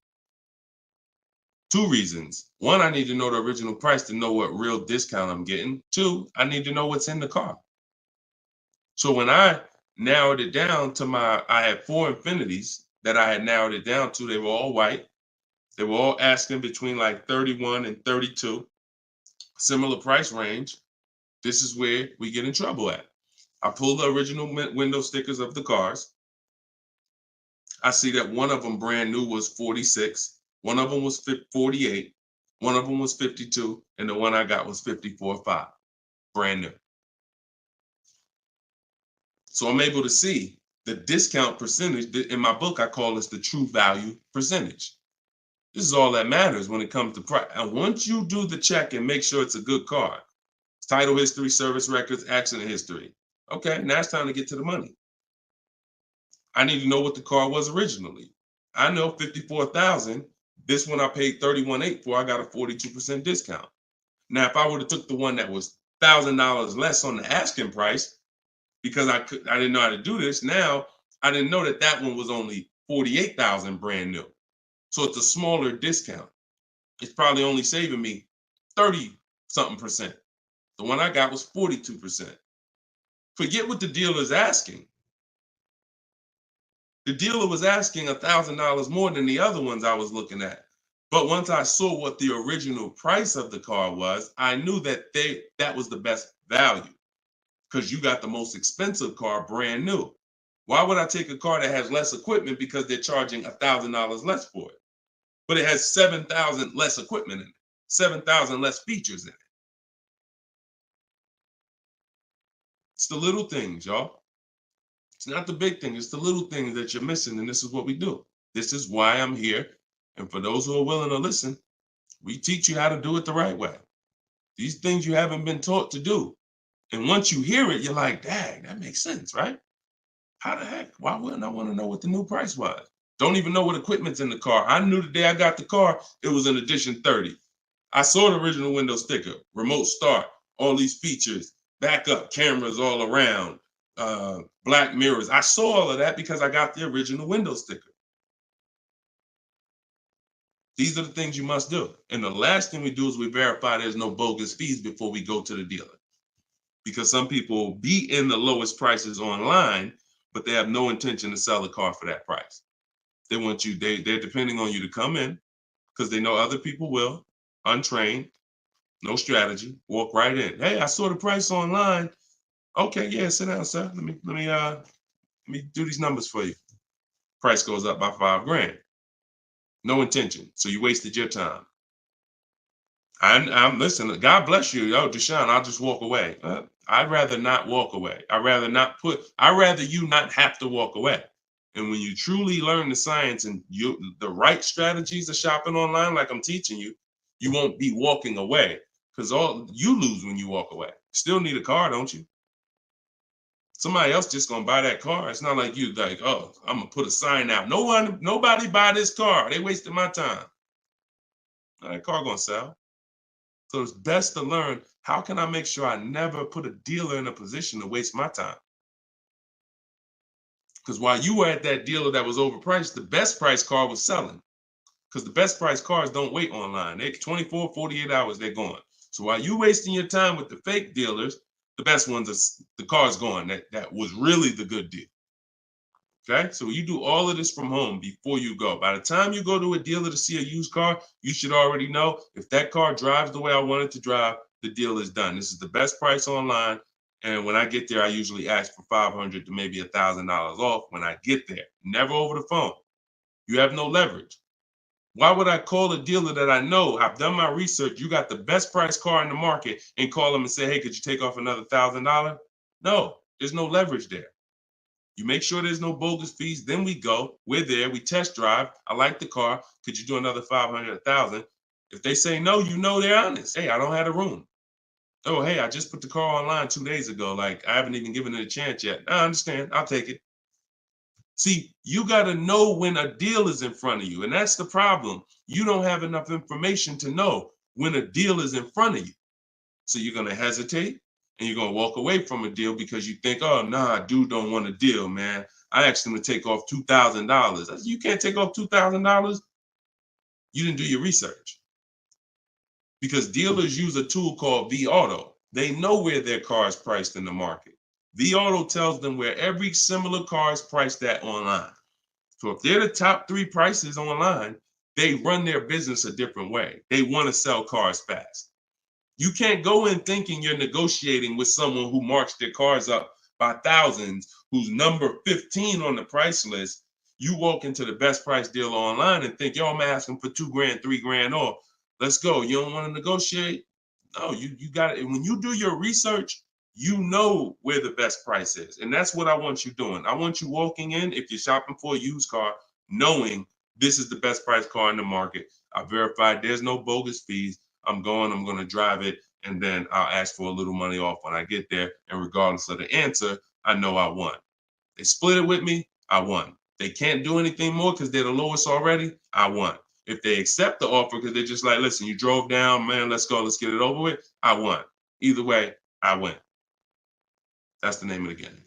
2 reasons. 1, I need to know the original price to know what real discount I'm getting. 2, I need to know what's in the car. So when I narrowed it down to I had 4 Infinities that I had narrowed it down to. They were all white. They were all asking between like 31 and 32, similar price range. This is where we get in trouble at. I pulled the original window stickers of the cars. I see that one of them brand new was 46. One of them was 48. One of them was 52. And the one I got was 54.5, brand new. So I'm able to see the discount percentage. In my book, I call this the true value percentage. This is all that matters when it comes to price. And once you do the check and make sure it's a good car, title history, service records, accident history. Okay, now it's time to get to the money. I need to know what the car was originally. I know 54,000. This one I paid 31.8 for. I got a 42% discount. Now, if I would have took the one that was $1,000 less on the asking price, because I didn't know how to do this. Now I didn't know that one was only 48,000 brand new. So it's a smaller discount. It's probably only saving me 30-something%. The one I got was 42%. Forget what the dealer's asking. The dealer was asking $1,000 more than the other ones I was looking at. But once I saw what the original price of the car was, I knew that that was the best value because you got the most expensive car brand new. Why would I take a car that has less equipment because they're charging $1,000 less for it? But it has 7,000 less equipment in it, 7,000 less features in it. It's the little things, y'all. It's not the big thing. It's the little things that you're missing. And this is what we do. This is why I'm here. And for those who are willing to listen, we teach you how to do it the right way. These things you haven't been taught to do. And once you hear it, you're like, dang, that makes sense, right? How the heck? Why wouldn't I want to know what the new price was? Don't even know what equipment's in the car. I knew the day I got the car, it was an edition 30. I saw the original window sticker, remote start, all these features, backup cameras all around, black mirrors. I saw all of that because I got the original window sticker. These are the things you must do. And the last thing we do is we verify there's no bogus fees before we go to the dealer. Because some people will be in the lowest prices online, but they have no intention to sell the car for that price. They want you, they're depending on you to come in because they know other people will, untrained, no strategy, walk right in. Hey, I saw the price online. Okay, yeah, sit down, sir. Let me do these numbers for you. Price goes up by $5,000. No intention. So you wasted your time. I'm listen, God bless you. Yo, Deshone, I'll just walk away. I'd rather not walk away. I'd rather you not have to walk away. And when you truly learn the science and the right strategies of shopping online, like I'm teaching you, you won't be walking away because all you lose when you walk away. Still need a car, don't you? Somebody else just gonna buy that car. It's not like you like, oh, I'm gonna put a sign out. Nobody buy this car. They wasted my time. That car gonna sell. So it's best to learn, how can I make sure I never put a dealer in a position to waste my time? Because while you were at that dealer that was overpriced, the best price car was selling. Because the best price cars don't wait online. They 24, 48 hours, they're gone. So while you wasting your time with the fake dealers, the best ones are the car's gone. That was really the good deal. Okay, so you do all of this from home before you go. By the time you go to a dealer to see a used car, you should already know if that car drives the way I want it to drive, the deal is done. This is the best price online. And when I get there, I usually ask for $500 to maybe $1,000 off when I get there. Never over the phone. You have no leverage. Why would I call a dealer that I know, I've done my research, you got the best price car in the market, and call them and say, hey, could you take off another $1,000? No, there's no leverage there. You make sure there's no bogus fees. Then we go. We're there. We test drive. I like the car. Could you do another 500, 1,000? If they say no, you know they're honest. Hey, I don't have a room. Oh, hey, I just put the car online 2 days ago. Like, I haven't even given it a chance yet. I understand. I'll take it. See, you got to know when a deal is in front of you. And that's the problem. You don't have enough information to know when a deal is in front of you. So you're going to hesitate. And you're going to walk away from a deal because you think, oh, nah, dude don't want a deal, man. I asked him to take off $2,000. You can't take off $2,000. You didn't do your research. Because dealers use a tool called vAuto. They know where their car is priced in the market. vAuto tells them where every similar car is priced at online. So if they're the top 3 prices online, they run their business a different way. They want to sell cars fast. You can't go in thinking you're negotiating with someone who marks their cars up by thousands, who's number 15 on the price list. You walk into the best price deal online and think, yo, I'm asking for $2,000, $3,000 off. Let's go. You don't want to negotiate? No, you got it. And when you do your research, you know where the best price is. And that's what I want you doing. I want you walking in, if you're shopping for a used car, knowing this is the best price car in the market. I verified there's no bogus fees. I'm going to drive it, and then I'll ask for a little money off when I get there. And regardless of the answer, I know I won. They split it with me, I won. They can't do anything more because they're the lowest already, I won. If they accept the offer because they're just like, listen, you drove down, man, let's go, let's get it over with, I won. Either way, I win. That's the name of the game.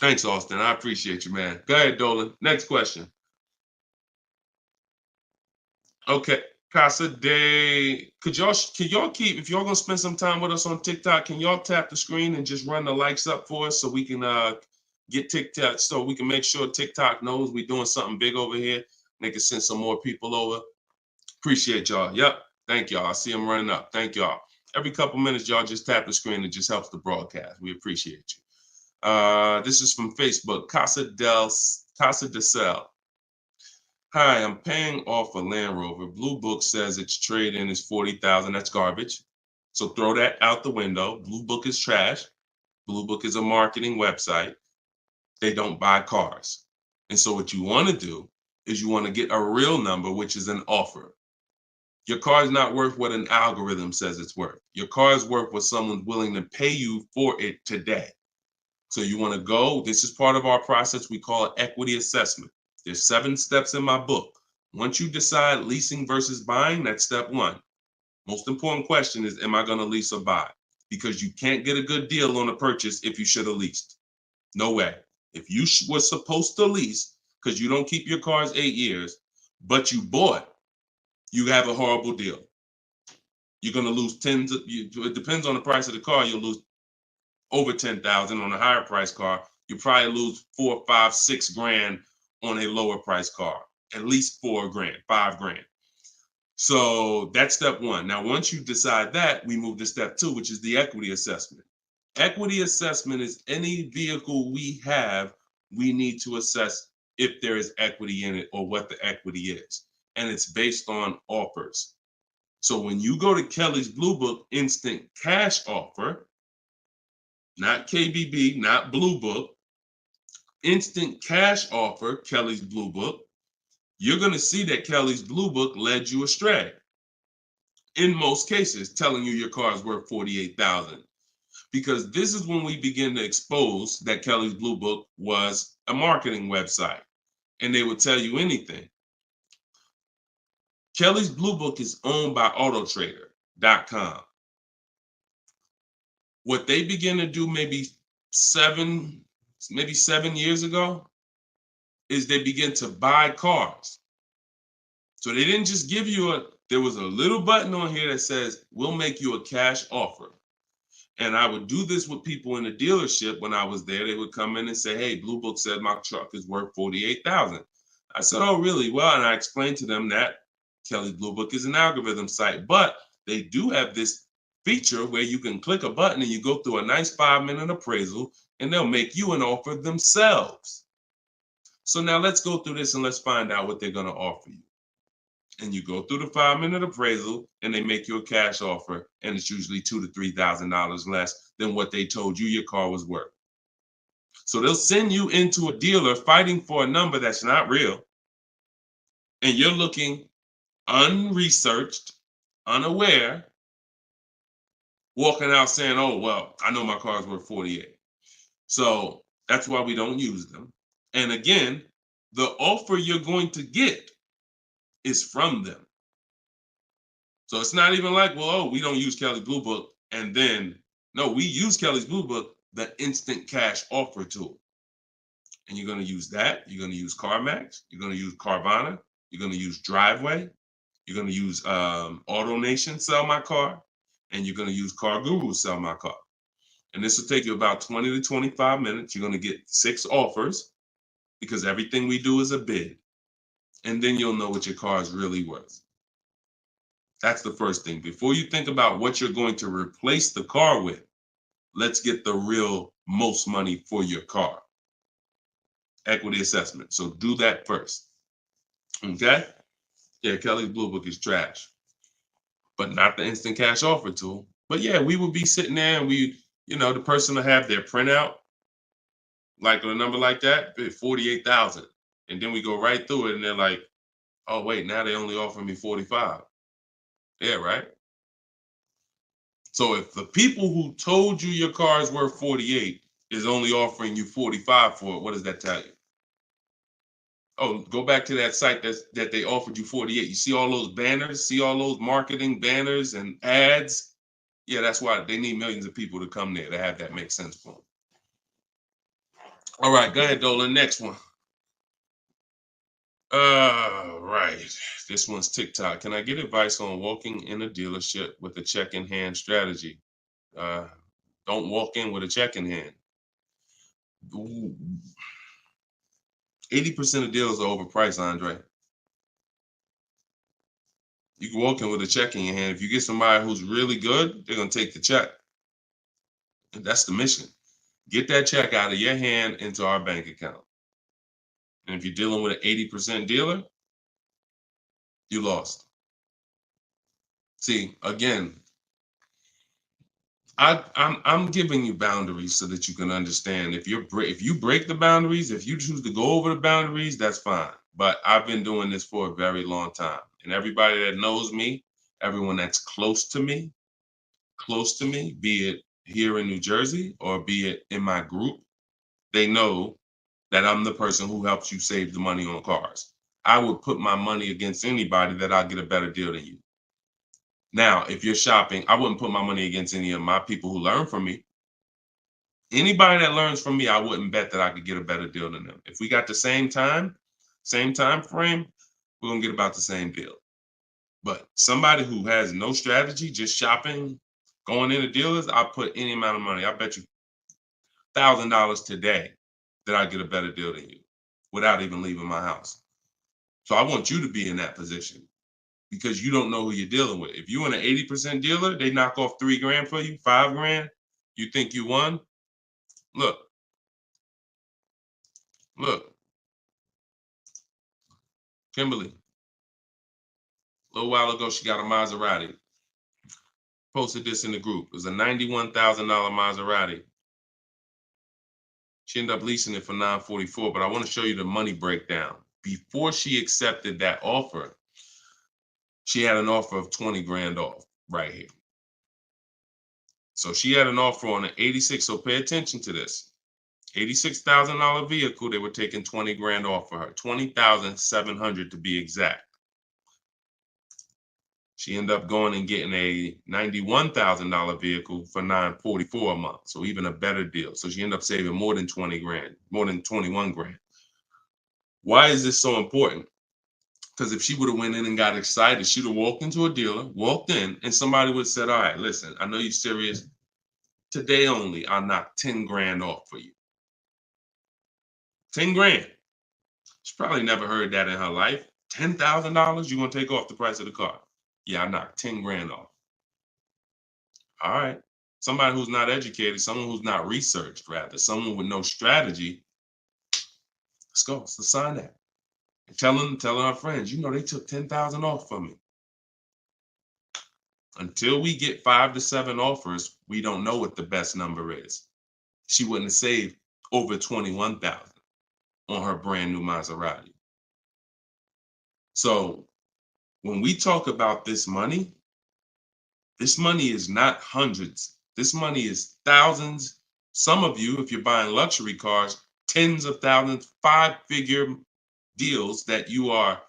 Thanks, Austin. I appreciate you, man. Go ahead, Dolan. Next question. Okay. Casa Day, could y'all keep, if y'all gonna spend some time with us on TikTok, can y'all tap the screen and just run the likes up for us so we can get TikTok, so we can make sure TikTok knows we're doing something big over here. They can send some more people over. Appreciate y'all. Yep. Thank y'all. I see them running up. Thank y'all. Every couple minutes, y'all just tap the screen. It just helps the broadcast. We appreciate you. This is from Facebook. Casa de Cel. Hi, I'm paying off a Land Rover. Blue Book says its trade-in is $40,000. That's garbage. So throw that out the window. Blue Book is trash. Blue Book is a marketing website. They don't buy cars. And so what you want to do is you want to get a real number, which is an offer. Your car is not worth what an algorithm says it's worth. Your car is worth what someone's willing to pay you for it today. So you want to go, this is part of our process. We call it equity assessment. There's 7 steps in my book. Once you decide leasing versus buying, that's step 1. Most important question is, am I going to lease or buy? Because you can't get a good deal on a purchase if you should have leased. No way. If you were supposed to lease, because you don't keep your cars 8 years, but you bought, you have a horrible deal. You're going to lose it depends on the price of the car. You'll lose over 10,000 on a higher price car. You probably lose 4, 5, 6 grand on a lower price car, at least 4 grand, 5 grand. So that's step 1. Now, once you decide that, we move to step 2, which is the equity assessment. Equity assessment is any vehicle we have, we need to assess if there is equity in it or what the equity is. And it's based on offers. So when you go to Kelly's Blue Book instant cash offer, not KBB, not Blue Book, instant cash offer, Kelly's Blue Book, you're going to see that Kelly's Blue Book led you astray. In most cases, telling you your car is worth $48,000. Because this is when we begin to expose that Kelly's Blue Book was a marketing website and they would tell you anything. Kelly's Blue Book is owned by autotrader.com. What they began to do maybe 7 years ago is they begin to buy cars. So they didn't just give you there was a little button on here that says, we'll make you a cash offer. And I would do this with people in the dealership when I was there. They would come in and say, hey, Blue Book said my truck is worth $48,000. I said, oh, really? Well, and I explained to them that Kelly's Blue Book is an algorithm site, but they do have this feature where you can click a button and you go through a nice 5-minute appraisal and they'll make you an offer themselves. So now let's go through this and let's find out what they're going to offer you. And you go through the 5-minute appraisal and they make you a cash offer, and it's usually $2,000 to $3,000 less than what they told you your car was worth. So they'll send you into a dealer fighting for a number that's not real, and you're looking unresearched, unaware, walking out saying, oh, well, I know my car's worth 48. So that's why we don't use them. And again, the offer you're going to get is from them. So it's not even like, well, oh, we don't use Kelly's Blue Book. And then, no, we use Kelly's Blue Book, the instant cash offer tool. And you're going to use that. You're going to use CarMax. You're going to use Carvana. You're going to use Driveway. You're going to use AutoNation, Sell My Car. And you're going to use Car Guru, Sell My Car. And this will take you about 20 to 25 minutes. You're going to get 6 offers because everything we do is a bid. And then you'll know what your car is really worth. That's the first thing. Before you think about what you're going to replace the car with, let's get the real most money for your car. Equity assessment. So do that first. Okay? Yeah, Kelly's Blue Book is trash, but not the instant cash offer tool. But yeah, we would be sitting there and the person will have their printout, like a number like that, 48,000. And then we go right through it and they're like, oh, wait, now they only offer me 45. Yeah, right? So if the people who told you your car is worth 48 is only offering you 45 for it, what does that tell you? Oh, go back to that site that they offered you 48. You see all those banners, see all those marketing banners and ads? Yeah, that's why they need millions of people to come there to have that make sense for them. All right, go ahead, Dolan. Next one. Right. This one's TikTok. Can I get advice on walking in a dealership with a check in hand strategy? Don't walk in with a check in hand. 80% of deals are overpriced, Andre. You can walk in with a check in your hand. If you get somebody who's really good, they're going to take the check. And that's the mission. Get that check out of your hand into our bank account. And if you're dealing with an 80% dealer, you lost. See, again, I'm giving you boundaries so that you can understand. If you break the boundaries, if you choose to go over the boundaries, that's fine. But I've been doing this for a very long time, and everybody that knows me, everyone that's close to me, be it here in New Jersey or be it in my group, they know that I'm the person who helps you save the money on cars. I would put my money against anybody that I'll get a better deal than you. Now, if you're shopping, I wouldn't put my money against any of my people who learn from me. Anybody that learns from me, I wouldn't bet that I could get a better deal than them. If we got the same time frame, we're gonna get about the same deal. But somebody who has no strategy, just shopping, going into dealers, I'll put any amount of money. I bet you $1,000 today that I get a better deal than you without even leaving my house. So I want you to be in that position because you don't know who you're dealing with. If you're in an 80% dealer, they knock off $3,000 for you, $5,000. You think you won? Look. Kimberly, a little while ago, she got a Maserati. Posted this in the group. It was a $91,000 Maserati. She ended up leasing it for $944, but I want to show you the money breakdown. Before she accepted that offer, she had an offer of 20 grand off right here. So she had an offer on an 86. So pay attention to this. $86,000 vehicle, they were taking 20 grand off for her. 20,700 to be exact. She ended up going and getting a $91,000 vehicle for $944 a month. So even a better deal. So she ended up saving more than 20 grand, more than 21 grand. Why is this so important? Because if she would have went in and got excited, she'd have walked into a dealer, walked in, and somebody would have said, all right, listen, I know you're serious. Today only, I'll knock 10 grand off for you. 10 grand. She probably never heard that in her life. $10,000 you're going to take off the price of the car. Yeah, I knocked 10 grand off. All right. Somebody who's not educated, someone who's not researched, rather, someone with no strategy. Let's go. Let's sign that. And telling our friends, you know, they took 10,000 off from me. Until we get 5 to 7 offers, we don't know what the best number is. She wouldn't have saved over 21,000 on her brand new Maserati. So when we talk about this money is not hundreds. This money is thousands. Some of you, if you're buying luxury cars, tens of thousands, 5-figure deals that you are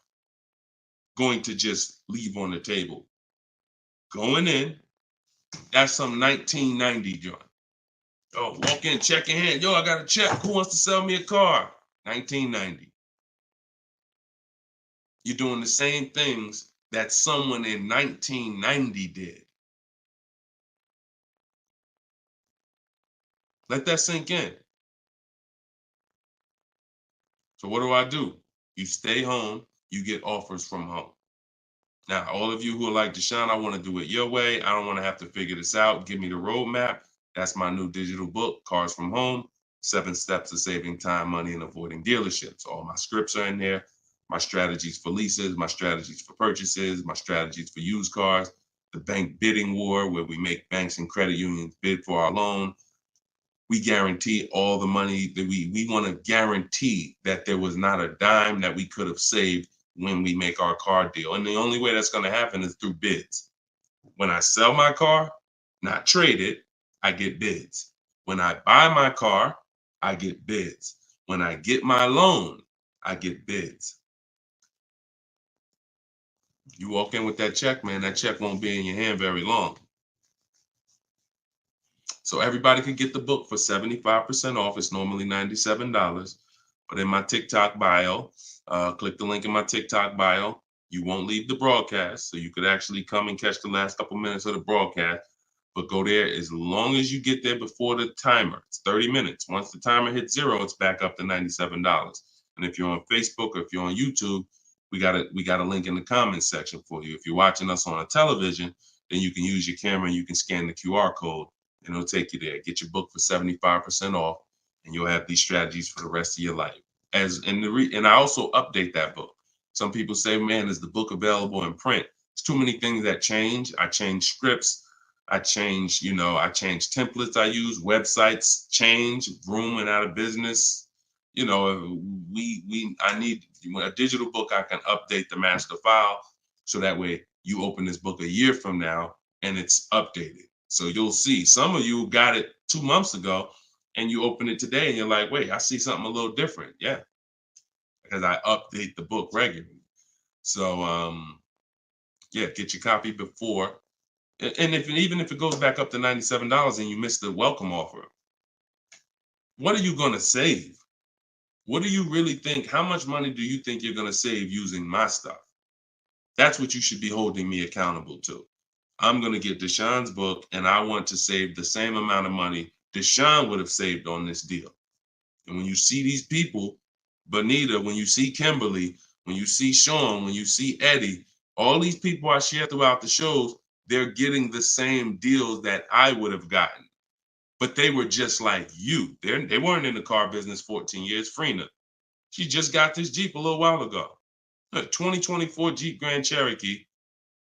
going to just leave on the table. Going in, that's some 1990 joint. Oh, walk in, check in hand. Yo, I got a check. Who wants to sell me a car? 1990. You're doing the same things that someone in 1990 did. Let that sink in. So what do? You stay home, you get offers from home. Now, all of you who are like, Deshone, I want to do it your way. I don't want to have to figure this out. Give me the roadmap. That's my new digital book, Cars from Home, 7 Steps to Saving Time, Money, and Avoiding Dealerships. All my scripts are in there. My strategies for leases, my strategies for purchases, my strategies for used cars, the bank bidding war, where we make banks and credit unions bid for our loan. We guarantee all the money that we want to guarantee that there was not a dime that we could have saved when we make our car deal. And the only way that's going to happen is through bids. When I sell my car, not trade it, I get bids. When I buy my car, I get bids. When I get my loan, I get bids. You walk in with that check, man, that check won't be in your hand very long. So everybody can get the book for 75% off. It's normally $97. But in my TikTok bio, click the link in my TikTok bio. You won't leave the broadcast, so you could actually come and catch the last couple minutes of the broadcast. But go there as long as you get there before the timer. It's 30 minutes. Once the timer hits 0, it's back up to $97. And if you're on Facebook or if you're on YouTube, we got a link in the comments section for you. If you're watching us on a television, then you can use your camera and you can scan the QR code and it'll take you there. Get your book for 75% off, and you'll have these strategies for the rest of your life. And I also update that book. Some people say, man, is the book available in print? There's too many things that change. I change scripts. I change templates I use, websites change, Vroom went out of business. I need a digital book. I can update the master file so that way you open this book a year from now and it's updated. So you'll see some of you got it 2 months ago and you open it today and you're like, wait, I see something a little different. Yeah, because I update the book regularly. So get your copy before. And even if it goes back up to $97 and you missed the welcome offer, what are you going to save? What do you really think? How much money do you think you're going to save using my stuff? That's what you should be holding me accountable to. I'm going to get Deshone's book, and I want to save the same amount of money Deshone would have saved on this deal. And when you see these people, Bonita, when you see Kimberly, when you see Sean, when you see Eddie, all these people I share throughout the shows, they're getting the same deals that I would have gotten. But they were just like you. They weren't in the car business 14 years. Frina, she just got this Jeep a little while ago. Look, 2024 Jeep Grand Cherokee.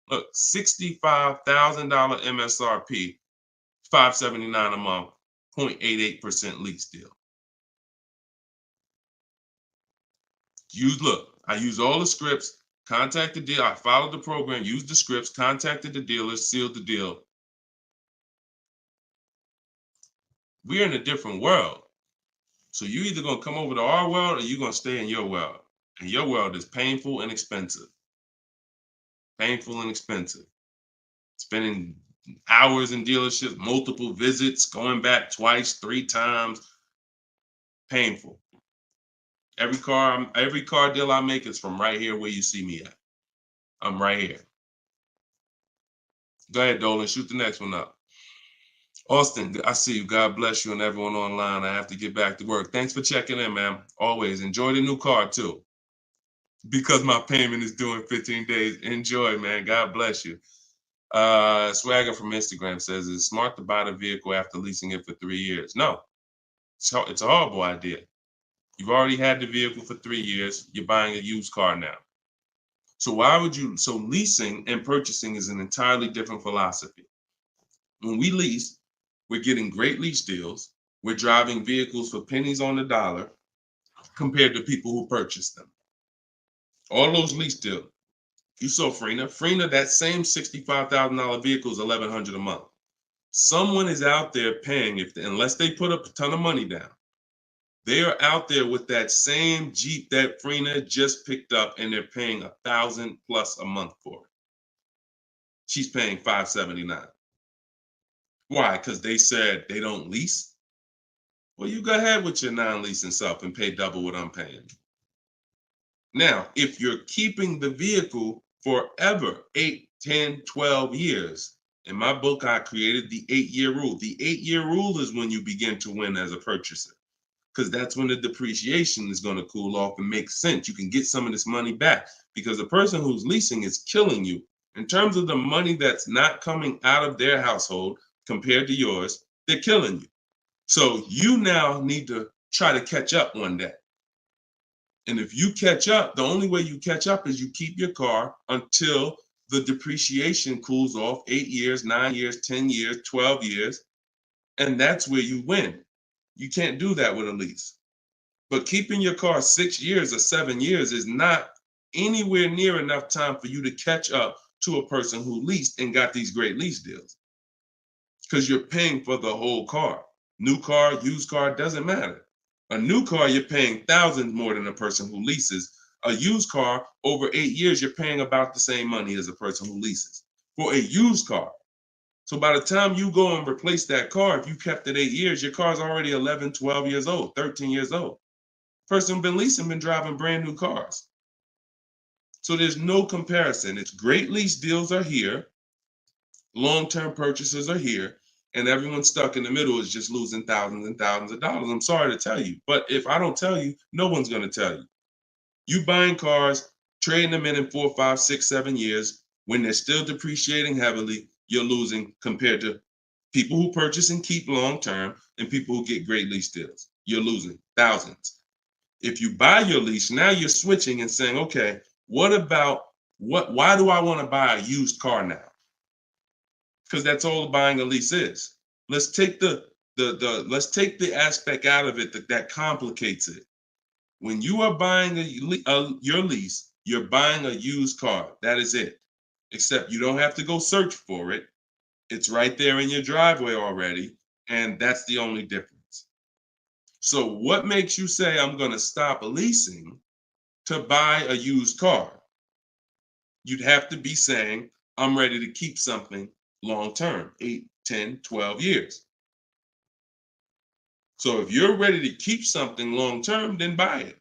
Look, $65,000 MSRP, $579 a month, 0.88% lease deal. I use all the scripts, contacted the dealer, I followed the program, used the scripts, contacted the dealer, sealed the deal. We're in a different world. So you either gonna come over to our world or you're gonna stay in your world. And your world is painful and expensive. Painful and expensive. Spending hours in dealerships, multiple visits, going back twice, 3 times. Painful. Every car deal I make is from right here where you see me at. I'm right here. Go ahead, Dolan, shoot the next one up. Austin, I see you. God bless you and everyone online. I have to get back to work. Thanks for checking in, man. Always enjoy the new car too. Because my payment is due in 15 days. Enjoy, man. God bless you. Swagger from Instagram says, is it smart to buy the vehicle after leasing it for 3 years? No, it's a horrible idea. You've already had the vehicle for 3 years. You're buying a used car now. So leasing and purchasing is an entirely different philosophy. When we lease, we're getting great lease deals. We're driving vehicles for pennies on the dollar compared to people who purchase them. All those lease deals. You saw Frina, that same $65,000 vehicle is $1,100 a month. Someone is out there paying, unless they put up a ton of money down, they are out there with that same Jeep that Frina just picked up and they're paying $1,000 plus a month for it. She's paying $579. Why? Because they said they don't lease? Well, you go ahead with your non-leasing stuff and pay double what I'm paying. Now, if you're keeping the vehicle forever, 8, 10, 12 years, in my book, I created the 8-year rule. The 8-year rule is when you begin to win as a purchaser, because that's when the depreciation is going to cool off and make sense. You can get some of this money back because the person who's leasing is killing you in terms of the money that's not coming out of their household compared to yours. They're killing you. So you now need to try to catch up one day. And if you catch up, the only way you catch up is you keep your car until the depreciation cools off 8 years, 9 years, 10 years, 12 years. And that's where you win. You can't do that with a lease. But keeping your car 6 years or 7 years is not anywhere near enough time for you to catch up to a person who leased and got these great lease deals. Because you're paying for the whole car. New car, used car, doesn't matter. A new car, you're paying thousands more than a person who leases. A used car, over 8 years, you're paying about the same money as a person who leases for a used car. So by the time you go and replace that car, if you kept it 8 years, your car's already 11, 12 years old, 13 years old. Person been leasing, been driving brand new cars. So there's no comparison. It's great lease deals are here, long-term purchases are here, and everyone stuck in the middle is just losing thousands and thousands of dollars. I'm sorry to tell you, but if I don't tell you, no one's going to tell you. You buying cars, trading them in 4, 5, 6, 7 years, when they're still depreciating heavily, you're losing compared to people who purchase and keep long-term and people who get great lease deals. You're losing thousands. If you buy your lease, now you're switching and saying, okay, why do I want to buy a used car now? Because that's all buying a lease is. Let's take let's take the aspect out of it that complicates it. When you are buying your lease, you're buying a used car. That is it. Except you don't have to go search for it. It's right there in your driveway already, and that's the only difference. So what makes you say I'm going to stop leasing to buy a used car? You'd have to be saying I'm ready to keep something long term, 8, 10, 12 years. So if you're ready to keep something long term, then buy it.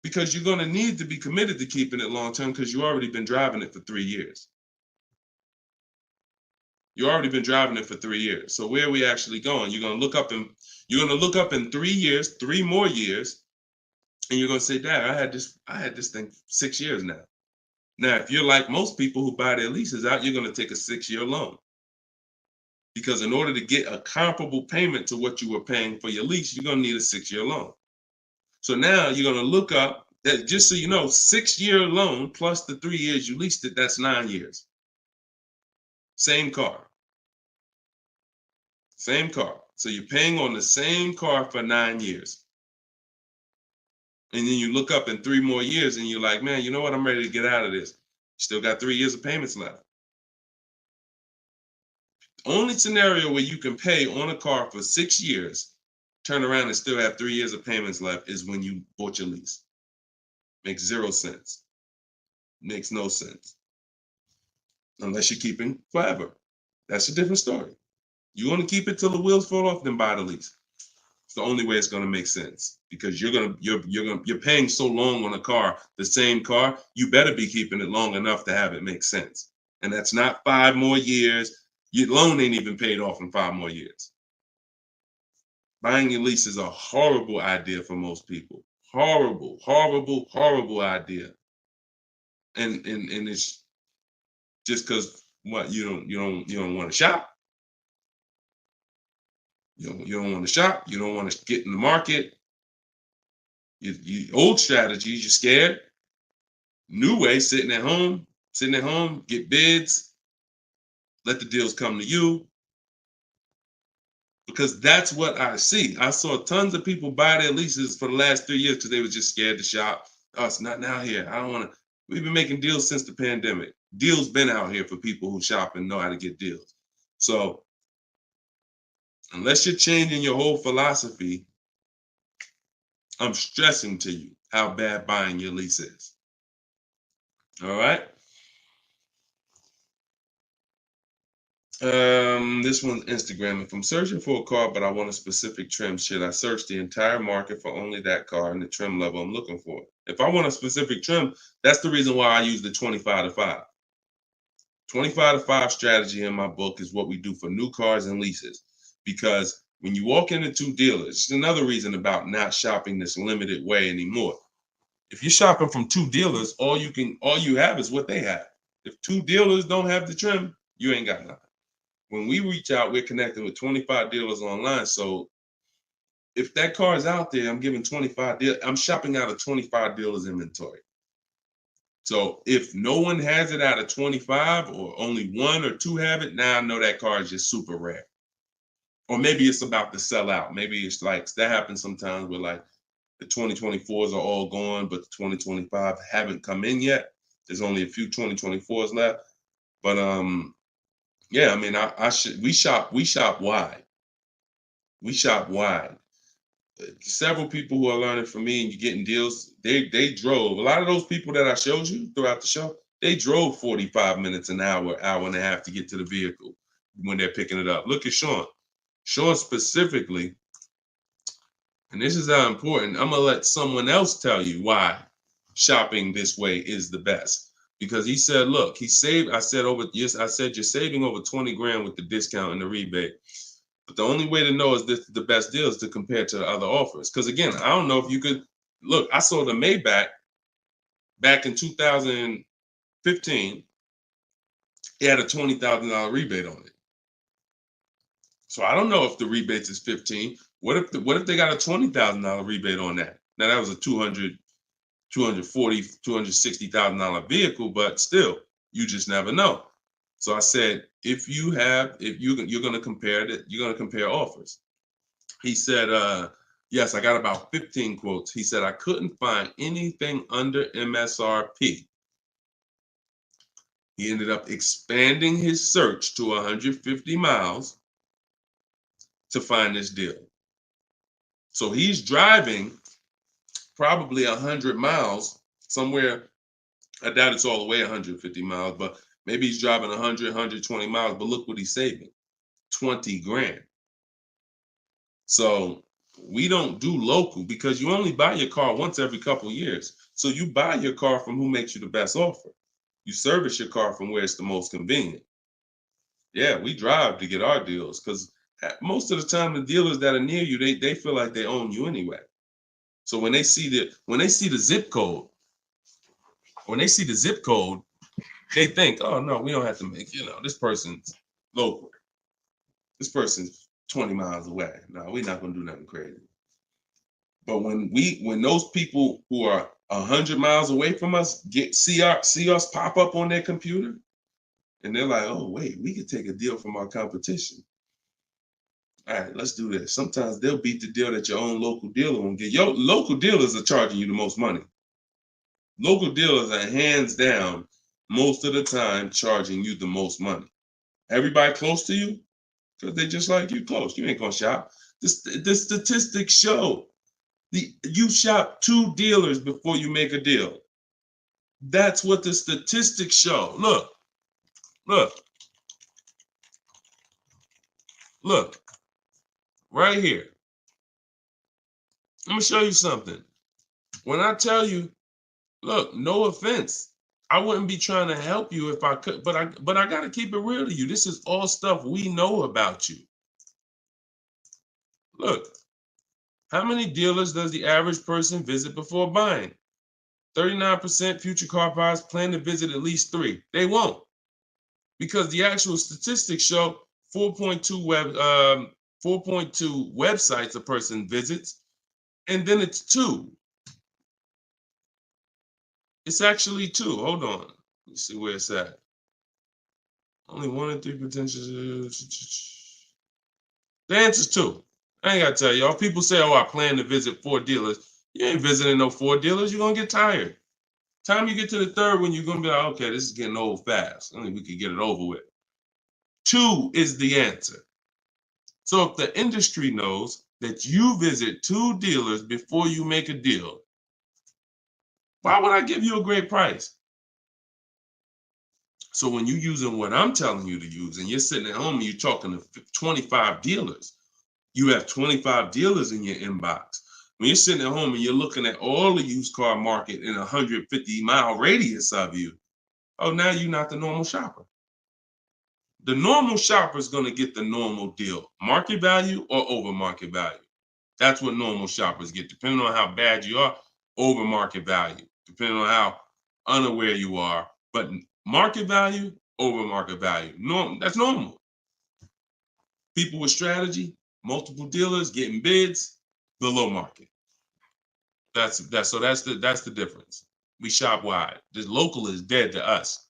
Because you're going to need to be committed to keeping it long term because you've already been driving it for 3 years. You've already been driving it for 3 years. So where are we actually going? You're going to look up in 3 years, 3 more years, and you're going to say, Dad, I had this thing 6 years now. Now, if you're like most people who buy their leases out, you're going to take a 6-year loan. Because in order to get a comparable payment to what you were paying for your lease, you're going to need a 6-year loan. So now you're going to look up that, just so you know, 6-year loan plus the 3 years you leased it, that's 9 years. Same car. Same car. So you're paying on the same car for 9 years. And then you look up in 3 more years and you're like, man, you know what? I'm ready to get out of this. Still got 3 years of payments left. Only scenario where you can pay on a car for 6 years, turn around and still have 3 years of payments left is when you bought your lease. Makes 0 sense. Makes no sense. Unless you're keeping forever. That's a different story. You want to keep it till the wheels fall off, then buy the lease. It's the only way it's going to make sense because you're paying so long on a car, the same car, you better be keeping it long enough to have it make sense. And that's not 5 more years. Your loan ain't even paid off in 5 more years. Buying your lease is a horrible idea for most people. Horrible, horrible, horrible idea. And it's just because what you don't want to shop. You don't want to shop. You don't want to get in the market. Old strategies, you're scared. New way, sitting at home, get bids, let the deals come to you. Because that's what I see. I saw tons of people buy their leases for the last 3 years because they were just scared to shop. Oh, it's not now here. I don't want to. We've been making deals since the pandemic. Deals been out here for people who shop and know how to get deals. So unless you're changing your whole philosophy, I'm stressing to you how bad buying your lease is. All right. This one's Instagram. If I'm searching for a car, but I want a specific trim, should I search the entire market for only that car and the trim level I'm looking for? If I want a specific trim, that's the reason why I use the 25-5. 25-5 strategy in my book is what we do for new cars and leases. Because when you walk into 2 dealers, it's another reason about not shopping this limited way anymore. If you're shopping from 2 dealers, all you have is what they have. If 2 dealers don't have the trim, you ain't got nothing. When we reach out, we're connecting with 25 dealers online. So if that car is out there, I'm giving 25 dealers. I'm shopping out of 25 dealers inventory. So if no one has it out of 25 or only 1 or 2 have it, now I know that car is just super rare. Or maybe it's about to sell out. Maybe it's like that happens sometimes where like the 2024s are all gone, but the 2025 haven't come in yet. There's only a few 2024s left. But yeah, I mean, we shop wide. We shop wide. Several people who are learning from me and you're getting deals, they drove. A lot of those people that I showed you throughout the show, they drove 45 minutes, an hour and a half to get to the vehicle when they're picking it up. Look at Sean. Sean specifically And this is how important. I'm gonna let someone else tell you why shopping this way is the best. Because he said, look, he saved. I said you're saving over 20 grand with the discount and the rebate. But the only way to know is this the best deal is to compare to the other offers. Because again, I don't know if you could look. I sold a Maybach back in 2015. It had a $20,000 rebate on it. So I don't know if the rebates is 15. What if they got a $20,000 rebate on that? Now that was a $240,000, $260,000 vehicle, but still, you just never know. So I said, if you're going to compare it, you're going to compare offers. He said, yes, I got about 15 quotes. He said, I couldn't find anything under MSRP. He ended up expanding his search to 150 miles to find this deal. So he's driving probably 100 miles somewhere. I doubt it's all the way 150 miles, but maybe he's driving 100, 120 miles. But look what he's saving, 20 grand. So we don't do local because you only buy your car once every couple of years. So you buy your car from who makes you the best offer. You service your car from where it's the most convenient. Yeah, we drive to get our deals because most of the time the dealers that are near you, they feel like they own you anyway. So when they see the zip code, they think, oh no, we don't have to make, this person's local. This person's 20 miles away. No, we're not gonna do nothing crazy. But when those people who are 100 miles away from us see us pop up on their computer, and they're like, oh wait, we could take a deal from our competition. All right, let's do this. Sometimes they'll beat the deal that your own local dealer won't get. Your local dealers are charging you the most money. Local dealers are hands down, most of the time, charging you the most money. Everybody close to you, because they just like you close. You ain't gonna shop. The statistics show you shop 2 dealers before you make a deal. That's what the statistics show. Look. Right here. Let me show you something. When I tell you, look, no offense, I wouldn't be trying to help you if I could, but I got to keep it real to you. This is all stuff we know about you. Look, how many dealers does the average person visit before buying? 39% future car buyers plan to visit at least 3. They won't, because the actual statistics show 4.2 websites a person visits, and then it's 2. It's actually 2. Hold on. Let's see where it's at. Only 1 in 3 potential. The answer's 2. I ain't got to tell y'all. People say, oh, I plan to visit 4 dealers. You ain't visiting no 4 dealers. You're going to get tired. Time you get to the 3rd one, you're going to be like, okay, this is getting old fast. I think we could get it over with. 2 is the answer. So if the industry knows that you visit 2 dealers before you make a deal, why would I give you a great price? So when you're using what I'm telling you to use and you're sitting at home and you're talking to 25 dealers, you have 25 dealers in your inbox. When you're sitting at home and you're looking at all the used car market in a 150-mile radius of you, oh, now you're not the normal shopper. The normal shopper is going to get the normal deal, market value or over market value. That's what normal shoppers get, depending on how bad you are, over market value, depending on how unaware you are. But market value, over market value. That's normal. People with strategy, multiple dealers getting bids, below market. That's the difference. We shop wide. This local is dead to us.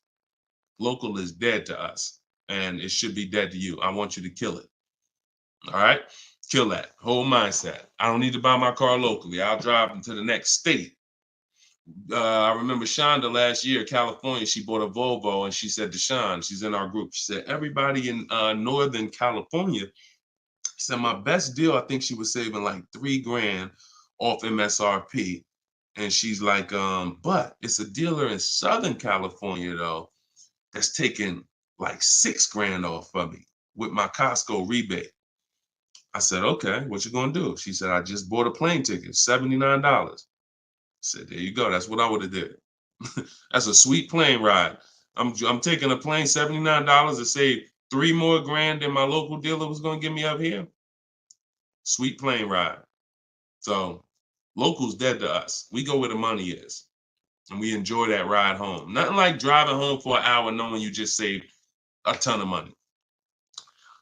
Local is dead to us, and it should be dead to you. I want you to kill it. All right? Kill that whole mindset. I don't need to buy my car locally. I'll drive into the next state. I remember Shonda last year, California, she bought a Volvo and she said to Sean, she's in our group, she said, everybody in Northern California, she said, my best deal, I think she was saving like $3 grand off MSRP. And she's like, but it's a dealer in Southern California though, that's taking like $6 grand off of me with my Costco rebate. I said, okay, what you gonna do? She said, I just bought a plane ticket, $79. I said, there you go. That's what I would have did. That's a sweet plane ride. I'm taking a plane, $79 to save 3 more grand than my local dealer was gonna give me up here. Sweet plane ride. So local's dead to us. We go where the money is, and we enjoy that ride home. Nothing like driving home for an hour knowing you just saved a ton of money.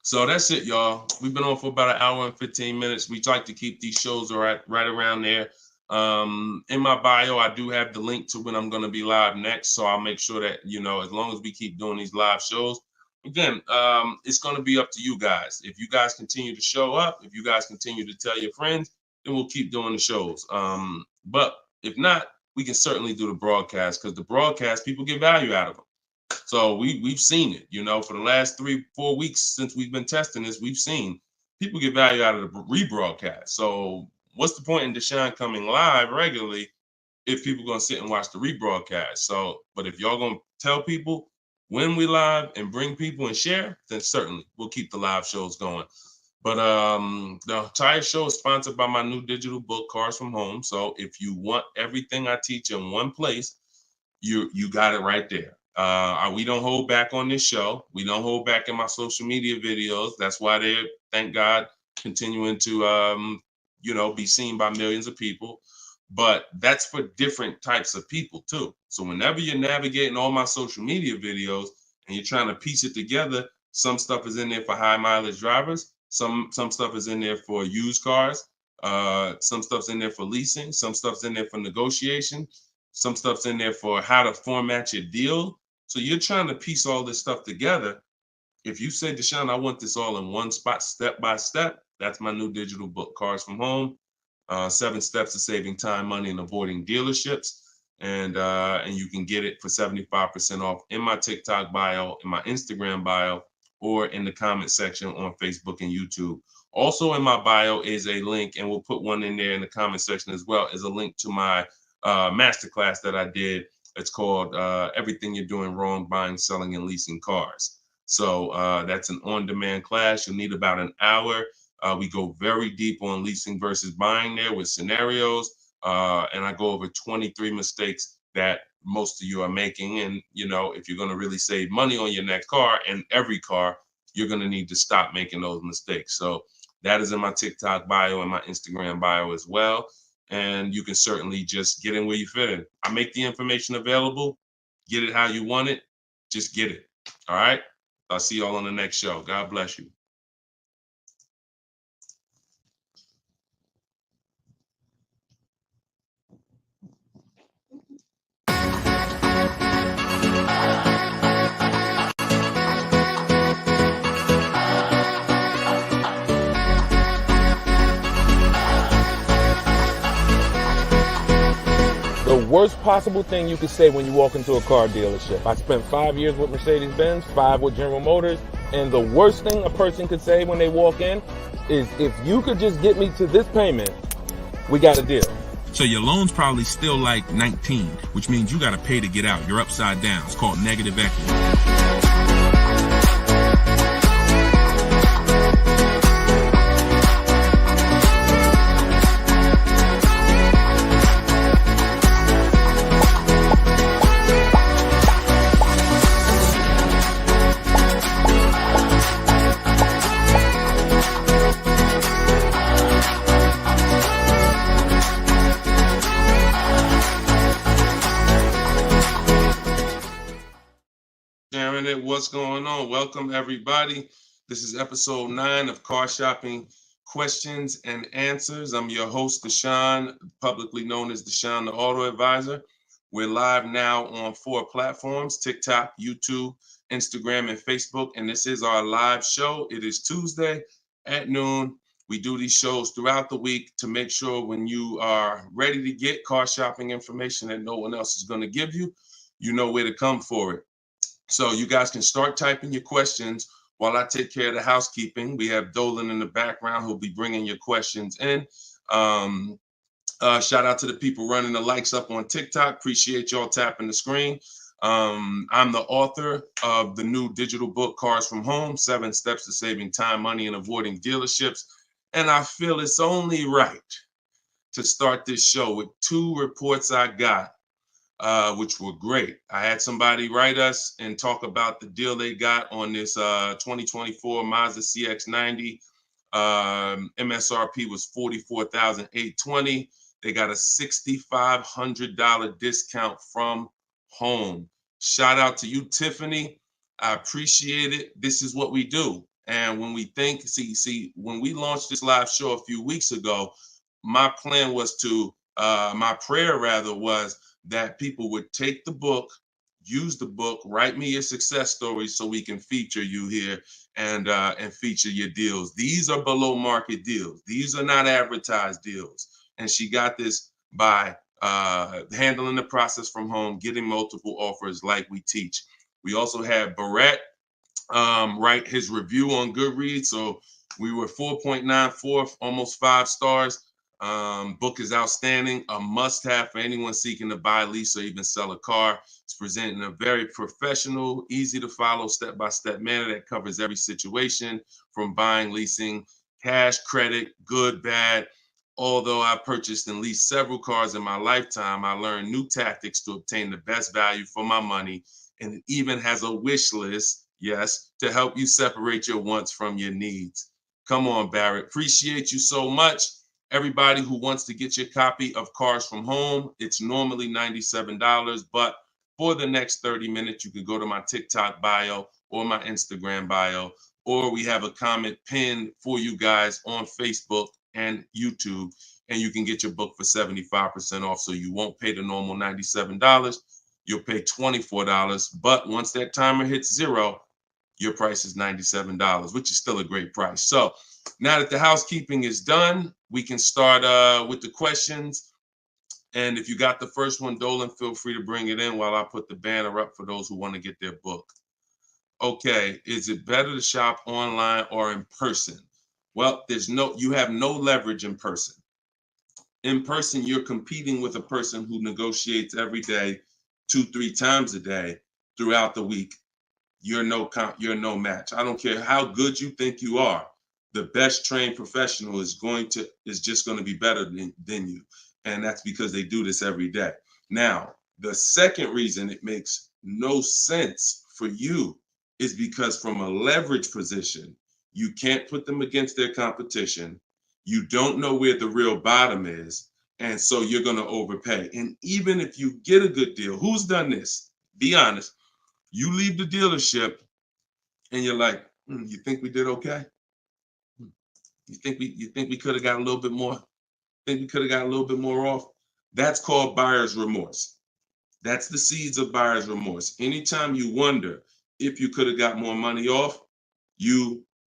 So that's it, y'all. We've been on for about an hour and 15 minutes. We like to keep these shows right around there. In my bio, I do have the link to when I'm going to be live next. So I'll make sure that, as long as we keep doing these live shows, again, it's going to be up to you guys. If you guys continue to show up, if you guys continue to tell your friends, then we'll keep doing the shows. But if not, we can certainly do the broadcast, because the broadcast, people get value out of them. So we've seen it, for the last 3-4 weeks since we've been testing this, we've seen people get value out of the rebroadcast. So what's the point in Deshone coming live regularly if people are going to sit and watch the rebroadcast? So, but if y'all going to tell people when we live and bring people and share, then certainly we'll keep the live shows going. But the entire show is sponsored by my new digital book, Cars from Home. So if you want everything I teach in one place, you got it right there. We don't hold back on this show. We don't hold back in my social media videos. That's why they're, thank God, continuing to, be seen by millions of people. But that's for different types of people too. So whenever you're navigating all my social media videos and you're trying to piece it together, some stuff is in there for high mileage drivers. Some stuff is in there for used cars. Some stuff's in there for leasing. Some stuff's in there for negotiation. Some stuff's in there for how to format your deal. So you're trying to piece all this stuff together. If you say, Deshone, I want this all in one spot, step by step, that's my new digital book, Cars from Home, 7 Steps to Saving Time, Money, and Avoiding Dealerships. And you can get it for 75% off in my TikTok bio, in my Instagram bio, or in the comment section on Facebook and YouTube. Also in my bio is a link, and we'll put one in there in the comment section as well, is a link to my masterclass that I did. It's called Everything You're Doing Wrong Buying, Selling, and Leasing Cars. So that's an on-demand class. You'll need about an hour. We go very deep on leasing versus buying there with scenarios. And I go over 23 mistakes that most of you are making. And, if you're going to really save money on your next car and every car, you're going to need to stop making those mistakes. So that is in my TikTok bio and my Instagram bio as well. And you can certainly just get in where you fit in. I make the information available. Get it how you want it. Just get it. All right. I'll see y'all on the next show. God bless you. The worst possible thing you could say when you walk into a car dealership. I spent 5 years with Mercedes-Benz, 5 with General Motors, and the worst thing a person could say when they walk in is, if you could just get me to this payment, we got a deal. So your loan's probably still like 19, which means you got to pay to get out. You're upside down. It's called negative equity. What's going on? Welcome, everybody. This is episode 9 of Car Shopping Questions and Answers. I'm your host, Deshone, publicly known as Deshone the Auto Advisor. We're live now on 4 platforms: TikTok, YouTube, Instagram, and Facebook. And this is our live show. It is Tuesday at noon. We do these shows throughout the week to make sure when you are ready to get car shopping information that no one else is going to give you, you know where to come for it. So you guys can start typing your questions while I take care of the housekeeping. We have Dolan in the background who'll be bringing your questions in. Shout out to the people running the likes up on TikTok. Appreciate y'all tapping the screen. I'm the author of the new digital book, Cars from Home, 7 Steps to Saving Time, Money, and Avoiding Dealerships. And I feel it's only right to start this show with 2 reports I got, which were great. I had somebody write us and talk about the deal they got on this 2024 Mazda CX-90. MSRP was $44,820. They got a $6,500 discount from home. Shout out to you, Tiffany. I appreciate it. This is what we do. And when we think, when we launched this live show a few weeks ago, my plan was my prayer rather was that people would take the book, use the book, write me your success stories so we can feature you here and feature your deals. These are below market deals. These are not advertised deals. And she got this by handling the process from home, getting multiple offers like we teach. We also had Barrett write his review on Goodreads. So we were 4.94, almost 5 stars. Book is outstanding, a must-have for anyone seeking to buy, lease, or even sell a car. It's presented in a very professional, easy-to-follow, step-by-step manner that covers every situation from buying, leasing, cash, credit, good, bad. Although I purchased and leased several cars in my lifetime, I learned new tactics to obtain the best value for my money, and it even has a wish list, yes, to help you separate your wants from your needs. Come on, Barrett. Appreciate you so much. Everybody who wants to get your copy of Cars from Home, it's normally $97, but for the next 30 minutes, you can go to my TikTok bio or my Instagram bio, or we have a comment pinned for you guys on Facebook and YouTube, and you can get your book for 75% off. So you won't pay the normal $97. You'll pay $24. But once that timer hits 0, your price is $97, which is still a great price. So now that the housekeeping is done, we can start with the questions. And if you got the first one, Dolan, feel free to bring it in while I put the banner up for those who want to get their book. Okay, is it better to shop online or in person? Well, you have no leverage in person. In person, you're competing with a person who negotiates every day, 2-3 times a day throughout the week. You're no match. I don't care how good you think you are. The best trained professional is just going to be better than you. And that's because they do this every day. Now, the second reason it makes no sense for you is because from a leverage position, you can't put them against their competition. You don't know where the real bottom is. And so you're going to overpay. And even if you get a good deal, who's done this? Be honest. You leave the dealership and you're like, you think we did okay? You think we could have got a little bit more? Think we could have got a little bit more off? That's called buyer's remorse. That's the seeds of buyer's remorse. Anytime you wonder if you could have got more money off,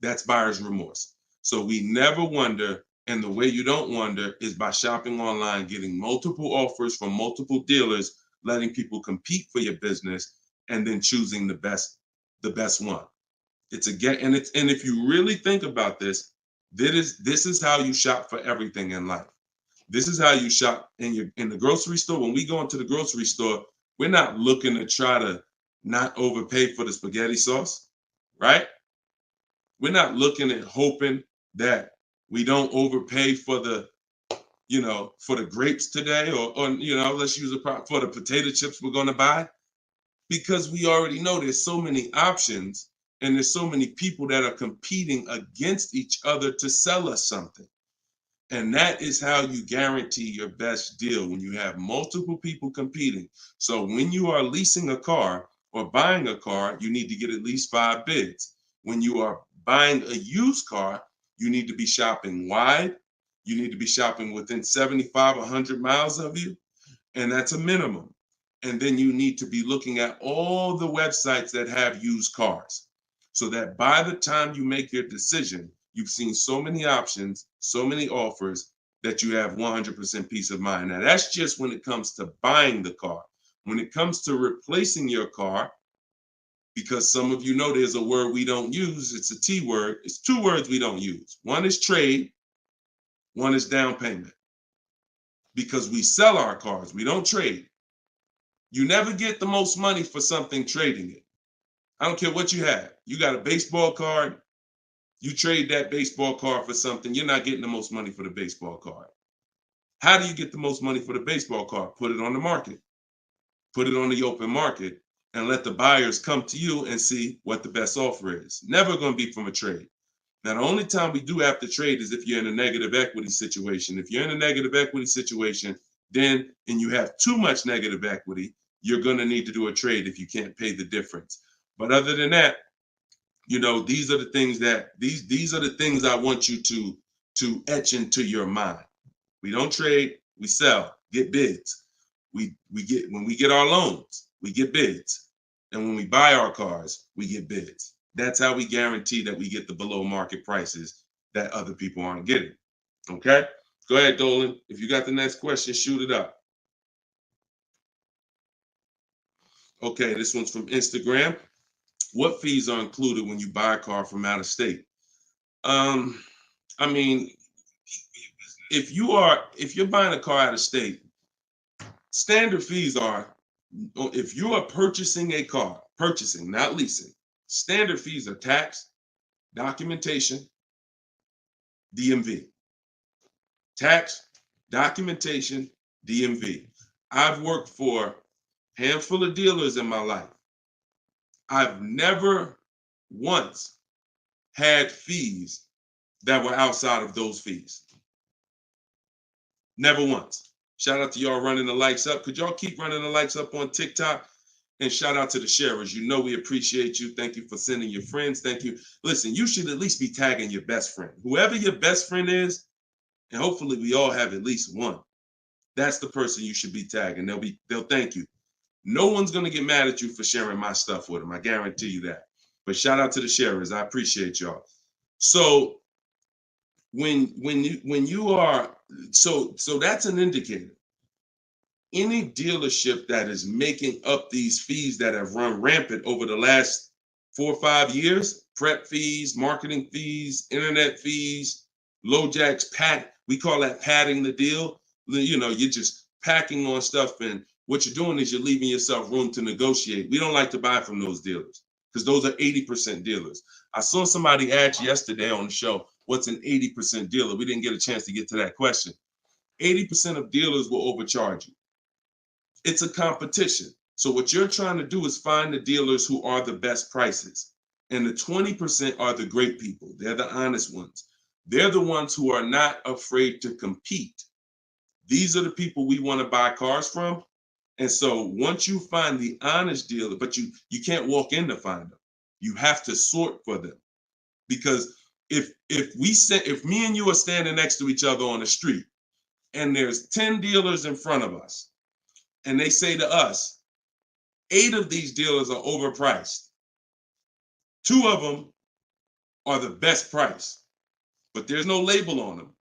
that's buyer's remorse. So we never wonder, and the way you don't wonder is by shopping online, getting multiple offers from multiple dealers, letting people compete for your business, and then choosing the best one. And if you really think about this, this is how you shop for everything in life. This is how you shop in the grocery store. When we go into the grocery store, we're not looking to try to not overpay for the spaghetti sauce, right? We're not looking at hoping that we don't overpay for the grapes today, or let's use for the potato chips we're going to buy, because we already know there's so many options and there's so many people that are competing against each other to sell us something. And that is how you guarantee your best deal, when you have multiple people competing. So when you are leasing a car or buying a car, you need to get at least 5 bids. When you are buying a used car, you need to be shopping wide. You need to be shopping within 75, 100 miles of you. And that's a minimum. And then you need to be looking at all the websites that have used cars, so that by the time you make your decision, you've seen so many options, so many offers, that you have 100% peace of mind. Now, that's just when it comes to buying the car. When it comes to replacing your car, because some of you know there's a word we don't use, it's a T word. It's 2 words we don't use. One is trade, one is down payment. Because we sell our cars, we don't trade. You never get the most money for something trading it. I don't care what you have. You got a baseball card, You trade that baseball card for something, you're not getting the most money for the baseball card. How do you get the most money for the baseball card? Put it on the market. Put it on the open market and let the buyers come to you and see what the best offer is. Never going to be from a trade. Now, the only time we do have to trade is if you're in a negative equity situation. If you're in a negative equity situation, then, and you have too much negative equity, you're going to need to do a trade if you can't pay the difference. But other than that, you know, these are the things that these are the things I want you to etch into your mind. We don't trade, we sell, get bids. We get, when we get our loans, we get bids. And when we buy our cars, we get bids. That's how we guarantee that we get the below market prices that other people aren't getting. Okay? Go ahead, Dolan. If you got the next question, shoot it up. Okay, this one's from Instagram. What fees are included when you buy a car from out of state? I mean, if you're buying a car out of state, standard fees are, if you are purchasing a car, purchasing, not leasing, standard fees are tax, documentation, DMV. Tax, documentation, DMV. I've worked for a handful of dealers in my life. I've never once had fees that were outside of those fees. Never once. Shout out to y'all running the likes up. Could y'all keep running the likes up on TikTok? And shout out to the sharers. You know we appreciate you. Thank you for sending your friends. Thank you. Listen, you should at least be tagging your best friend. Whoever your best friend is, and hopefully we all have at least one. That's the person you should be tagging. They'll thank you. No one's gonna get mad at you for sharing my stuff with them. I guarantee you that. But shout out to the sharers. I appreciate y'all. So when you are, so that's an indicator. Any dealership that is making up these fees that have run rampant over the last 4 or 5 years, prep fees, marketing fees, internet fees, low jacks, we call that padding the deal. You know, you're just packing on stuff, and what you're doing is you're leaving yourself room to negotiate. We don't like to buy from those dealers because those are 80% dealers. I saw somebody ask yesterday on the show, what's an 80% dealer? We didn't get a chance to get to that question. 80% of dealers will overcharge you. It's a competition. So what you're trying to do is find the dealers who are the best prices. And the 20% are the great people. They're the honest ones. They're the ones who are not afraid to compete. These are the people we want to buy cars from. And so once you find the honest dealer, but you can't walk in to find them. You have to sort for them. Because if me and you are standing next to each other on the street and there's 10 dealers in front of us, and they say to us, 8 of these dealers are overpriced. 2 of them are the best price, but there's no label on them.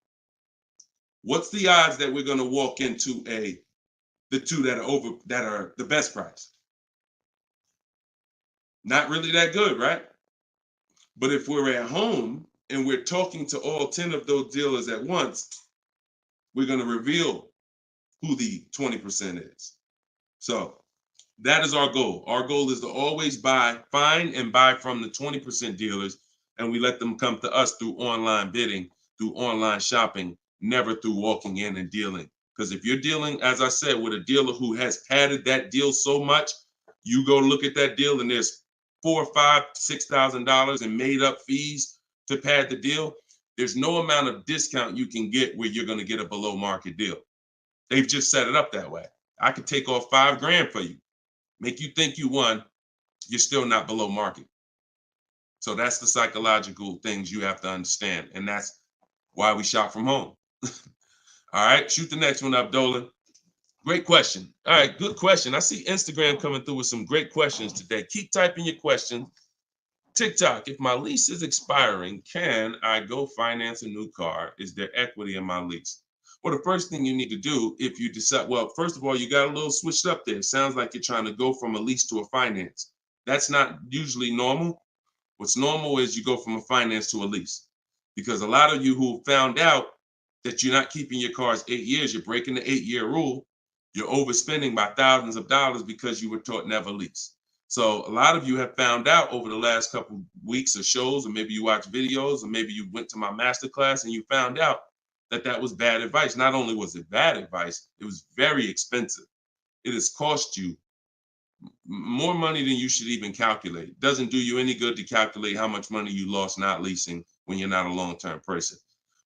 What's the odds that we're going to walk into the 2 that are the best price? Not really that good, right? But if we're at home and we're talking to all 10 of those dealers at once, we're going to reveal who the 20% is. So that is our goal. Our goal is to always find and buy from the 20% dealers, and we let them come to us through online bidding, through online shopping, never through walking in and dealing. Because if you're dealing, as I said, with a dealer who has padded that deal so much, you go look at that deal and there's $4,000, $5,000, $6,000 in made up fees to pad the deal. There's no amount of discount you can get where you're going to get a below market deal. They've just set it up that way. I could take off $5,000 for you, make you think you won. You're still not below market. So that's the psychological things you have to understand. And that's why we shop from home. All right, shoot the next one up, Dolan. Great question. All right, good question. I see Instagram coming through with some great questions today. Keep typing your questions. TikTok, if my lease is expiring, can I go finance a new car? Is there equity in my lease? Well, the first thing you need to do if you decide, well, first of all, you got a little switched up there. It sounds like you're trying to go from a lease to a finance. That's not usually normal. What's normal is you go from a finance to a lease. Because a lot of you who found out that you're not keeping your cars 8 years, you're breaking the 8-year rule, you're overspending by thousands of dollars because you were taught never lease. So a lot of you have found out over the last couple weeks of shows, or maybe you watch videos, or maybe you went to my masterclass and you found out that that was bad advice. Not only was it bad advice, it was very expensive. It has cost you more money than you should even calculate. It doesn't do you any good to calculate how much money you lost not leasing when you're not a long-term person.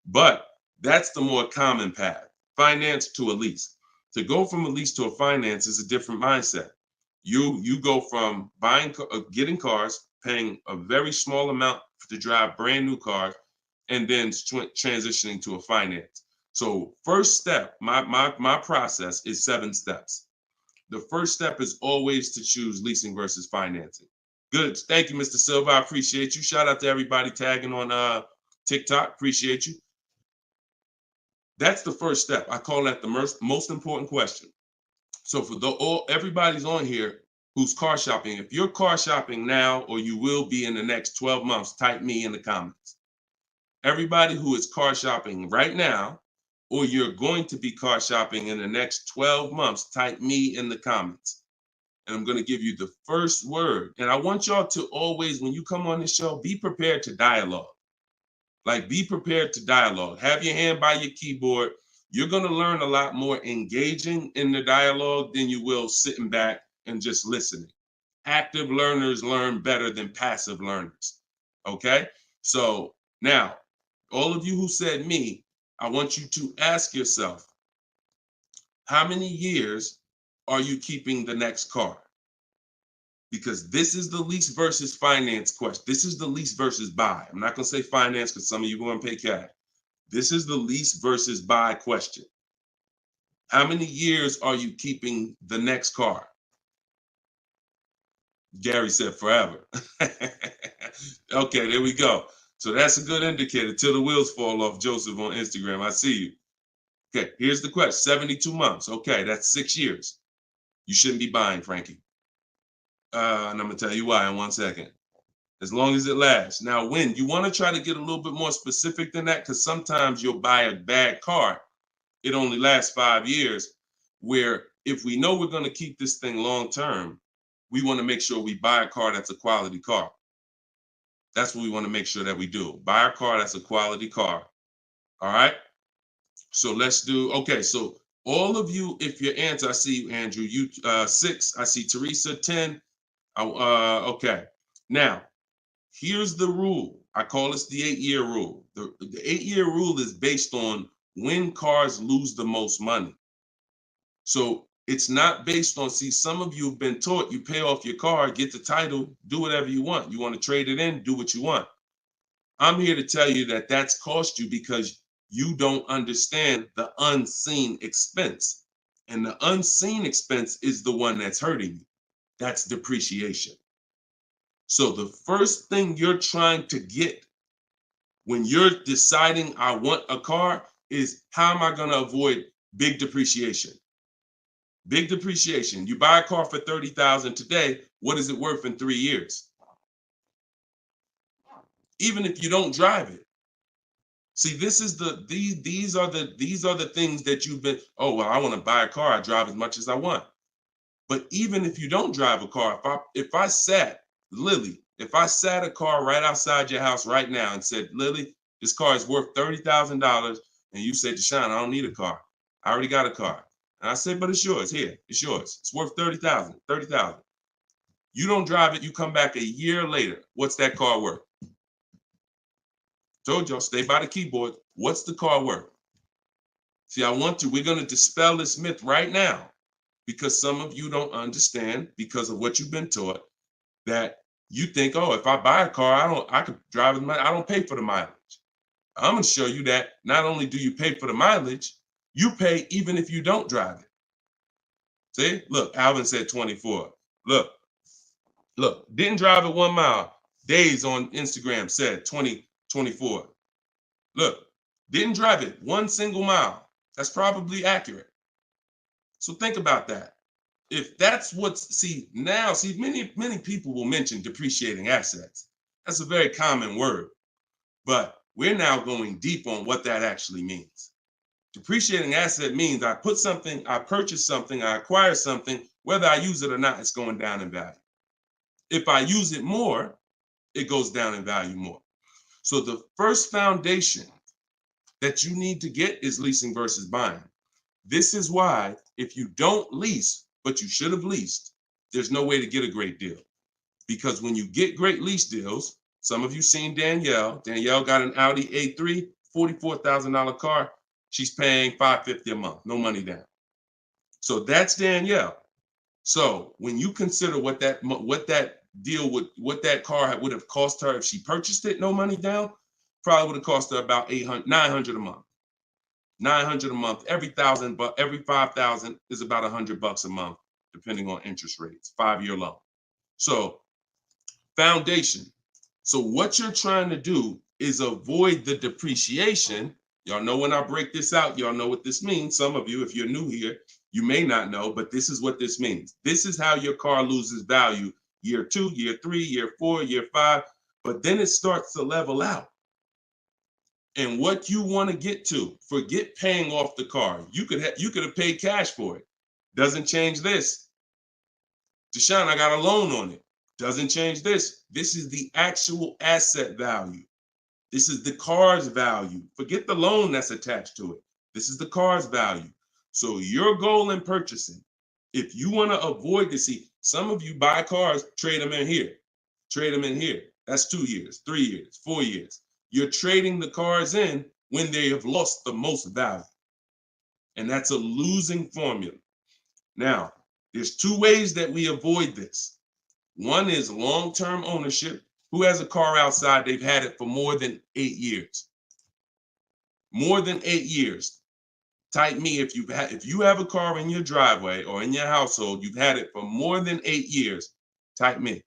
But that's the more common path, finance to a lease. To go from a lease to a finance is a different mindset. You go from getting cars, paying a very small amount to drive brand new cars, and then transitioning to a finance. So first step, my process is 7 steps. The first step is always to choose leasing versus financing. Good. Thank you, Mr. Silva. I appreciate you. Shout out to everybody tagging on TikTok. Appreciate you. That's the first step. I call that the most important question. So for everybody's on here who's car shopping, if you're car shopping now or you will be in the next 12 months, type me in the comments. Everybody who is car shopping right now, or you're going to be car shopping in the next 12 months, type me in the comments. And I'm going to give you the first word. And I want y'all to always, when you come on this show, be prepared to dialogue. Like, be prepared to dialogue. Have your hand by your keyboard. You're going to learn a lot more engaging in the dialogue than you will sitting back and just listening. Active learners learn better than passive learners. Okay? So now, all of you who said me, I want you to ask yourself, how many years are you keeping the next car? Because this is the lease versus finance question. This is the lease versus buy. I'm not going to say finance because some of you are going to pay cash. This is the lease versus buy question. How many years are you keeping the next car? Gary said forever. Okay, there we go. So that's a good indicator till the wheels fall off, Joseph on Instagram. I see you. Okay, here's the question. 72 months. Okay, that's 6 years. You shouldn't be buying, Frankie. And I'm going to tell you why in 1 second. As long as it lasts. Now, when you want to try to get a little bit more specific than that, because sometimes you'll buy a bad car. It only lasts 5 years, where if we know we're going to keep this thing long term, we want to make sure we buy a car that's a quality car. That's what we want to make sure that we do. Buy a car that's a quality car. All right. So let's do, okay. So all of you, if your answer, I see you, Andrew, you 6, I see Teresa 10. Okay. Now, here's the rule. I call this the 8-year rule. The 8-year rule is based on when cars lose the most money. So it's not based on, see, some of you have been taught you pay off your car, get the title, do whatever you want. You want to trade it in, do what you want. I'm here to tell you that that's cost you because you don't understand the unseen expense. And the unseen expense is the one that's hurting you. That's depreciation. So the first thing you're trying to get when you're deciding I want a car is, how am I going to avoid big depreciation? Big depreciation. You buy a car for $30,000 today. What is it worth in 3 years? Even if you don't drive it. See, this is these are the things that you've been, oh, well, I want to buy a car. I drive as much as I want. But even if you don't drive a car, if I sat a car right outside your house right now and said, Lily, this car is worth $30,000, and you said, Deshone, I don't need a car. I already got a car. And I said, but it's yours. Here, it's yours. It's worth $30,000. You don't drive it. You come back a year later. What's that car worth? Told y'all, stay by the keyboard. What's the car worth? See, we're going to dispel this myth right now, because some of you don't understand, because of what you've been taught, that you think, oh, if I buy a car, I could drive it. I don't pay for the mileage. I'm going to show you that not only do you pay for the mileage, you pay even if you don't drive it. See, look, Alvin said 24. Look, didn't drive it 1 mile. Days on Instagram said 24. Look, didn't drive it 1 single mile. That's probably accurate. So think about that. If that's many people will mention depreciating assets. That's a very common word, but we're now going deep on what that actually means. Depreciating asset means I purchase something, I acquire something, whether I use it or not, it's going down in value. If I use it more, it goes down in value more. So the first foundation that you need to get is leasing versus buying. This is why if you don't lease, but you should have leased, there's no way to get a great deal. Because when you get great lease deals, some of you seen Danielle. Danielle got an Audi A3, $44,000 car. She's paying $550 a month, no money down. So that's Danielle. So when you consider what that car would have cost her if she purchased it, no money down, probably would have cost her about $900 a month. $900 a month. Every 1,000, but every 5,000 is about $100 a month, depending on interest rates. 5-year loan. So foundation. So what you're trying to do is avoid the depreciation. Y'all know when I break this out, y'all know what this means. Some of you, if you're new here, you may not know, but this is what this means. This is how your car loses value year 2, year 3, year 4, year 5, but then it starts to level out. And what you want to get to, forget paying off the car. You could have paid cash for it. Doesn't change this. Deshone, I got a loan on it. Doesn't change this. This is the actual asset value. This is the car's value. Forget the loan that's attached to it. This is the car's value. So your goal in purchasing, if you want to avoid this, see, some of you buy cars, trade them in here. Trade them in here. That's 2 years, 3 years, 4 years. You're trading the cars in when they have lost the most value. And that's a losing formula. Now, there's 2 ways that we avoid this. One is long-term ownership. Who has a car outside? They've had it for more than 8 years. More than 8 years. Type me if you have a car in your driveway or in your household, you've had it for more than 8 years. Type me.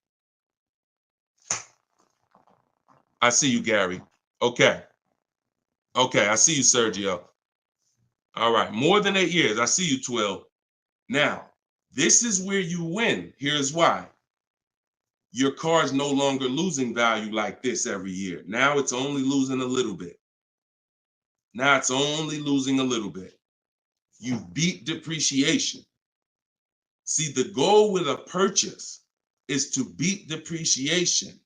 I see you, Gary. Okay. Okay, I see you, Sergio. All right, more than 8 years. I see you, Twill. Now, this is where you win. Here's why. Your car is no longer losing value like this every year. Now it's only losing a little bit. Now it's only losing a little bit. You beat depreciation. See, the goal with a purchase is to beat depreciation,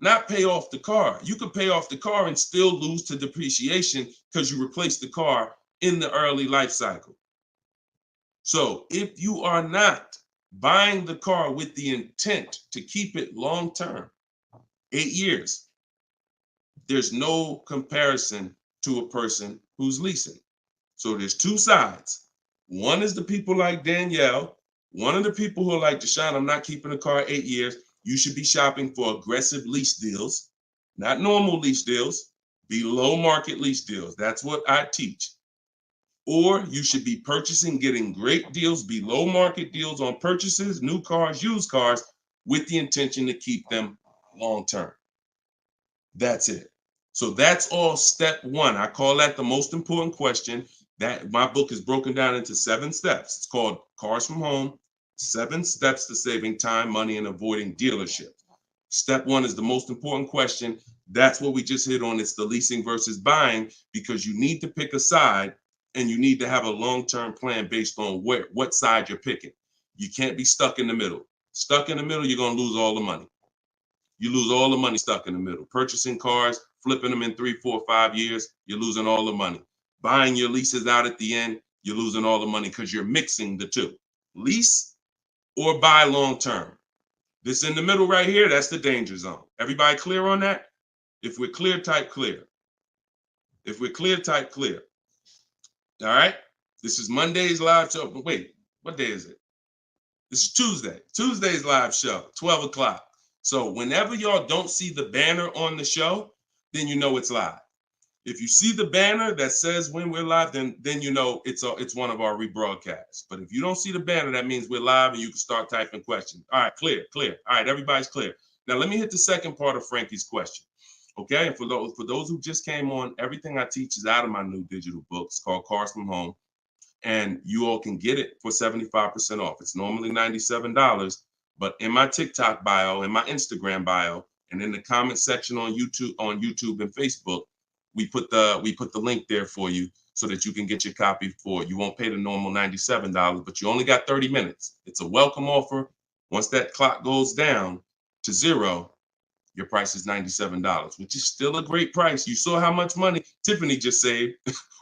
not pay off the car. You could pay off the car and still lose to depreciation because you replaced the car in the early life cycle. So if you are not buying the car with the intent to keep it long term, 8 years, there's no comparison to a person who's leasing. So there's 2 sides. One is the people like Danielle. One of the people who are like, Deshone, I'm not keeping a car 8 years. You should be shopping for aggressive lease deals, not normal lease deals, below market lease deals. That's what I teach. Or you should be purchasing, getting great deals, below market deals on purchases, new cars, used cars, with the intention to keep them long term. That's it. So that's all step 1. I call that the most important question. That my book is broken down into 7 steps. It's called Cars from Home, 7 Steps to Saving Time, Money, and Avoiding Dealership. Step 1 is the most important question. That's what we just hit on. It's the leasing versus buying, because you need to pick a side and you need to have a long-term plan based on what side you're picking. You can't be stuck in the middle. Stuck in the middle, you're going to lose all the money. You lose all the money stuck in the middle. Purchasing cars, flipping them in 3, 4, 5 years, you're losing all the money. Buying your leases out at the end, you're losing all the money because you're mixing the 2. Lease or buy long-term. This in the middle right here, that's the danger zone. Everybody clear on that? If we're clear, type clear. If we're clear, type clear. All right? This is Monday's live show. But wait, what day is it? This is Tuesday. Tuesday's live show, 12 o'clock. So whenever y'all don't see the banner on the show, then you know it's live. If you see the banner that says when we're live, then you know it's one of our rebroadcasts. But if you don't see the banner, that means we're live and you can start typing questions. All right, clear. All right, everybody's clear. Now let me hit the second part of Frankie's question. Okay, and for those who just came on, everything I teach is out of my new digital book. It's called Cars from Home, and you all can get it for 75% off. It's normally $97, but in my TikTok bio, in my Instagram bio, and in the comment section on YouTube and Facebook, we put the link there for you so that you can get your copy for it. You won't pay the normal $97, but you only got 30 minutes. It's a welcome offer. Once that clock goes down, to zero, your price is $97, which is still a great price. You saw how much money Tiffany just saved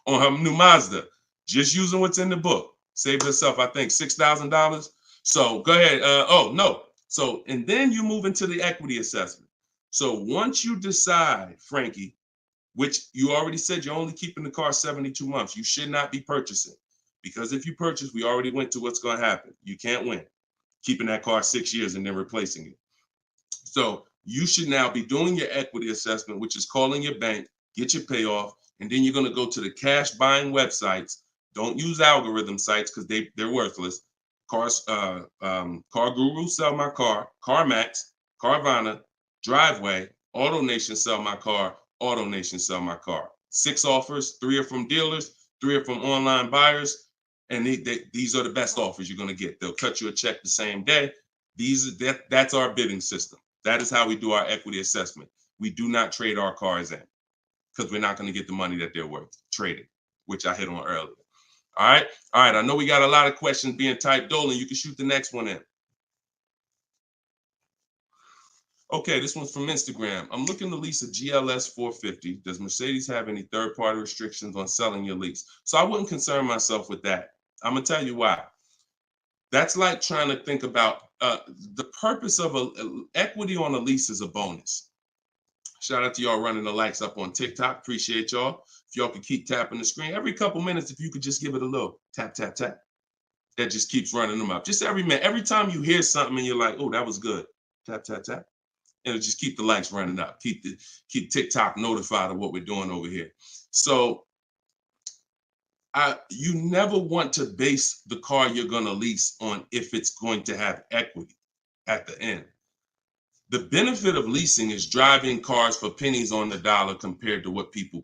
on her new Mazda, just using what's in the book. Saved herself, I think, $6,000. So go ahead. Oh, no. So, and then you move into the equity assessment. So once you decide, Frankie, which you already said you're only keeping the car 72 months, you should not be purchasing. Because if you purchase, we already went to what's going to happen. You can't win keeping that car 6 years and then replacing it. So you should now be doing your equity assessment, which is calling your bank, get your payoff, and then you're going to go to the cash buying websites. Don't use algorithm sites because they're worthless. Car Guru, Sell My Car, CarMax, Carvana, Driveway, AutoNation, Sell My Car, AutoNation, Sell My Car. 6 offers, 3 are from dealers, 3 are from online buyers, and these are the best offers you're going to get. They'll cut you a check the same day. That's our bidding system. That is how we do our equity assessment. We do not trade our cars in because we're not going to get the money that they're worth trading, which I hit on earlier. All right. I know we got a lot of questions being typed. Dolan, you can shoot the next one in. Okay, this one's from Instagram. I'm looking to lease a GLS 450. Does Mercedes have any third-party restrictions on selling your lease? So I wouldn't concern myself with that. I'm going to tell you why. That's like trying to think about the purpose of equity on a lease is a bonus. Shout out to y'all running the likes up on TikTok. Appreciate y'all. If y'all could keep tapping the screen every couple minutes, if you could just give it a little tap, tap, tap. That just keeps running them up. Just every minute. Every time you hear something and you're like, oh, that was good. Tap, tap, tap. And it'll just keep the likes running up. Keep TikTok notified of what we're doing over here. So you never want to base the car you're going to lease on if it's going to have equity at the end. The benefit of leasing is driving cars for pennies on the dollar compared to what people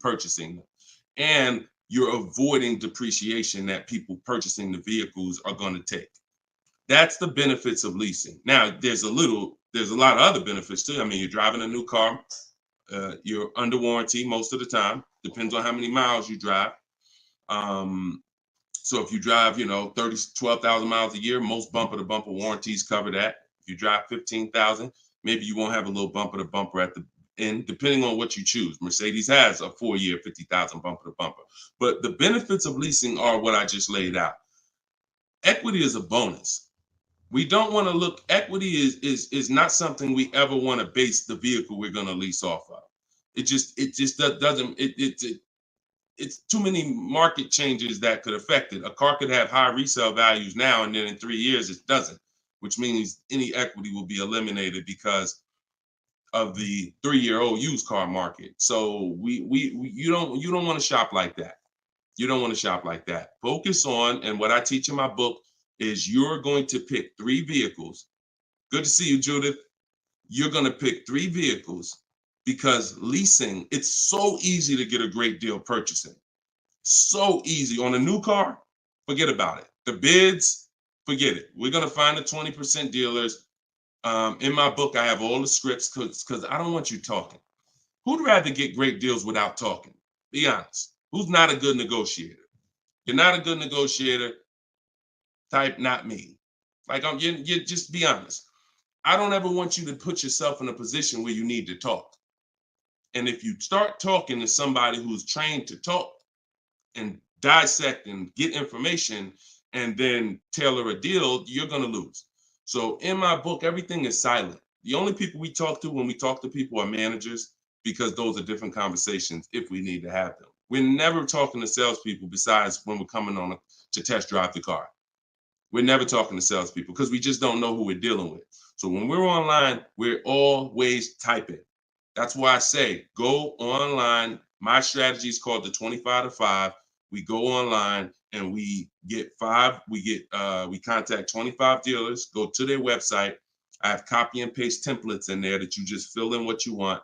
purchasing them. And you're avoiding depreciation that people purchasing the vehicles are going to take. That's the benefits of leasing. Now, there's a lot of other benefits too. I mean, you're driving a new car. You're under warranty most of the time. Depends on how many miles you drive. So if you drive, 12,000 miles a year, most bumper to bumper warranties cover that. If you drive 15,000, maybe you won't have a little bumper to bumper at the end, depending on what you choose. Mercedes has a 4-year 50,000 bumper to bumper. But the benefits of leasing are what I just laid out. Equity is a bonus. We don't want to look, equity is not something we ever want to base the vehicle we're going to lease off of. It just doesn't, it's too many market changes that could affect it. A car could have high resale values now, and then in 3 years it doesn't, which means any equity will be eliminated because of the 3-year-old used car market. So you don't want to shop like that. You don't want to shop like that. Focus on, and what I teach in my book is you're going to pick 3 vehicles. Good to see you, Judith. You're going to pick 3 vehicles because leasing, it's so easy to get a great deal purchasing. So easy. On a new car, forget about it. The bids, forget it. We're going to find the 20% dealers. In my book, I have all the scripts because I don't want you talking. Who'd rather get great deals without talking? Be honest. Who's not a good negotiator? You're not a good negotiator. Type not me. Like you just be honest. I don't ever want you to put yourself in a position where you need to talk. And if you start talking to somebody who's trained to talk and dissect and get information and then tailor a deal, you're going to lose. So in my book, everything is silent. The only people we talk to when we talk to people are managers, because those are different conversations if we need to have them. We're never talking to salespeople besides when we're coming on to test drive the car. We're never talking to salespeople because we just don't know who we're dealing with. So when we're online, we're always typing. That's why I say go online. My strategy is called the 25 to 5. We go online and we contact 25 dealers, go to their website. I have copy and paste templates in there that you just fill in what you want.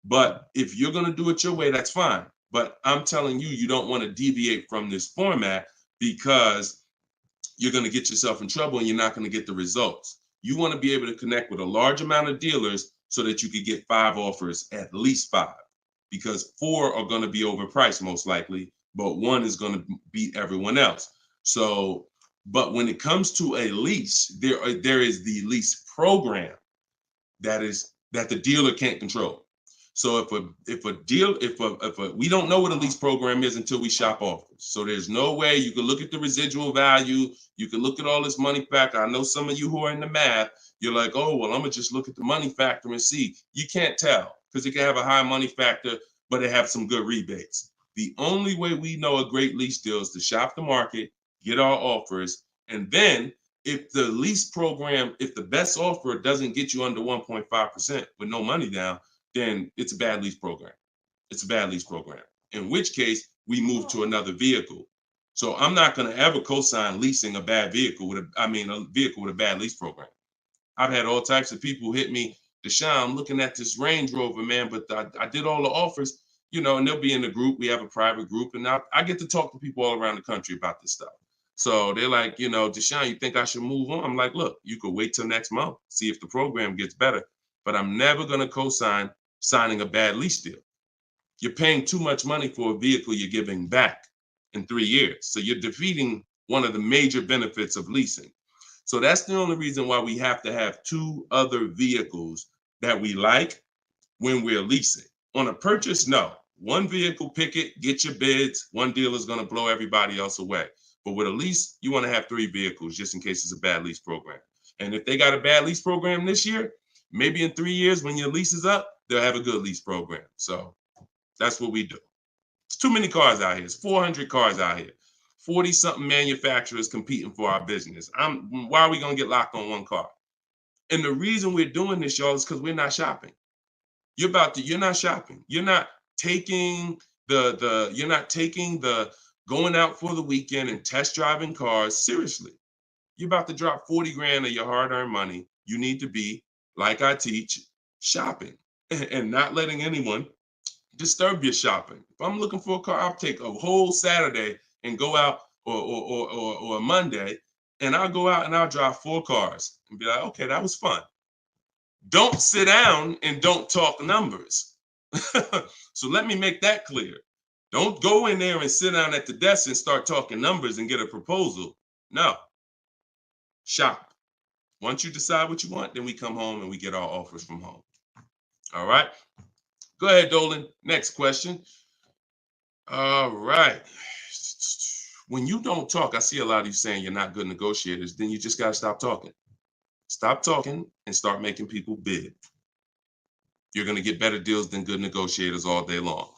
But if you're going to do it your way, that's fine. But I'm telling you, you don't want to deviate from this format because you're going to get yourself in trouble and you're not going to get the results. You want to be able to connect with a large amount of dealers so that you could get 5 offers, at least 5, because 4 are going to be overpriced most likely, but 1 is going to beat everyone else. So, but when it comes to a lease, there is the lease program. that the dealer can't control. So if we don't know what a lease program is until we shop offers. So there's no way you can look at the residual value. You can look at all this money factor. I know some of you who are in the math, you're like, oh, well, I'm gonna just look at the money factor and see. You can't tell because it can have a high money factor, but it have some good rebates. The only way we know a great lease deal is to shop the market, get our offers, and then if the lease program, if the best offer doesn't get you under 1.5% with no money down, then it's a bad lease program. It's a bad lease program. In which case, we move to another vehicle. So I'm not going to ever co-sign leasing a bad vehicle a vehicle with a bad lease program. I've had all types of people hit me, Deshone, I'm looking at this Range Rover, man, but I did all the offers, and they'll be in the group. We have a private group, and I get to talk to people all around the country about this stuff. So they're like, Deshone, you think I should move on? I'm like, look, you could wait till next month, see if the program gets better, but I'm never going to co-sign signing a bad lease deal. You're paying too much money for a vehicle you're giving back in 3 years. So you're defeating one of the major benefits of leasing. So that's the only reason why we have to have 2 other vehicles that we like when we're leasing. On a purchase, no. One vehicle, pick it, get your bids. One dealer is going to blow everybody else away. But with a lease, you want to have 3 vehicles just in case it's a bad lease program. And if they got a bad lease program this year, maybe in 3 years when your lease is up, they'll have a good lease program. So that's what we do. It's too many cars out here. It's 400 cars out here. 40-something manufacturers competing for our business. Why are we going to get locked on one car? And the reason we're doing this, y'all, is because we're not shopping. You're not shopping. You're not taking the going out for the weekend and test driving cars seriously. You're about to drop 40 grand of your hard-earned money. You need to be, like I teach, shopping and not letting anyone disturb your shopping. If I'm looking for a car, I'll take a whole Saturday and go out or a Monday, and I'll go out and I'll drive 4 cars and be like, okay, that was fun. Don't sit down and don't talk numbers. So let me make that clear. Don't go in there and sit down at the desk and start talking numbers and get a proposal. No. Shop. Once you decide what you want, then we come home and we get our offers from home. All right. Go ahead, Dolan. Next question. All right. When you don't talk, I see a lot of you saying you're not good negotiators. Then you just got to stop talking. Stop talking and start making people bid. You're going to get better deals than good negotiators all day long.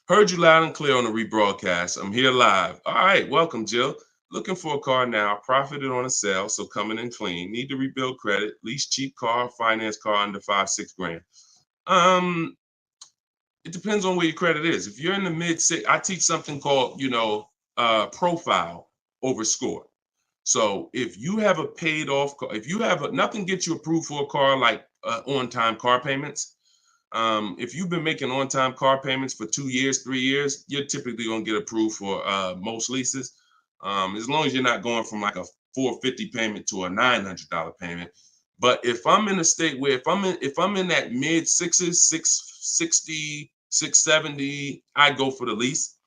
Heard you loud and clear on the rebroadcast. I'm here live. All right. Welcome, Jill. Looking for a car now. Profited on a sale, so coming in clean. Need to rebuild credit. Lease cheap car, finance car under 5-6 grand. It depends on where your credit is. If you're in the mid-6, I teach something called, profile over score. So if you have a paid off car, if you have nothing gets you approved for a car like on-time car payments. If you've been making on-time car payments for 2 years, 3 years, you're typically gonna get approved for most leases. As long as you're not going from like a $450 payment to a $900 payment. But if I'm in a state where if I'm in that mid-6s, 660, 670, I go for the lease.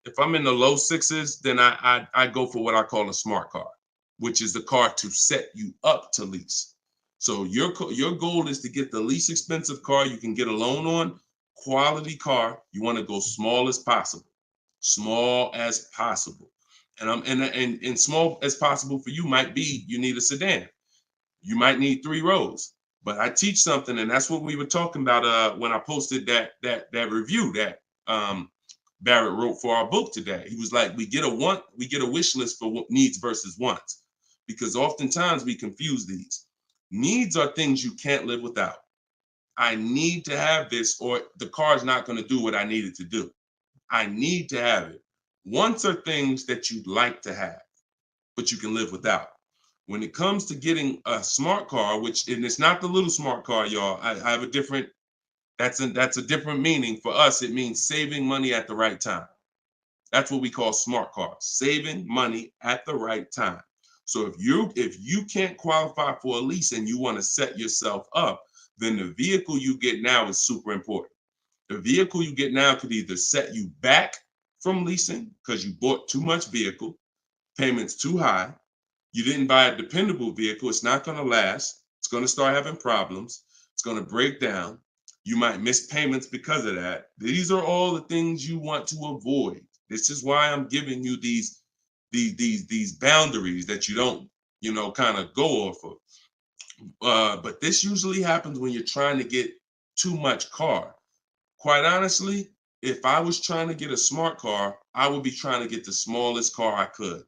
If I'm in the low 6s, then I go for what I call a smart car, which is the car to set you up to lease. So your goal is to get the least expensive car you can get a loan on, quality car. You want to go small as possible, and small as possible for you might be you need a sedan. You might need 3 rows. But I teach something, and that's what we were talking about when I posted that review that Barrett wrote for our book today. He was like, we get a wish list for needs versus wants, because oftentimes we confuse these. Needs are things you can't live without. I need to have this, or the car's not going to do what I need it to do. I need to have it. Wants are things that you'd like to have, but you can live without. When it comes to getting a smart car, and it's not the little smart car, y'all. I have a different. That's a different meaning for us. It means saving money at the right time. That's what we call smart cars. Saving money at the right time. So if you can't qualify for a lease and you want to set yourself up, then the vehicle you get now is super important. The vehicle you get now could either set you back from leasing because you bought too much vehicle, payments too high. You didn't buy a dependable vehicle. It's not going to last. It's going to start having problems. It's going to break down. You might miss payments because of that. These are all the things you want to avoid. This is why I'm giving you these boundaries that you don't, kind of go off of. But this usually happens when you're trying to get too much car. Quite honestly, if I was trying to get a smart car, I would be trying to get the smallest car I could,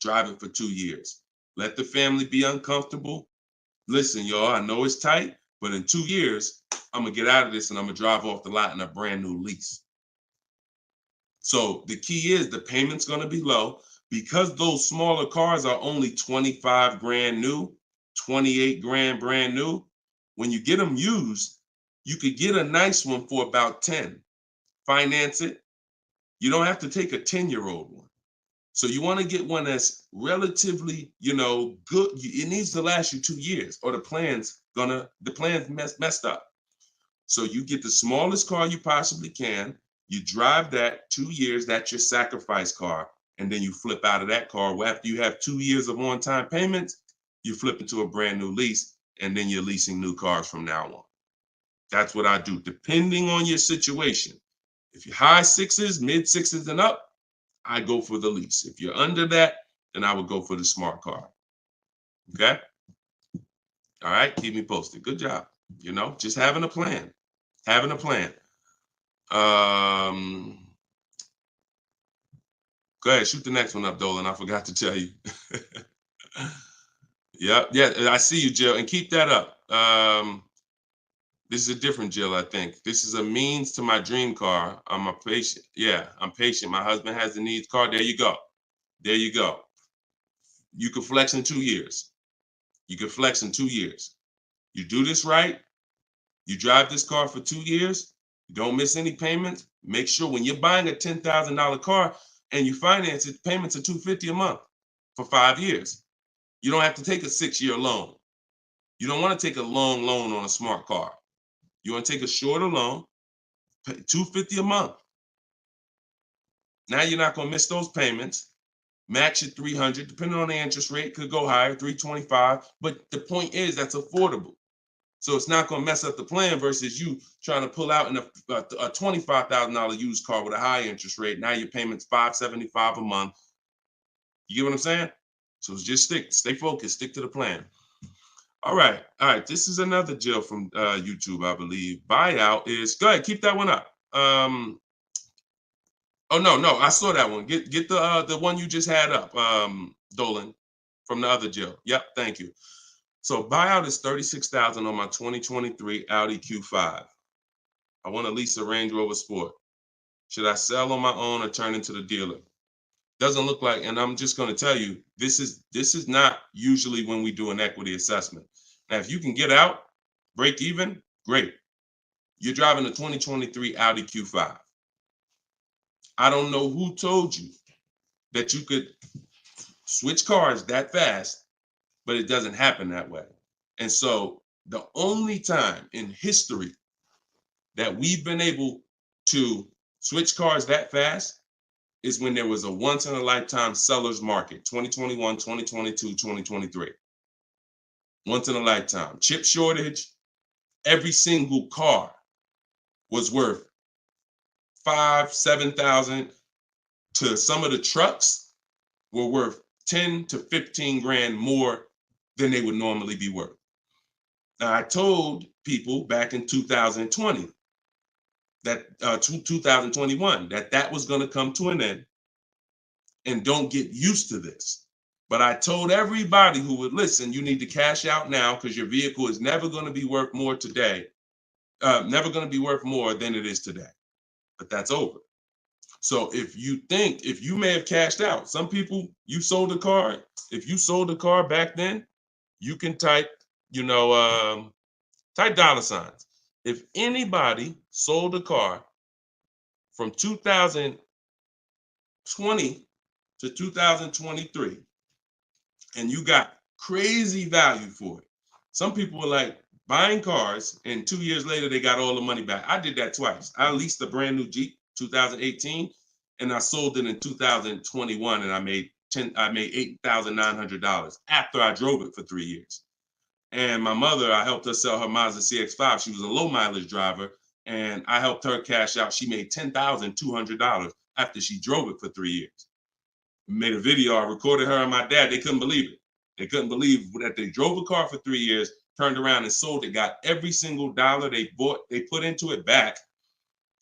drive it for 2 years. Let the family be uncomfortable. Listen, y'all, I know it's tight, but in 2 years, I'm gonna get out of this and I'm gonna drive off the lot in a brand new lease. So the key is the payment's gonna be low because those smaller cars are only 25 grand new, 28 grand brand new. When you get them used, you could get a nice one for about 10. Finance it. You don't have to take a 10-year-old one. So you want to get one that's relatively, good. It needs to last you 2 years, or the plan's messed up. So you get the smallest car you possibly can. You drive that 2 years. That's your sacrifice car, and then you flip out of that car. Well, after you have 2 years of on-time payments, you flip into a brand new lease, and then you're leasing new cars from now on. That's what I do, depending on your situation. If you're high sixes, mid sixes, and up, I go for the lease. If you're under that, then I would go for the smart car. Okay? All right, keep me posted. Good job. Just having a plan. Having a plan. Go ahead, shoot the next one up, Dolan. I forgot to tell you. Yeah, I see you, Jill, and keep that up. This is a different Jill, I think. This is a means to my dream car. I'm a patient. Yeah, I'm patient. My husband has the needs car. There you go. There you go. You can flex in 2 years. You can flex in 2 years. You do this right. You drive this car for 2 years. You don't miss any payments. Make sure when you're buying a $10,000 car and you finance it, payments are $250 a month for 5 years. You don't have to take a 6-year loan. You don't want to take a long loan on a smart car. You want to take a shorter loan, pay $250 a month. Now you're not going to miss those payments. Max at 300, depending on the interest rate, could go higher, 325. But the point is that's affordable. So it's not going to mess up the plan versus you trying to pull out in a $25,000 used car with a high interest rate. Now your payment's $575 a month. You get what I'm saying? So just stay focused, stick to the plan. All right. This is another Jill from YouTube, I believe. Buyout is, go ahead, keep that one up. Oh no, I saw that one. Get the one you just had up, Dolan, from the other Jill. Yep, thank you. So buyout is $36,000 on my 2023 Audi Q5. I want to lease a Range Rover Sport. Should I sell on my own or turn into the dealer? Doesn't look like, and I'm just going to tell you, this is not usually when we do an equity assessment. Now, if you can get out, break even, great. You're driving a 2023 Audi Q5. I don't know who told you that you could switch cars that fast, but it doesn't happen that way. And so the only time in history that we've been able to switch cars that fast is when there was a once in a lifetime seller's market, 2021, 2022, 2023. Once in a lifetime. Chip shortage, every single car was worth 5,000, 7,000, to some of the trucks were worth 10 to 15 grand more than they would normally be worth. Now, I told people back in 2020 that 2021 that was going to come to an end, and don't get used to this. But I told everybody who would listen, you need to cash out now because your vehicle is never going to be worth more today, never going to be worth more than it is today. But that's over. So if you may have cashed out, some people, you sold a car. If you sold a car back then, you can type, type dollar signs. If anybody sold a car from 2020 to 2023, and you got crazy value for it. Some people were like buying cars, and 2 years later, they got all the money back. I did that twice. I leased a brand new Jeep, 2018, and I sold it in 2021, and I made $8,900 after I drove it for 3 years. And my mother, I helped her sell her Mazda CX-5. She was a low mileage driver, and I helped her cash out. She made $10,200 after she drove it for 3 years. We made a video. I recorded her and my dad. They couldn't believe it. They couldn't believe that they drove a car for 3 years, turned around and sold it, got every single dollar they put into it back.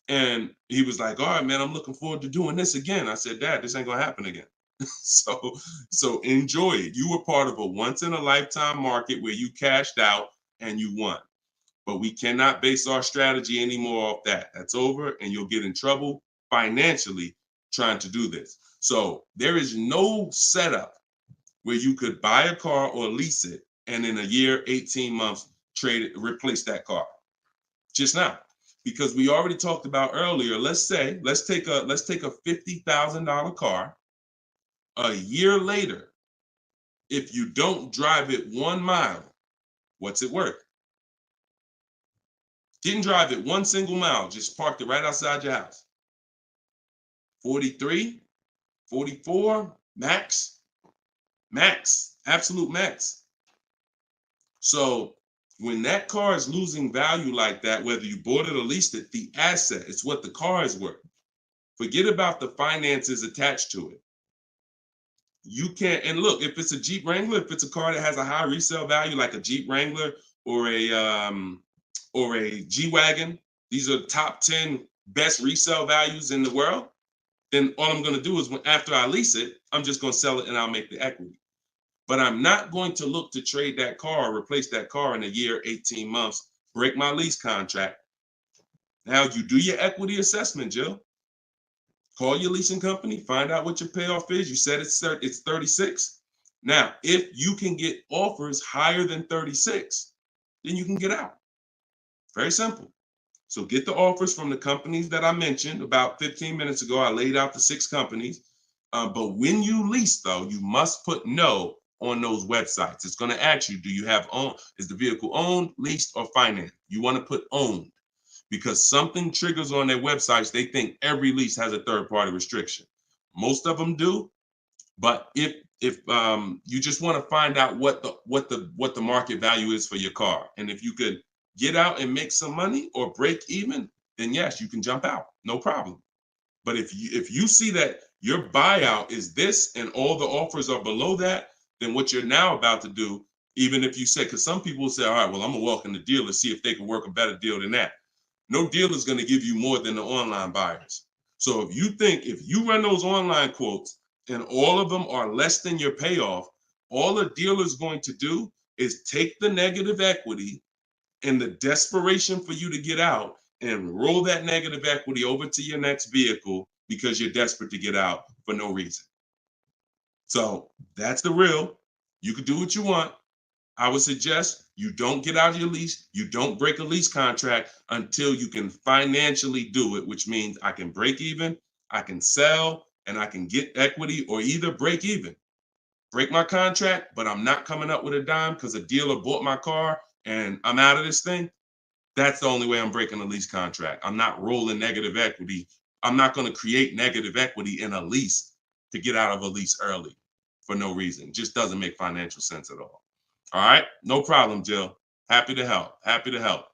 And he was like, all right, man, I'm looking forward to doing this again. I said, Dad, this ain't gonna happen again. So enjoy it. You were part of a once in a lifetime market where you cashed out and you won. But we cannot base our strategy anymore off that. That's over, and you'll get in trouble financially trying to do this. So there is no setup where you could buy a car or lease it and in a year, 18 months, trade it, replace that car. Just not. Because we already talked about earlier, let's take a $50,000 car. A year later, if you don't drive it 1 mile, what's it worth? Didn't drive it 1 single mile, just parked it right outside your house. 43, 44, max, absolute max. So when that car is losing value like that, whether you bought it or leased it, the asset, it's what the car is worth. Forget about the finances attached to it. You can't, and look, if it's a Jeep Wrangler, if it's a car that has a high resale value, like a Jeep Wrangler or a G-Wagon, these are top 10 best resale values in the world, then all I'm gonna do is after I lease it, I'm just gonna sell it and I'll make the equity. But I'm not going to look to trade that car or replace that car in a year, 18 months, break my lease contract. Now you do your equity assessment, Jill. Call your leasing company, find out what your payoff is. You said it's 36. Now, if you can get offers higher than 36, then you can get out. Very simple. So get the offers from the companies that I mentioned about 15 minutes ago. I laid out the 6 companies. But when you lease, though, you must put no on those websites. It's going to ask you, do you have is the vehicle owned, leased, or financed? You want to put owned, because something triggers on their websites. They think every lease has a third-party restriction. Most of them do, but if you just want to find out what the market value is for your car, and if you could get out and make some money or break even, then yes, you can jump out, no problem. But if you see that your buyout is this and all the offers are below that, then what you're now about to do, even if you say, because some people will say, all right, well, I'm gonna walk in the dealer, see if they can work a better deal than that. No dealer is going to give you more than the online buyers. So if you run those online quotes and all of them are less than your payoff, all a dealer is going to do is take the negative equity and the desperation for you to get out and roll that negative equity over to your next vehicle because you're desperate to get out for no reason. So that's the real. You can do what you want. I would suggest you don't get out of your lease. You don't break a lease contract until you can financially do it, which means I can break even, I can sell, and I can get equity, or either break even. Break my contract, but I'm not coming up with a dime because a dealer bought my car and I'm out of this thing. That's the only way I'm breaking a lease contract. I'm not rolling negative equity. I'm not going to create negative equity in a lease to get out of a lease early for no reason. It just doesn't make financial sense at all. All right, no problem, Jill. Happy to help. Happy to help.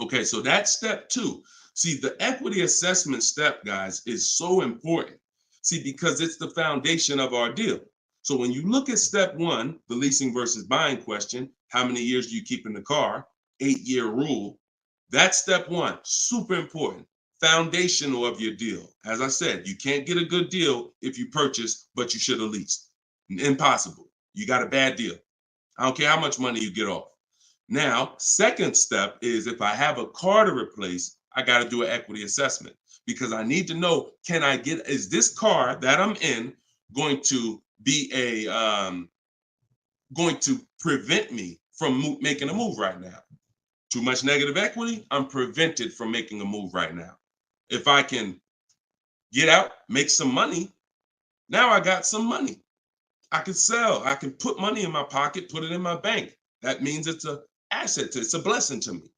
Okay, so that's step 2. See, the equity assessment step, guys, is so important. See, because it's the foundation of our deal. So when you look at step 1, the leasing versus buying question, how many years do you keep in the car? 8-year rule. That's step 1, super important. Foundational of your deal. As I said, you can't get a good deal if you purchase, but you should have leased. Impossible. You got a bad deal. I don't care how much money you get off. Now, second step is if I have a car to replace, I got to do an equity assessment because I need to know, is this car that I'm in going to be going to prevent me from making a move right now? Too much negative equity, I'm prevented from making a move right now. If I can get out, make some money, now I got some money. I can sell. I can put money in my pocket, put it in my bank. That means it's an asset. It's a blessing to me.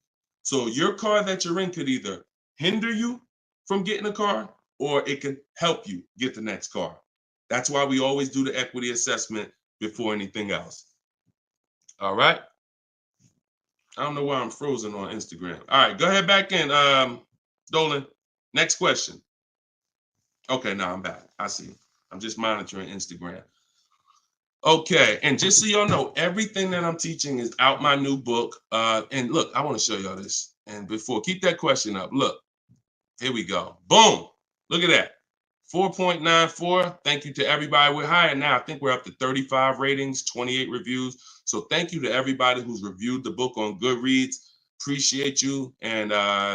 So your car that you're in could either hinder you from getting a car or it can help you get the next car. That's why we always do the equity assessment before anything else. All right. I don't know why I'm frozen on Instagram. All right, go ahead back in, Dolan. Next question. Okay, now I'm back. I see. I'm just monitoring Instagram. Okay, and just so y'all know, everything that I'm teaching is out my new book. And look, I want to show y'all this. And before, keep that question up. Look, here we go. Boom. Look at that. 4.94. Thank you to everybody. We're higher now. I think we're up to 35 ratings, 28 reviews. So thank you to everybody who's reviewed the book on Goodreads. Appreciate you. And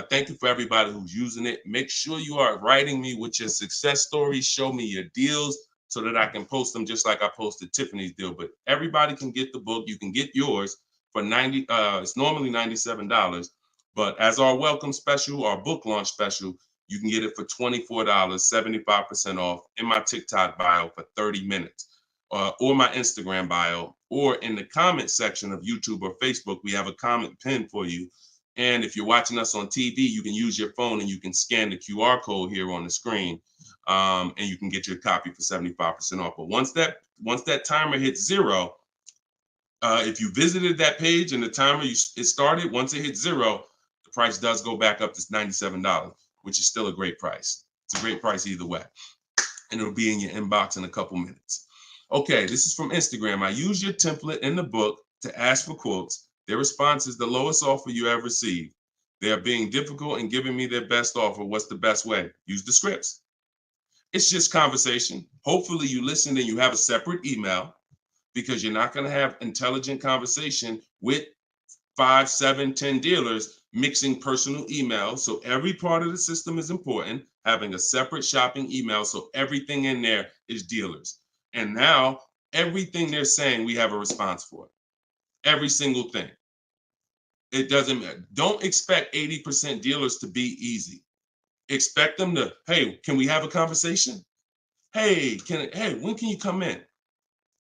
thank you for everybody who's using it. Make sure you are writing me with your success stories. Show me your deals so that I can post them just like I posted Tiffany's deal. But everybody can get the book. You can get yours for $90. It's normally $97. But as our welcome special, our book launch special, you can get it for $24, 75% off in my TikTok bio for 30 minutes, or my Instagram bio, or in the comment section of YouTube or Facebook. We have a comment pin for you. And if you're watching us on TV, you can use your phone and you can scan the QR code here on the screen, and you can get your copy for 75% off. But once that timer hits 0, if you visited that page and the timer it started, once it hits 0, the price does go back up to $97, which is still a great price. It's a great price either way. And it'll be in your inbox in a couple minutes. Okay, this is from Instagram. I use your template in the book to ask for quotes. Their response is the lowest offer you ever received. They are being difficult and giving me their best offer. What's the best way? Use the scripts. It's just conversation. Hopefully you listen and you have a separate email, because you're not going to have intelligent conversation with 5, 7, 10 dealers mixing personal emails. So every part of the system is important, having a separate shopping email. So everything in there is dealers. And now everything they're saying, we have a response for. Every single thing. It doesn't matter. Don't expect 80% dealers to be easy. Expect them to, hey, can we have a conversation? Hey, when can you come in?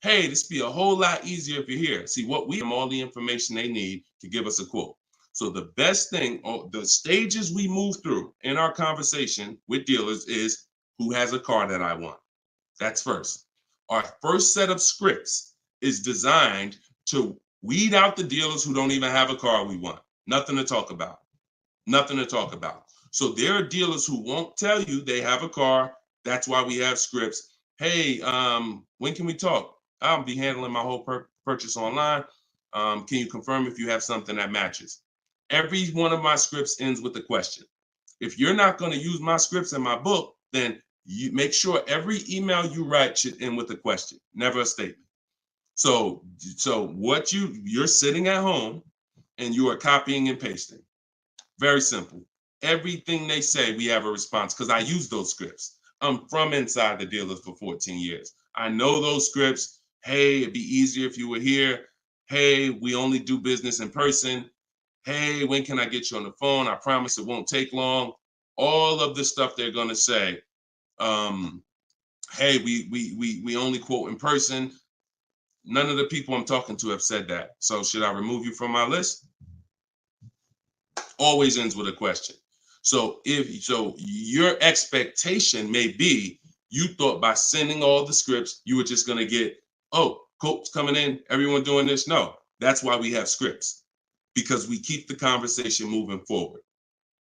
Hey, this be a whole lot easier if you're here. See, what we have all the information they need to give us a quote. So the best thing, the stages we move through in our conversation with dealers is, who has a car that I want? That's first. Our first set of scripts is designed to weed out the dealers who don't even have a car we want. Nothing to talk about. Nothing to talk about. So there are dealers who won't tell you they have a car. That's why we have scripts. Hey, when can we talk? I'll be handling my whole purchase online. Can you confirm if you have something that matches? Every one of my scripts ends with a question. If you're not going to use my scripts in my book, then you make sure every email you write should end with a question, never a statement. So what you're sitting at home and you are copying and pasting. Very simple. Everything they say, we have a response, because I use those scripts. I'm from inside the dealers for 14 years. I know those scripts. Hey, it'd be easier if you were here. Hey, we only do business in person. Hey, when can I get you on the phone? I promise it won't take long. All of the stuff they're going to say. Hey, we only quote in person. None of the people I'm talking to have said that. So should I remove you from my list? Always ends with a question. So your expectation may be, you thought by sending all the scripts, you were just going to get, oh, quotes coming in, everyone doing this. No, that's why we have scripts, because we keep the conversation moving forward.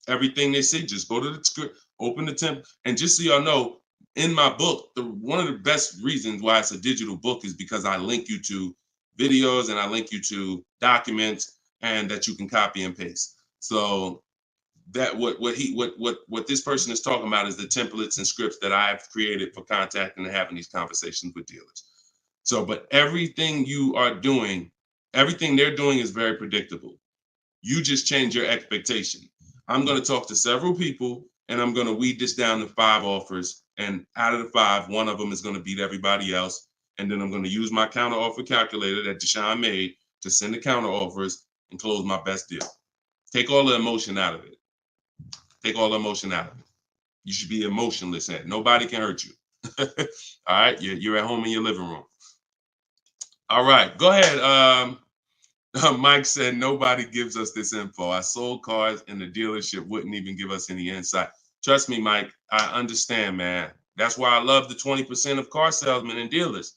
Everything they say, just go to the script, open the template. And just so y'all know, in my book, one of the best reasons why it's a digital book is because I link you to videos and I link you to documents, and that you can copy and paste. So that what this person is talking about is the templates and scripts that I've created for contacting and having these conversations with dealers. So, but everything you are doing, everything they're doing is very predictable. You just change your expectation. I'm going to talk to several people and I'm going to weed this down to 5 offers. And out of the 5, one of them is going to beat everybody else. And then I'm going to use my counter offer calculator that Deshone made to send the counter offers and close my best deal. Take all the emotion out of it. Take all the emotion out of it. You should be emotionless. Nobody can hurt you. All right. You're at home in your living room. All right. Go ahead. Mike said, nobody gives us this info. I sold cars and the dealership wouldn't even give us any insight. Trust me, Mike, I understand, man. That's why I love the 20% of car salesmen and dealers.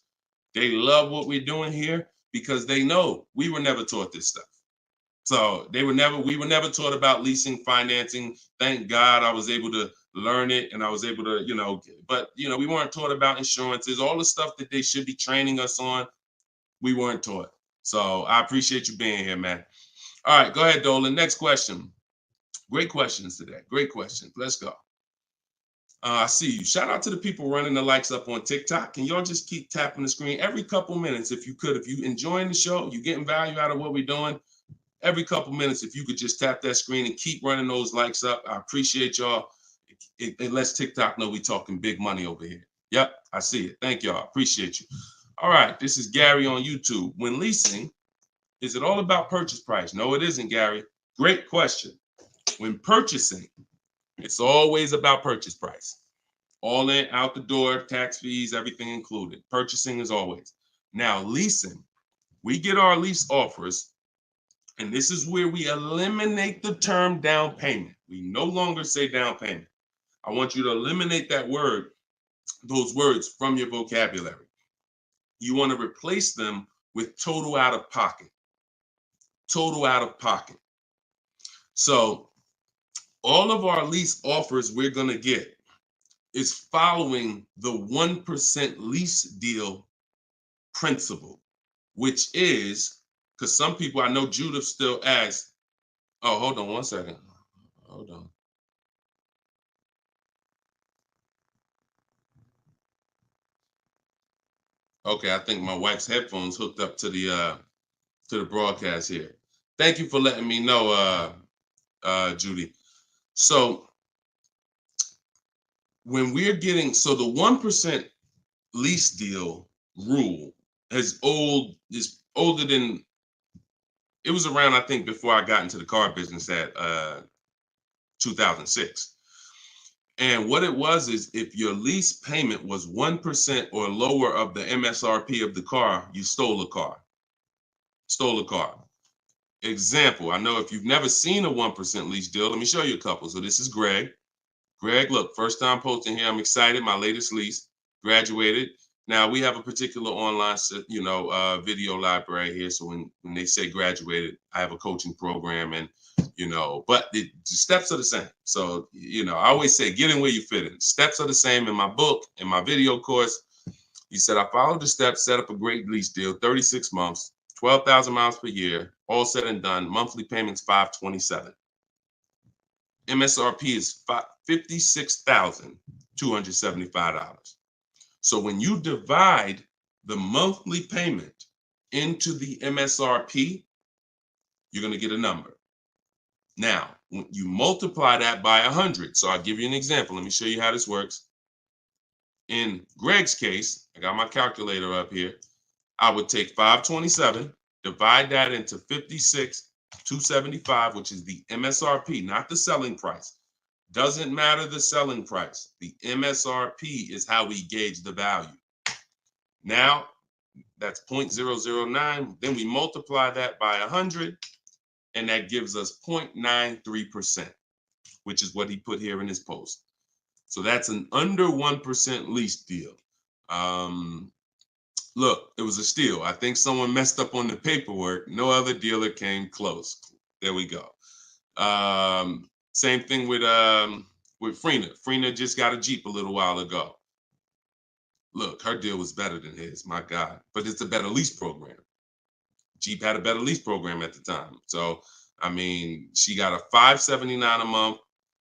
They love what we're doing here because they know we were never taught this stuff. So we were never taught about leasing, financing. Thank God I was able to learn it, and I was able to, but we weren't taught about insurances, all the stuff that they should be training us on. We weren't taught. So I appreciate you being here, man. All right, go ahead, Dolan. Next question. Great questions today. Great questions. Let's go. I see you. Shout out to the people running the likes up on TikTok. Can y'all just keep tapping the screen every couple minutes if you could? If you enjoying the show, you getting value out of what we're doing, every couple minutes, if you could just tap that screen and keep running those likes up. I appreciate y'all. It lets TikTok know we talking big money over here. Yep, I see it. Thank y'all. Appreciate you. All right, this is Gary on YouTube. When leasing, is it all about purchase price? No, it isn't, Gary. Great question. When purchasing, it's always about purchase price. All in, out the door, tax fees, everything included. Purchasing is always. Now, leasing, we get our lease offers, and this is where we eliminate the term down payment. We no longer say down payment. I want you to eliminate that word, those words from your vocabulary. You want to replace them with total out of pocket. Total out of pocket. So all of our lease offers we're going to get is following the 1% lease deal principle, which is, because some people, I know Judith still asks, oh, hold on one second. Hold on. Okay, I think my wife's headphones hooked up to the broadcast here. Thank you for letting me know, Judy. So when we're getting, so the 1% lease deal rule is older than, it was around, I think, before I got into the car business at 2006. And what it was is if your lease payment was 1% or lower of the MSRP of the car, you stole a car. Stole a car. Example, I know if you've never seen a 1% lease deal, let me show you a couple. So this is Greg. Greg, look, first time posting here. I'm excited. My latest lease, graduated. Now we have a particular online, video library here. So when they say graduated, I have a coaching program, and but the steps are the same. So I always say get in where you fit in. Steps are the same in my book, in my video course. He said I followed the steps, set up a great lease deal, 36 months, 12,000 miles per year, all said and done. Monthly payments $527. MSRP is $56,275. So when you divide the monthly payment into the MSRP, you're going to get a number. Now, when you multiply that by 100, so I'll give you an example. Let me show you how this works. In Greg's case, I got my calculator up here. I would take 527, divide that into 56,275, which is the MSRP, not the selling price. Doesn't matter the selling price. The MSRP is how we gauge the value. Now, that's 0.009. Then we multiply that by 100, and that gives us 0.93%, which is what he put here in his post. So that's an under 1% lease deal. Look, it was a steal. I think someone messed up on the paperwork. No other dealer came close. There we go. Same thing with Frina. Frina just got a Jeep a little while ago. Look, her deal was better than his, my God. But it's a better lease program. Jeep had a better lease program at the time. So, I mean, she got a $579 a month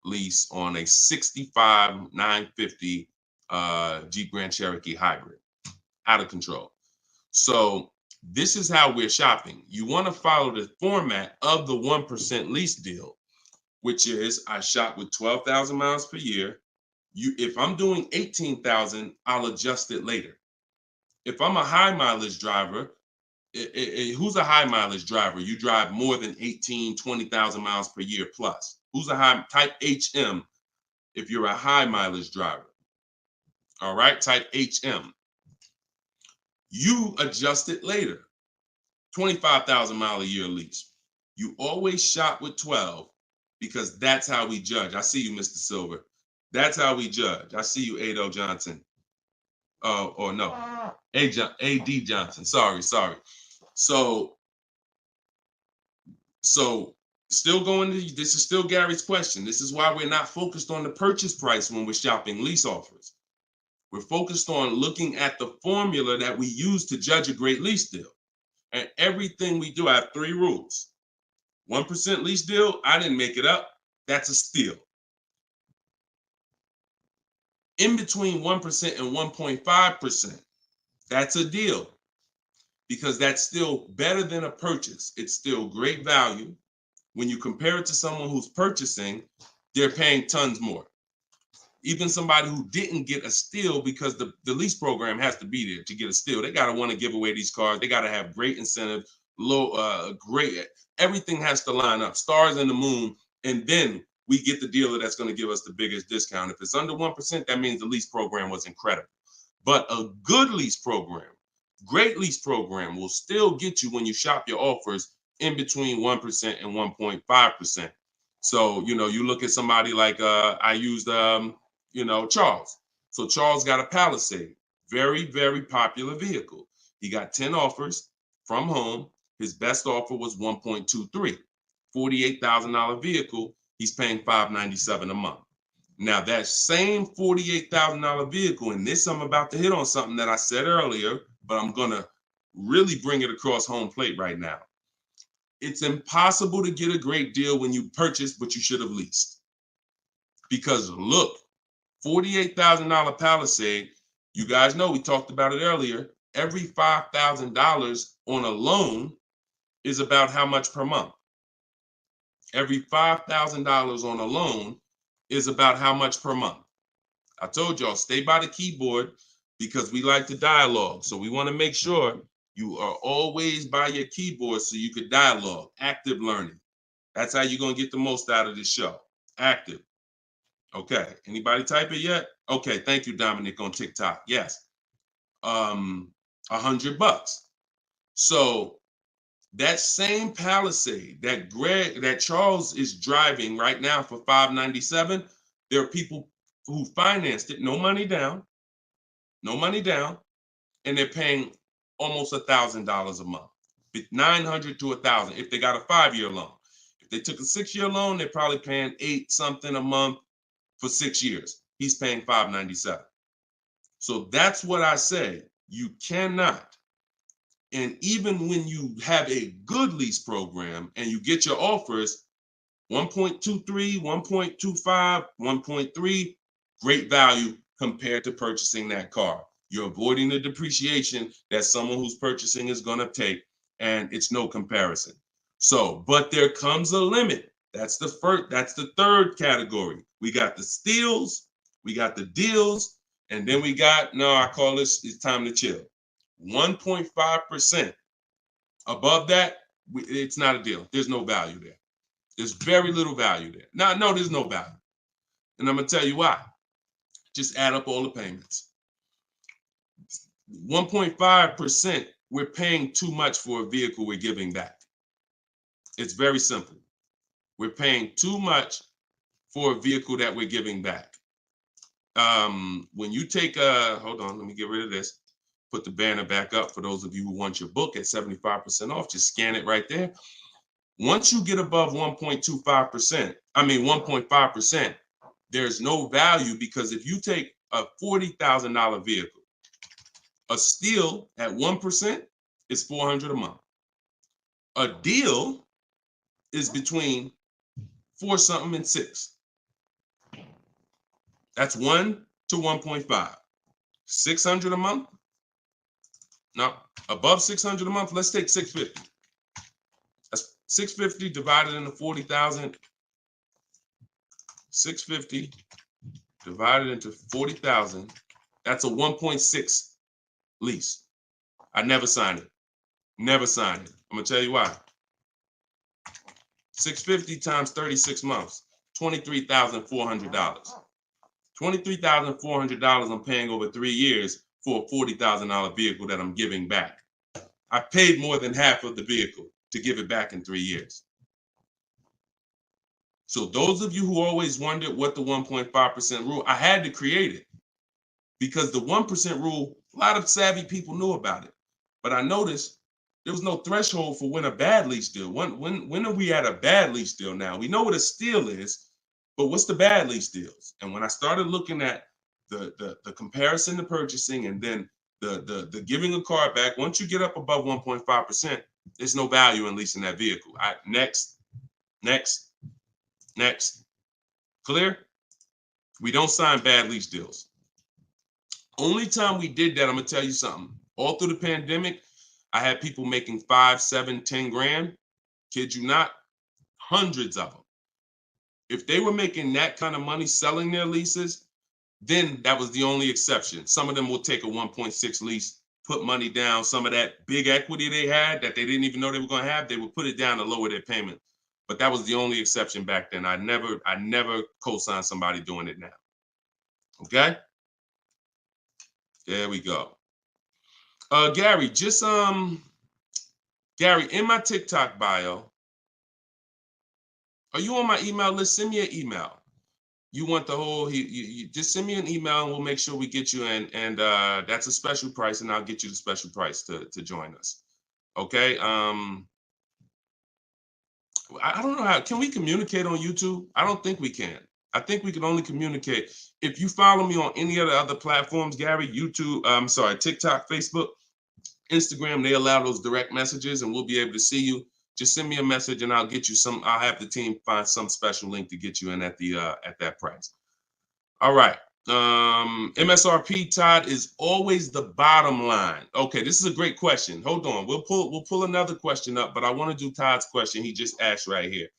lease on a 65,950 Jeep Grand Cherokee hybrid. Out of control. So this is how we're shopping. You want to follow the format of the 1% lease deal, which is I shop with 12,000 miles per year. If I'm doing 18,000, I'll adjust it later. If I'm a high mileage driver, who's a high mileage driver? You drive more than 20,000 miles per year plus. Who's a high type HM if you're a high mileage driver? All right, type HM. You adjust it later. 25,000 mile a year lease. You always shop with 12 because that's how we judge. I see you, Mr. Silver. That's how we judge. I see you, Ado Johnson. Or no, AD Johnson. Sorry. So So still going to, this is still Gary's question. This is why we're not focused on the purchase price when we're shopping lease offers. We're focused on looking at the formula that we use to judge a great lease deal. And everything we do, I have 3 rules. 1% lease deal, I didn't make it up. That's a steal. In between 1% and 1.5%, that's a deal, because that's still better than a purchase. It's still great value. When you compare it to someone who's purchasing, they're paying tons more. Even somebody who didn't get a steal, because the lease program has to be there to get a steal. They got to want to give away these cars. They got to have great incentive, great, everything has to line up, stars in the moon, and then we get the dealer that's going to give us the biggest discount. If it's under 1%, that means the lease program was incredible. But a good lease program, great lease program, will still get you, when you shop your offers, in between 1% and 1.5%. So, you look at somebody like, I used, Charles. So Charles got a Palisade, very, very popular vehicle. He got 10 offers from home. His best offer was 1.23, $48,000 vehicle. He's paying $597 a month. Now that same $48,000 vehicle, and this, I'm about to hit on something that I said earlier, but I'm gonna really bring it across home plate right now. It's impossible to get a great deal when you purchase, but you should have leased. Because look, $48,000 Palisade, you guys know, we talked about it earlier, every $5,000 on a loan is about how much per month? Every $5,000 on a loan is about how much per month? I told y'all, stay by the keyboard, because we like to dialogue. So we want to make sure you are always by your keyboard so you could dialogue. Active learning. That's how you're going to get the most out of this show. Active. Okay. Anybody type it yet? Okay. Thank you, Dominic, on TikTok. Yes. $100. So that same Palisade that Charles is driving right now for $597, there are people who financed it, no money down, and they're paying almost $1,000 a month, $900 to $1,000 if they got a 5-year loan. If they took a 6-year loan, they're probably paying $8 something a month for 6 years. He's paying $597. So that's what I say. You cannot. And even when you have a good lease program and you get your offers, 1.23, 1.25, 1.3, great value compared to purchasing that car. You're avoiding the depreciation that someone who's purchasing is going to take, and it's no comparison. So, but there comes a limit. That's the third category. We got the steals, we got the deals, and then we got, no, I call this, it's time to chill. 1.5%. Above that, it's not a deal. There's no value there. There's very little value there. Now, no, there's no value. And I'm going to tell you why. Just add up all the payments. 1.5%, we're paying too much for a vehicle we're giving back. It's very simple. We're paying too much for a vehicle that we're giving back. When you take hold on, let me get rid of this. Put the banner back up for those of you who want your book at 75% off. Just scan it right there. Once you get above 1.5%, there's no value, because if you take a $40,000 vehicle, a steal at 1% is $400 a month. A deal is between 4 something and 6. That's 1 to 1.5. 600 a month. Now, above 600 a month, let's take 650. That's 650 divided into 40,000. 650 divided into 40,000. That's a 1.6 lease. I never signed it. Never signed it. I'm gonna tell you why. 650 times 36 months, $23,400. $23,400 I'm paying over 3 years for a $40,000 vehicle that I'm giving back. I paid more than half of the vehicle to give it back in 3 years. So those of you who always wondered what the 1.5% rule, I had to create it, because the 1% rule, a lot of savvy people knew about it. But I noticed There was no threshold for when a bad lease deal. When are we at a bad lease deal now? We know what a steal is, but what's the bad lease deals? And when I started looking at the comparison to purchasing and then the giving a car back, once you get up above 1.5%, there's no value in leasing that vehicle. Next. Clear? We don't sign bad lease deals. Only time we did that, I'm gonna tell you something. All through the pandemic, I had people making 5, 7, 10 grand. Kid you not, hundreds of them. If they were making that kind of money selling their leases, then that was the only exception. Some of them will take a 1.6 lease, put money down. Some of that big equity they had that they didn't even know they were going to have, they would put it down to lower their payment. But that was the only exception back then. I never co-signed somebody doing it now. Okay? There we go. Gary, Gary, in my TikTok bio, are you on my email list? Send me an email. You want the whole, you just send me an email and we'll make sure we get you in. And that's a special price, and I'll get you the special price to join us. Okay. I don't know how, can we communicate on YouTube? I don't think we can. I think we can only communicate. If you follow me on any of the other platforms, Gary, YouTube, TikTok, Facebook, Instagram, they allow those direct messages and we'll be able to see you. Just send me a message and I'll get you I'll have the team find some special link to get you in at that price. All right. MSRP, Todd, is always the bottom line. Okay, this is a great question. Hold on. We'll pull another question up, but I want to do Todd's question he just asked right here.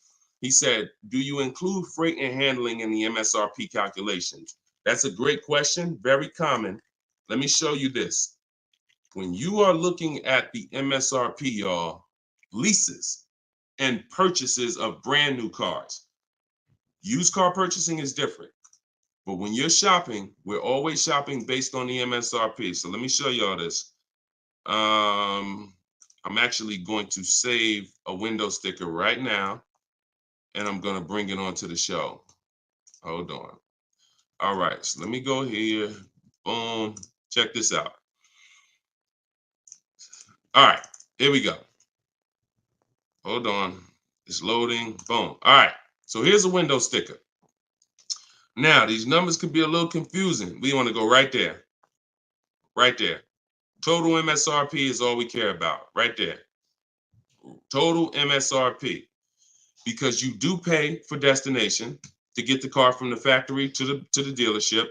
He said, do you include freight and handling in the MSRP calculations? That's a great question. Very common. Let me show you this. When you are looking at the MSRP, y'all, leases and purchases of brand new cars, used car purchasing is different. But when you're shopping, we're always shopping based on the MSRP. So let me show y'all this. I'm actually going to save a window sticker right now, and I'm going to bring it onto the show. Hold on. All right, so let me go here. Boom. Check this out. All right, here we go. Hold on. It's loading. Boom. All right, so here's a window sticker. Now, these numbers can be a little confusing. We want to go right there. Right there. Total MSRP is all we care about. Right there. Total MSRP. Because you do pay for destination to get the car from the factory to the dealership.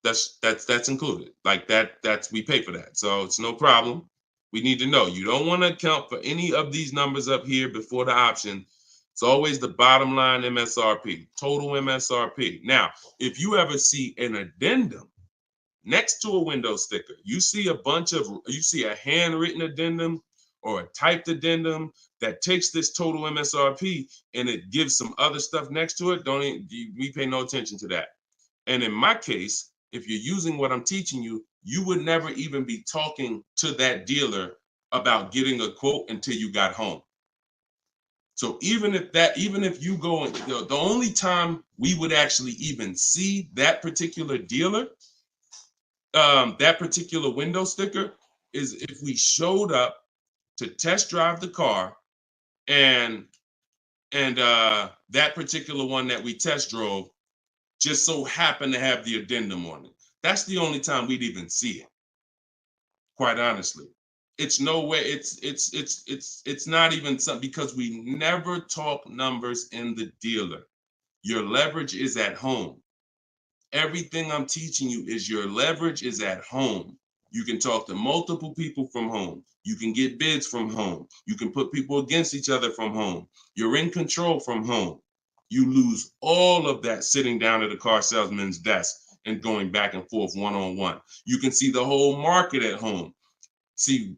That's included. Like that's we pay for that. So it's no problem. We need to know. You don't want to account for any of these numbers up here before the option. It's always the bottom line MSRP, total MSRP. Now, if you ever see an addendum next to a window sticker, you see a handwritten addendum or a typed addendum that takes this total MSRP and it gives some other stuff next to it, we pay no attention to that. And in my case, if you're using what I'm teaching you, you would never even be talking to that dealer about getting a quote until you got home. So even if you go, the only time we would actually even see that particular dealer, that particular window sticker, is if we showed up to test drive the car and that particular one that we test drove just so happened to have the addendum on it. That's the only time we'd even see it. Quite honestly. It's no way, it's not even something, because we never talk numbers in the dealer. Your leverage is at home. Everything I'm teaching you is your leverage is at home. You can talk to multiple people from home. You can get bids from home. You can put people against each other from home. You're in control from home. You lose all of that sitting down at a car salesman's desk and going back and forth one-on-one. You can see the whole market at home. See,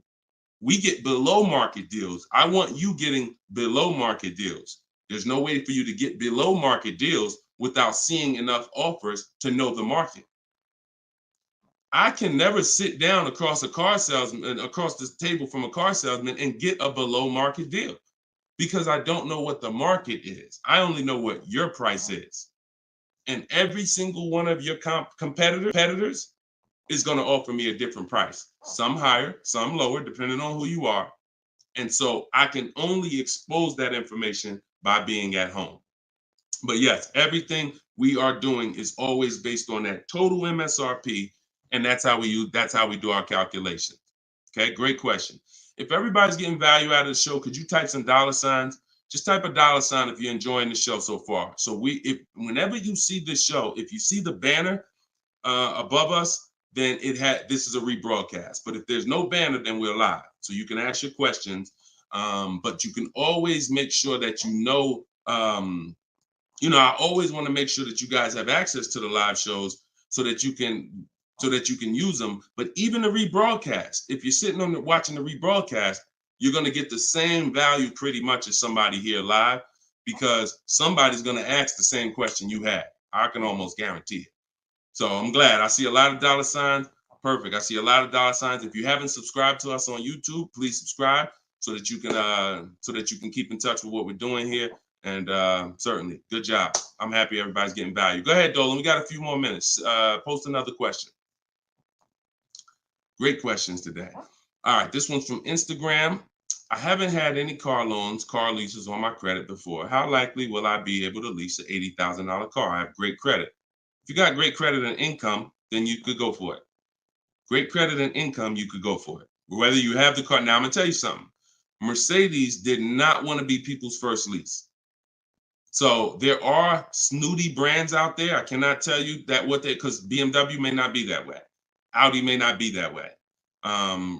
we get below market deals. I want you getting below market deals. There's no way for you to get below market deals without seeing enough offers to know the market. I can never sit down across the table from a car salesman and get a below market deal because I don't know what the market is. I only know what your price is. And every single one of your competitors is going to offer me a different price. Some higher, some lower, depending on who you are. And so I can only expose that information by being at home. But yes, everything we are doing is always based on that total MSRP, and that's how we do our calculations. Okay, great question. If everybody's getting value out of the show, could you type some dollar signs? Just type a dollar sign if you're enjoying the show so far. So if whenever you see this show, if you see the banner above us, then this is a rebroadcast. But if there's no banner, then we're live. So you can ask your questions, but you can always make sure that I always want to make sure that you guys have access to the live shows so that you can use them. But even the rebroadcast, if you're sitting on watching the rebroadcast, you're going to get the same value pretty much as somebody here live, because somebody's going to ask the same question you had. I can almost guarantee it. So I'm glad. I see a lot of dollar signs. Perfect. I see a lot of dollar signs. If you haven't subscribed to us on YouTube, please subscribe so that you can keep in touch with what we're doing here. And certainly, good job. I'm happy everybody's getting value. Go ahead, Dolan. We got a few more minutes. Post another question. Great questions today. All right, this one's from Instagram. I haven't had any car leases on my credit before. How likely will I be able to lease an $80,000 car? I have great credit. If you got great credit and income, then you could go for it. Great credit and income, you could go for it. Whether you have the car. Now, I'm going to tell you something. Mercedes did not want to be people's first lease. So there are snooty brands out there. I cannot tell you because BMW may not be that way. Audi may not be that way.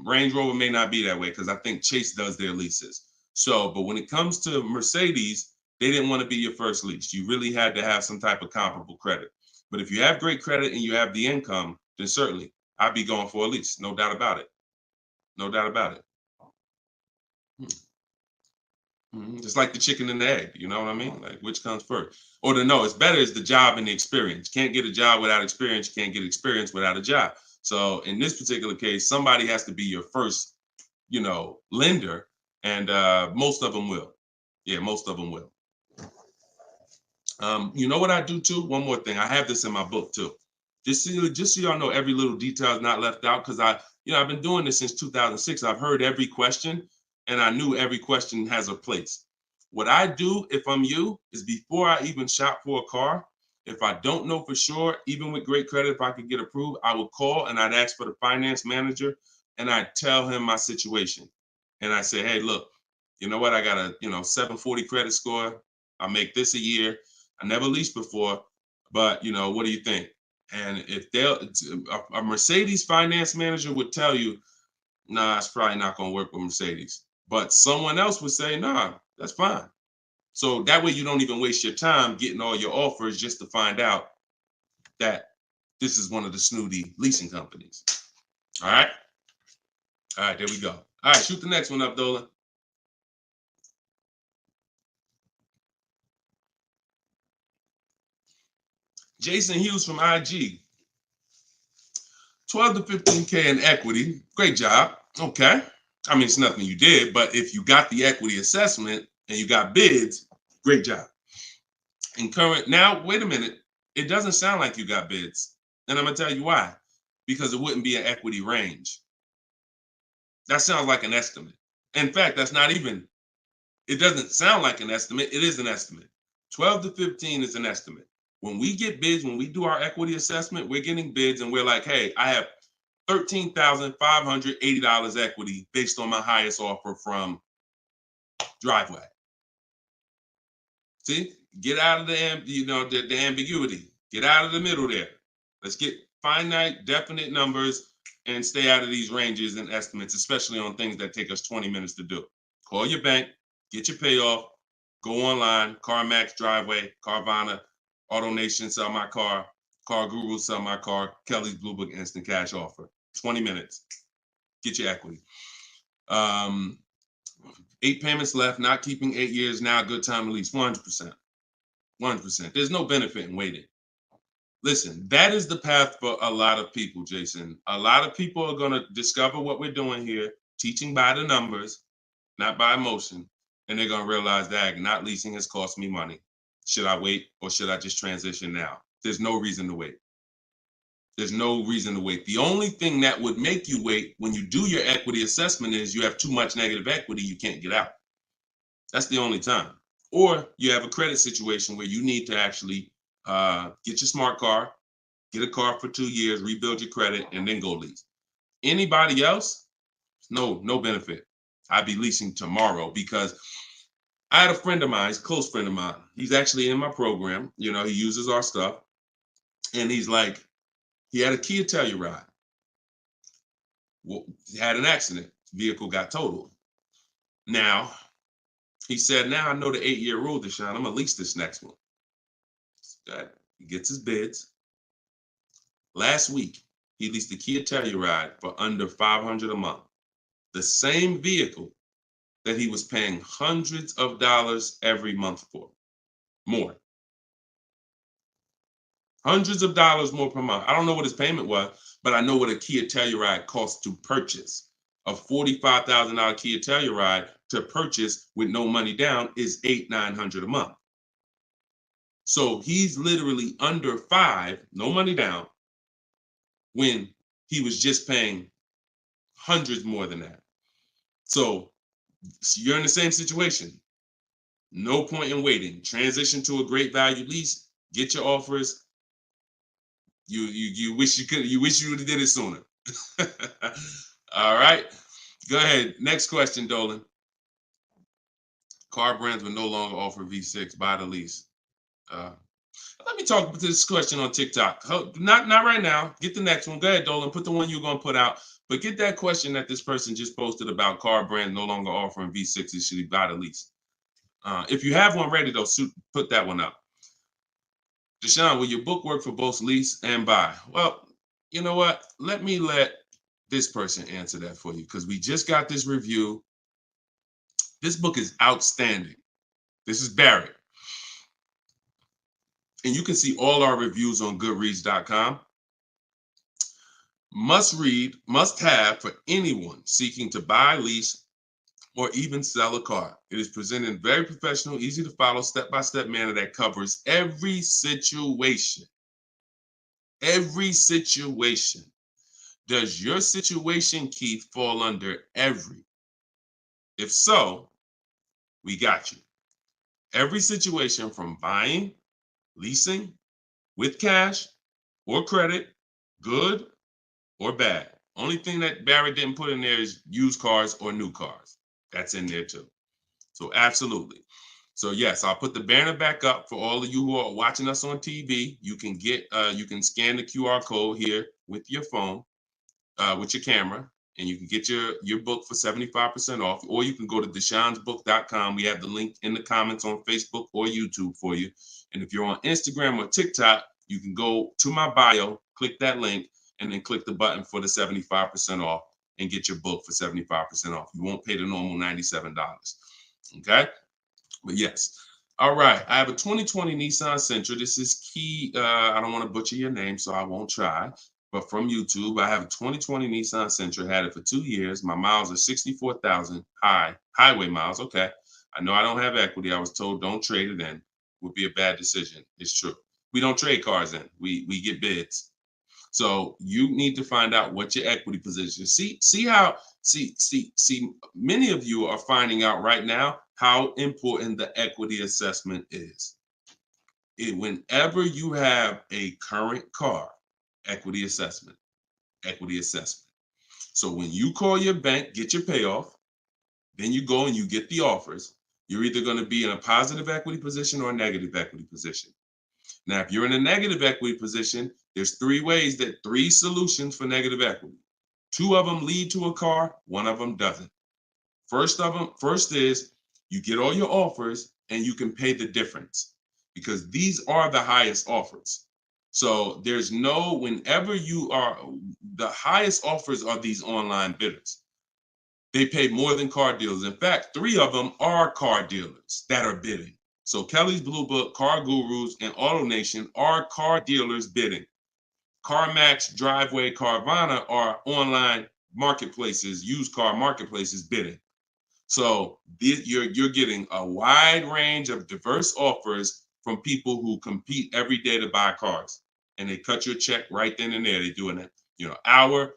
Range Rover may not be that way, because I think Chase does their leases. So, but when it comes to Mercedes, they didn't want to be your first lease. You really had to have some type of comparable credit. But if you have great credit and you have the income, then certainly I'd be going for a lease. No doubt about it. No doubt about it. Just like the chicken and the egg, you know what I mean? Like, which comes first? Or it's better is the job and the experience. Can't get a job without experience. You can't get experience without a job. So in this particular case, somebody has to be your first, lender, and most of them will. Yeah, most of them will. You know what I do too? One more thing. I have this in my book too. Just so y'all know, every little detail is not left out, because I've been doing this since 2006. I've heard every question, and I knew every question has a place. What I do, if I'm you, is before I even shop for a car, if I don't know for sure, even with great credit, if I could get approved, I would call and I'd ask for the finance manager, and I'd tell him my situation. And I say, hey, look, you know what? I got a 740 credit score. I make this a year. I never leased before, but what do you think? And if a Mercedes finance manager would tell you, nah, it's probably not going to work with Mercedes. But someone else would say, nah, that's fine. So that way you don't even waste your time getting all your offers just to find out that this is one of the snooty leasing companies. All right. All right, there we go. All right, shoot the next one up, Dolan. Jason Hughes from IG. 12 to 15K in equity. Great job. Okay. I mean, it's nothing you did, but if you got the equity assessment and you got bids, great job. Now, wait a minute. It doesn't sound like you got bids. And I'm going to tell you why. Because it wouldn't be an equity range. That sounds like an estimate. In fact, it doesn't sound like an estimate. It is an estimate. 12 to 15 is an estimate. When we get bids, when we do our equity assessment, we're getting bids and we're like, hey, I have $13,580 equity based on my highest offer from Driveway. See, get out of the ambiguity. Get out of the middle there. Let's get finite, definite numbers and stay out of these ranges and estimates, especially on things that take us 20 minutes to do. Call your bank, get your payoff, go online, CarMax, Driveway, Carvana, AutoNation, sell my car, Car Guru, sell my car, Kelly's Blue Book, instant cash offer. 20 minutes. Get your equity. 8 payments left, not keeping 8 years now, good time to lease. 100%. 100%. There's no benefit in waiting. Listen, that is the path for a lot of people, Jason. A lot of people are going to discover what we're doing here, teaching by the numbers, not by emotion. And they're going to realize that not leasing has cost me money. Should I wait or should I just transition now? There's no reason to wait. There's no reason to wait. The only thing that would make you wait when you do your equity assessment is you have too much negative equity, you can't get out. That's the only time. Or you have a credit situation where you need to actually get your smart car, get a car for 2 years, rebuild your credit, and then go lease. Anybody else, no benefit. I'd be leasing tomorrow because I had a friend of mine, he's a close friend of mine. He's actually in my program. You know, he uses our stuff. And he's like, he had a Kia Telluride. Well, he had an accident. Vehicle got totaled. Now, he said, now I know the 8-year rule, Deshone. I'm going to lease this next one. He gets his bids. Last week, he leased the Kia Telluride for under $500 a month. The same vehicle that he was paying hundreds of dollars every month for. More. Hundreds of dollars more per month. I don't know what his payment was, but I know what a Kia Telluride costs to purchase. A $45,000 Kia Telluride to purchase with no money down is $800-900 a month. So he's literally under $5, no money down, when he was just paying hundreds more than that. So you're in the same situation. No point in waiting. Transition to a great value lease. Get your offers. You wish you could. You wish you would have did it sooner. All right. Go ahead. Next question, Dolan. Car brands will no longer offer V6. Buy the lease. Let me talk about this question on TikTok. Not right now. Get the next one. Go ahead, Dolan. Put the one you're gonna put out. But get that question that this person just posted about car brands no longer offering V6s. Should he buy the lease? If you have one ready, though, put that one up. Deshone, will your book work for both lease and buy? Well, you know what? Let this person answer that for you because we just got this review. This book is outstanding. This is Barrett. And you can see all our reviews on goodreads.com. Must read, must have for anyone seeking to buy, lease, or even sell a car. It is presented in very professional, easy to follow, step-by-step manner that covers every situation. Every situation. Does your situation, Keith, fall under every? If so, we got you. Every situation from buying, leasing, with cash or credit, good or bad. Only thing that Barrett didn't put in there is used cars or new cars. That's in there too. So absolutely. So yes, I'll put the banner back up for all of you who are watching us on TV. You can scan the QR code here with your phone, with your camera, and you can get your book for 75% off, or you can go to deshonesbook.com. We have the link in the comments on Facebook or YouTube for you. And if you're on Instagram or TikTok, you can go to my bio, click that link, and then click the button for the 75% off and get your book for 75% off. You won't pay the normal $97. Okay? But yes. All right. I have a 2020 Nissan Sentra. This is Key. I don't want to butcher your name, so I won't try. But from YouTube, I have a 2020 Nissan Sentra. Had it for 2 years. My miles are 64,000 highway miles. Okay. I know I don't have equity. I was told don't trade it in. Would be a bad decision. It's true. We don't trade cars in. We get bids. So you need to find out what your equity position is. See, many of you are finding out right now how important the equity assessment is. Whenever you have a current car, equity assessment. So when you call your bank, get your payoff, then you go and you get the offers, you're either going to be in a positive equity position or a negative equity position. Now, if you're in a negative equity position, there's three solutions for negative equity. 2 of them lead to a car, 1 of them doesn't. First is you get all your offers and you can pay the difference because these are the highest offers. So whenever you are, the highest offers are these online bidders. They pay more than car dealers. In fact, 3 of them are car dealers that are bidding. So Kelly's Blue Book, Car Gurus, and AutoNation are car dealers bidding. CarMax, Driveway, Carvana are online marketplaces, used car marketplaces bidding. So you're getting a wide range of diverse offers from people who compete every day to buy cars. and they cut you a check right then and there. They do an hour.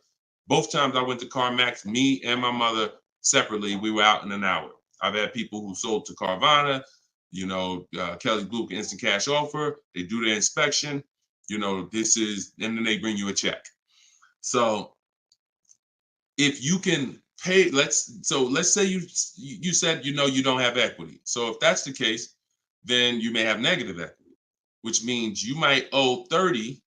Both times I went to CarMax, me and my mother separately, we were out in an hour. I've had people who sold to Carvana, Kelly Blue Instant Cash Offer. They do their inspection. And then they bring you a check. So if you can pay, let's say you said you don't have equity. So if that's the case, then you may have negative equity, which means you might owe 30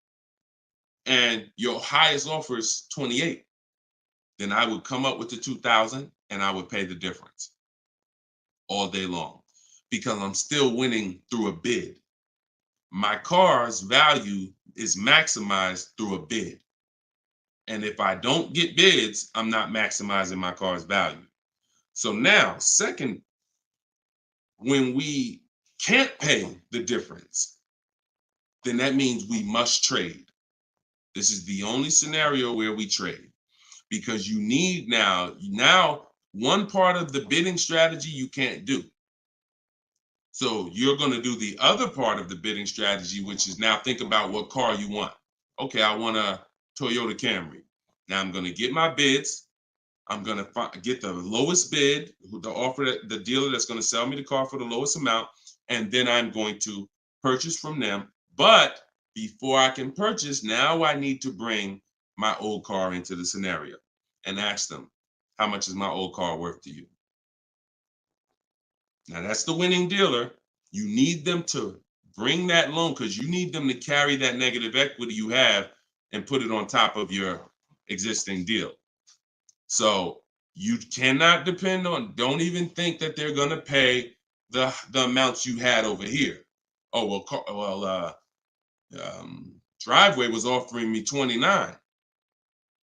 and your highest offer is 28. Then I would come up with the 2,000 and I would pay the difference all day long because I'm still winning through a bid. My car's value is maximized through a bid. And if I don't get bids, I'm not maximizing my car's value. So now, second, when we can't pay the difference, then that means we must trade. This is the only scenario where we trade because you need now one part of the bidding strategy you can't do. So you're going to do the other part of the bidding strategy, which is now think about what car you want. Okay, I want a Toyota Camry. Now I'm going to get my bids. I'm going to get the lowest bid, the dealer that's going to sell me the car for the lowest amount, and then I'm going to purchase from them. But before I can purchase, now I need to bring my old car into the scenario and ask them, how much is my old car worth to you? Now that's the winning dealer. You need them to bring that loan because you need them to carry that negative equity you have and put it on top of your existing deal. So you cannot depend on, don't even think that they're going to pay the amounts you had over here. Oh, Driveway was offering me 29.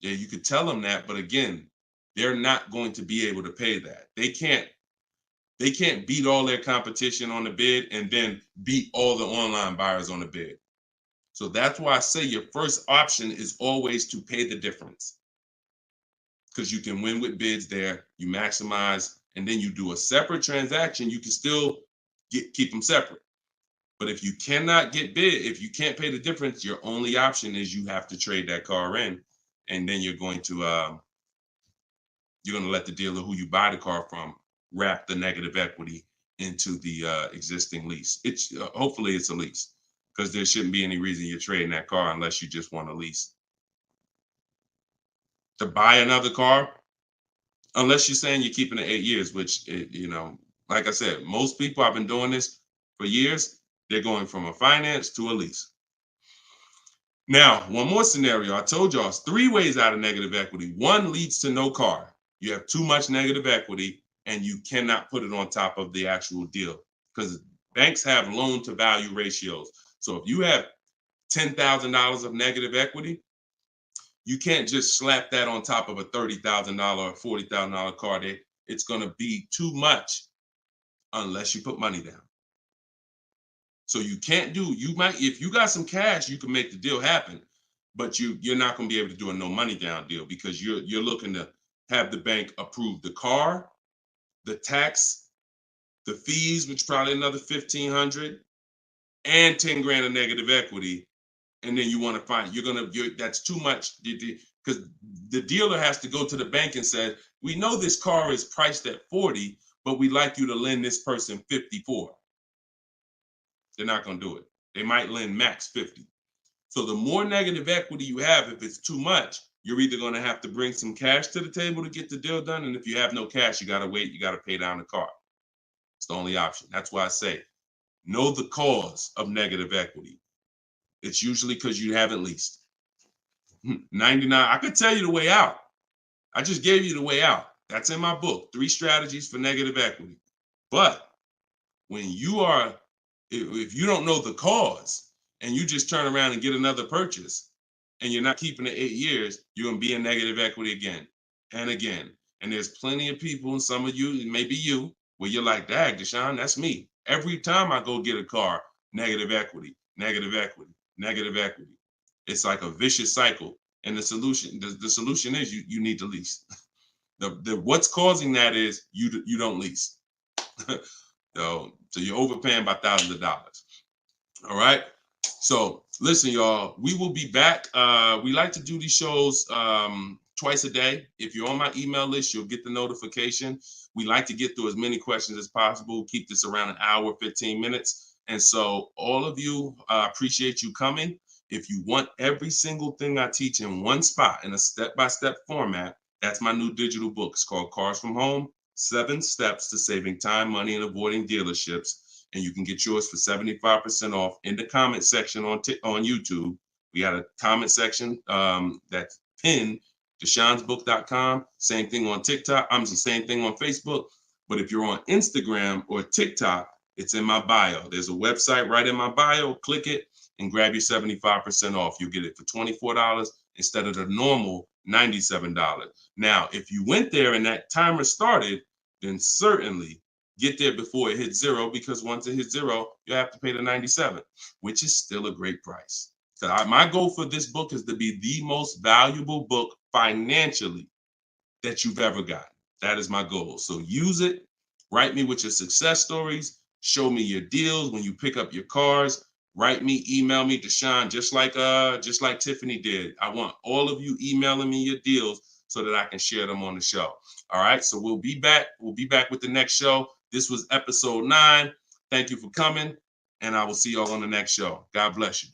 Yeah, you could tell them that, but again, they're not going to be able to pay that. They can't beat all their competition on the bid and then beat all the online buyers on the bid. So that's why I say your first option is always to pay the difference. Because you can win with bids there, you maximize, and then you do a separate transaction, you can still keep them separate. But if you cannot get bid, if you can't pay the difference, your only option is you have to trade that car in, and then you're going to let the dealer who you buy the car from wrap the negative equity into the existing lease. It's hopefully it's a lease because there shouldn't be any reason you're trading that car unless you just want a lease. To buy another car, unless you're saying you're keeping it 8 years, which, like I said, most people, I've been doing this for years, they're going from a finance to a lease. Now, one more scenario. I told y'all it's 3 ways out of negative equity. One leads to no car. You have too much negative equity and you cannot put it on top of the actual deal because banks have loan to value ratios. So if you have $10,000 of negative equity, you can't just slap that on top of a $30,000 or $40,000 car. It's going to be too much unless you put money down. So you can't if you got some cash, you can make the deal happen, but you're not going to be able to do a no money down deal because you're looking to have the bank approve the car, the tax, the fees, which probably another $1,500, and 10 grand of negative equity. And then you want to find that's too much because the dealer has to go to the bank and say, we know this car is priced at 40, but we'd like you to lend this person 54. They're not going to do it. They might lend max 50. So the more negative equity you have, if it's too much, you're either going to have to bring some cash to the table to get the deal done. And if you have no cash, you got to wait. You got to pay down the car. It's the only option. That's why I say, know the cause of negative equity. It's usually because you haven't leased. 99, I could tell you the way out. I just gave you the way out. That's in my book, 3 strategies for negative equity. But when if you don't know the cause and you just turn around and get another purchase and you're not keeping it 8 years, you're going to be in negative equity again and again. And there's plenty of people, and some of you, maybe you, where you're like, dag, Deshone, that's me. Every time I go get a car, negative equity, negative equity, negative equity. It's like a vicious cycle. And the solution is you need to lease. What's causing that is you don't lease. So you're overpaying by thousands of dollars. All right. So listen, y'all, we will be back. We like to do these shows twice a day. If you're on my email list, you'll get the notification. We like to get through as many questions as possible, keep this around an hour, 15 minutes. And so all of you, appreciate you coming. If you want every single thing I teach in one spot in a step-by-step format, that's my new digital book. It's called Cars from Home, 7 Steps to Saving Time, Money, and Avoiding Dealerships. And you can get yours for 75% off in the comment section on YouTube. We got a comment section that's pinned, deshonsbook.com. Same thing on TikTok. I'm the same thing on Facebook. But if you're on Instagram or TikTok, it's in my bio. There's a website right in my bio. Click it and grab your 75% off. You'll get it for $24 instead of the normal $97. Now, if you went there and that timer started, then certainly get there before it hits zero, because once it hits zero, you have to pay the $97, which is still a great price. So my goal for this book is to be the most valuable book financially that you've ever gotten. That is my goal. So use it. Write me with your success stories. Show me your deals when you pick up your cars. Write me, email me, Deshone, just like Tiffany did. I want all of you emailing me your deals so that I can share them on the show. All right. So we'll be back. We'll be back with the next show. This was episode 9. Thank you for coming, and I will see y'all on the next show. God bless you.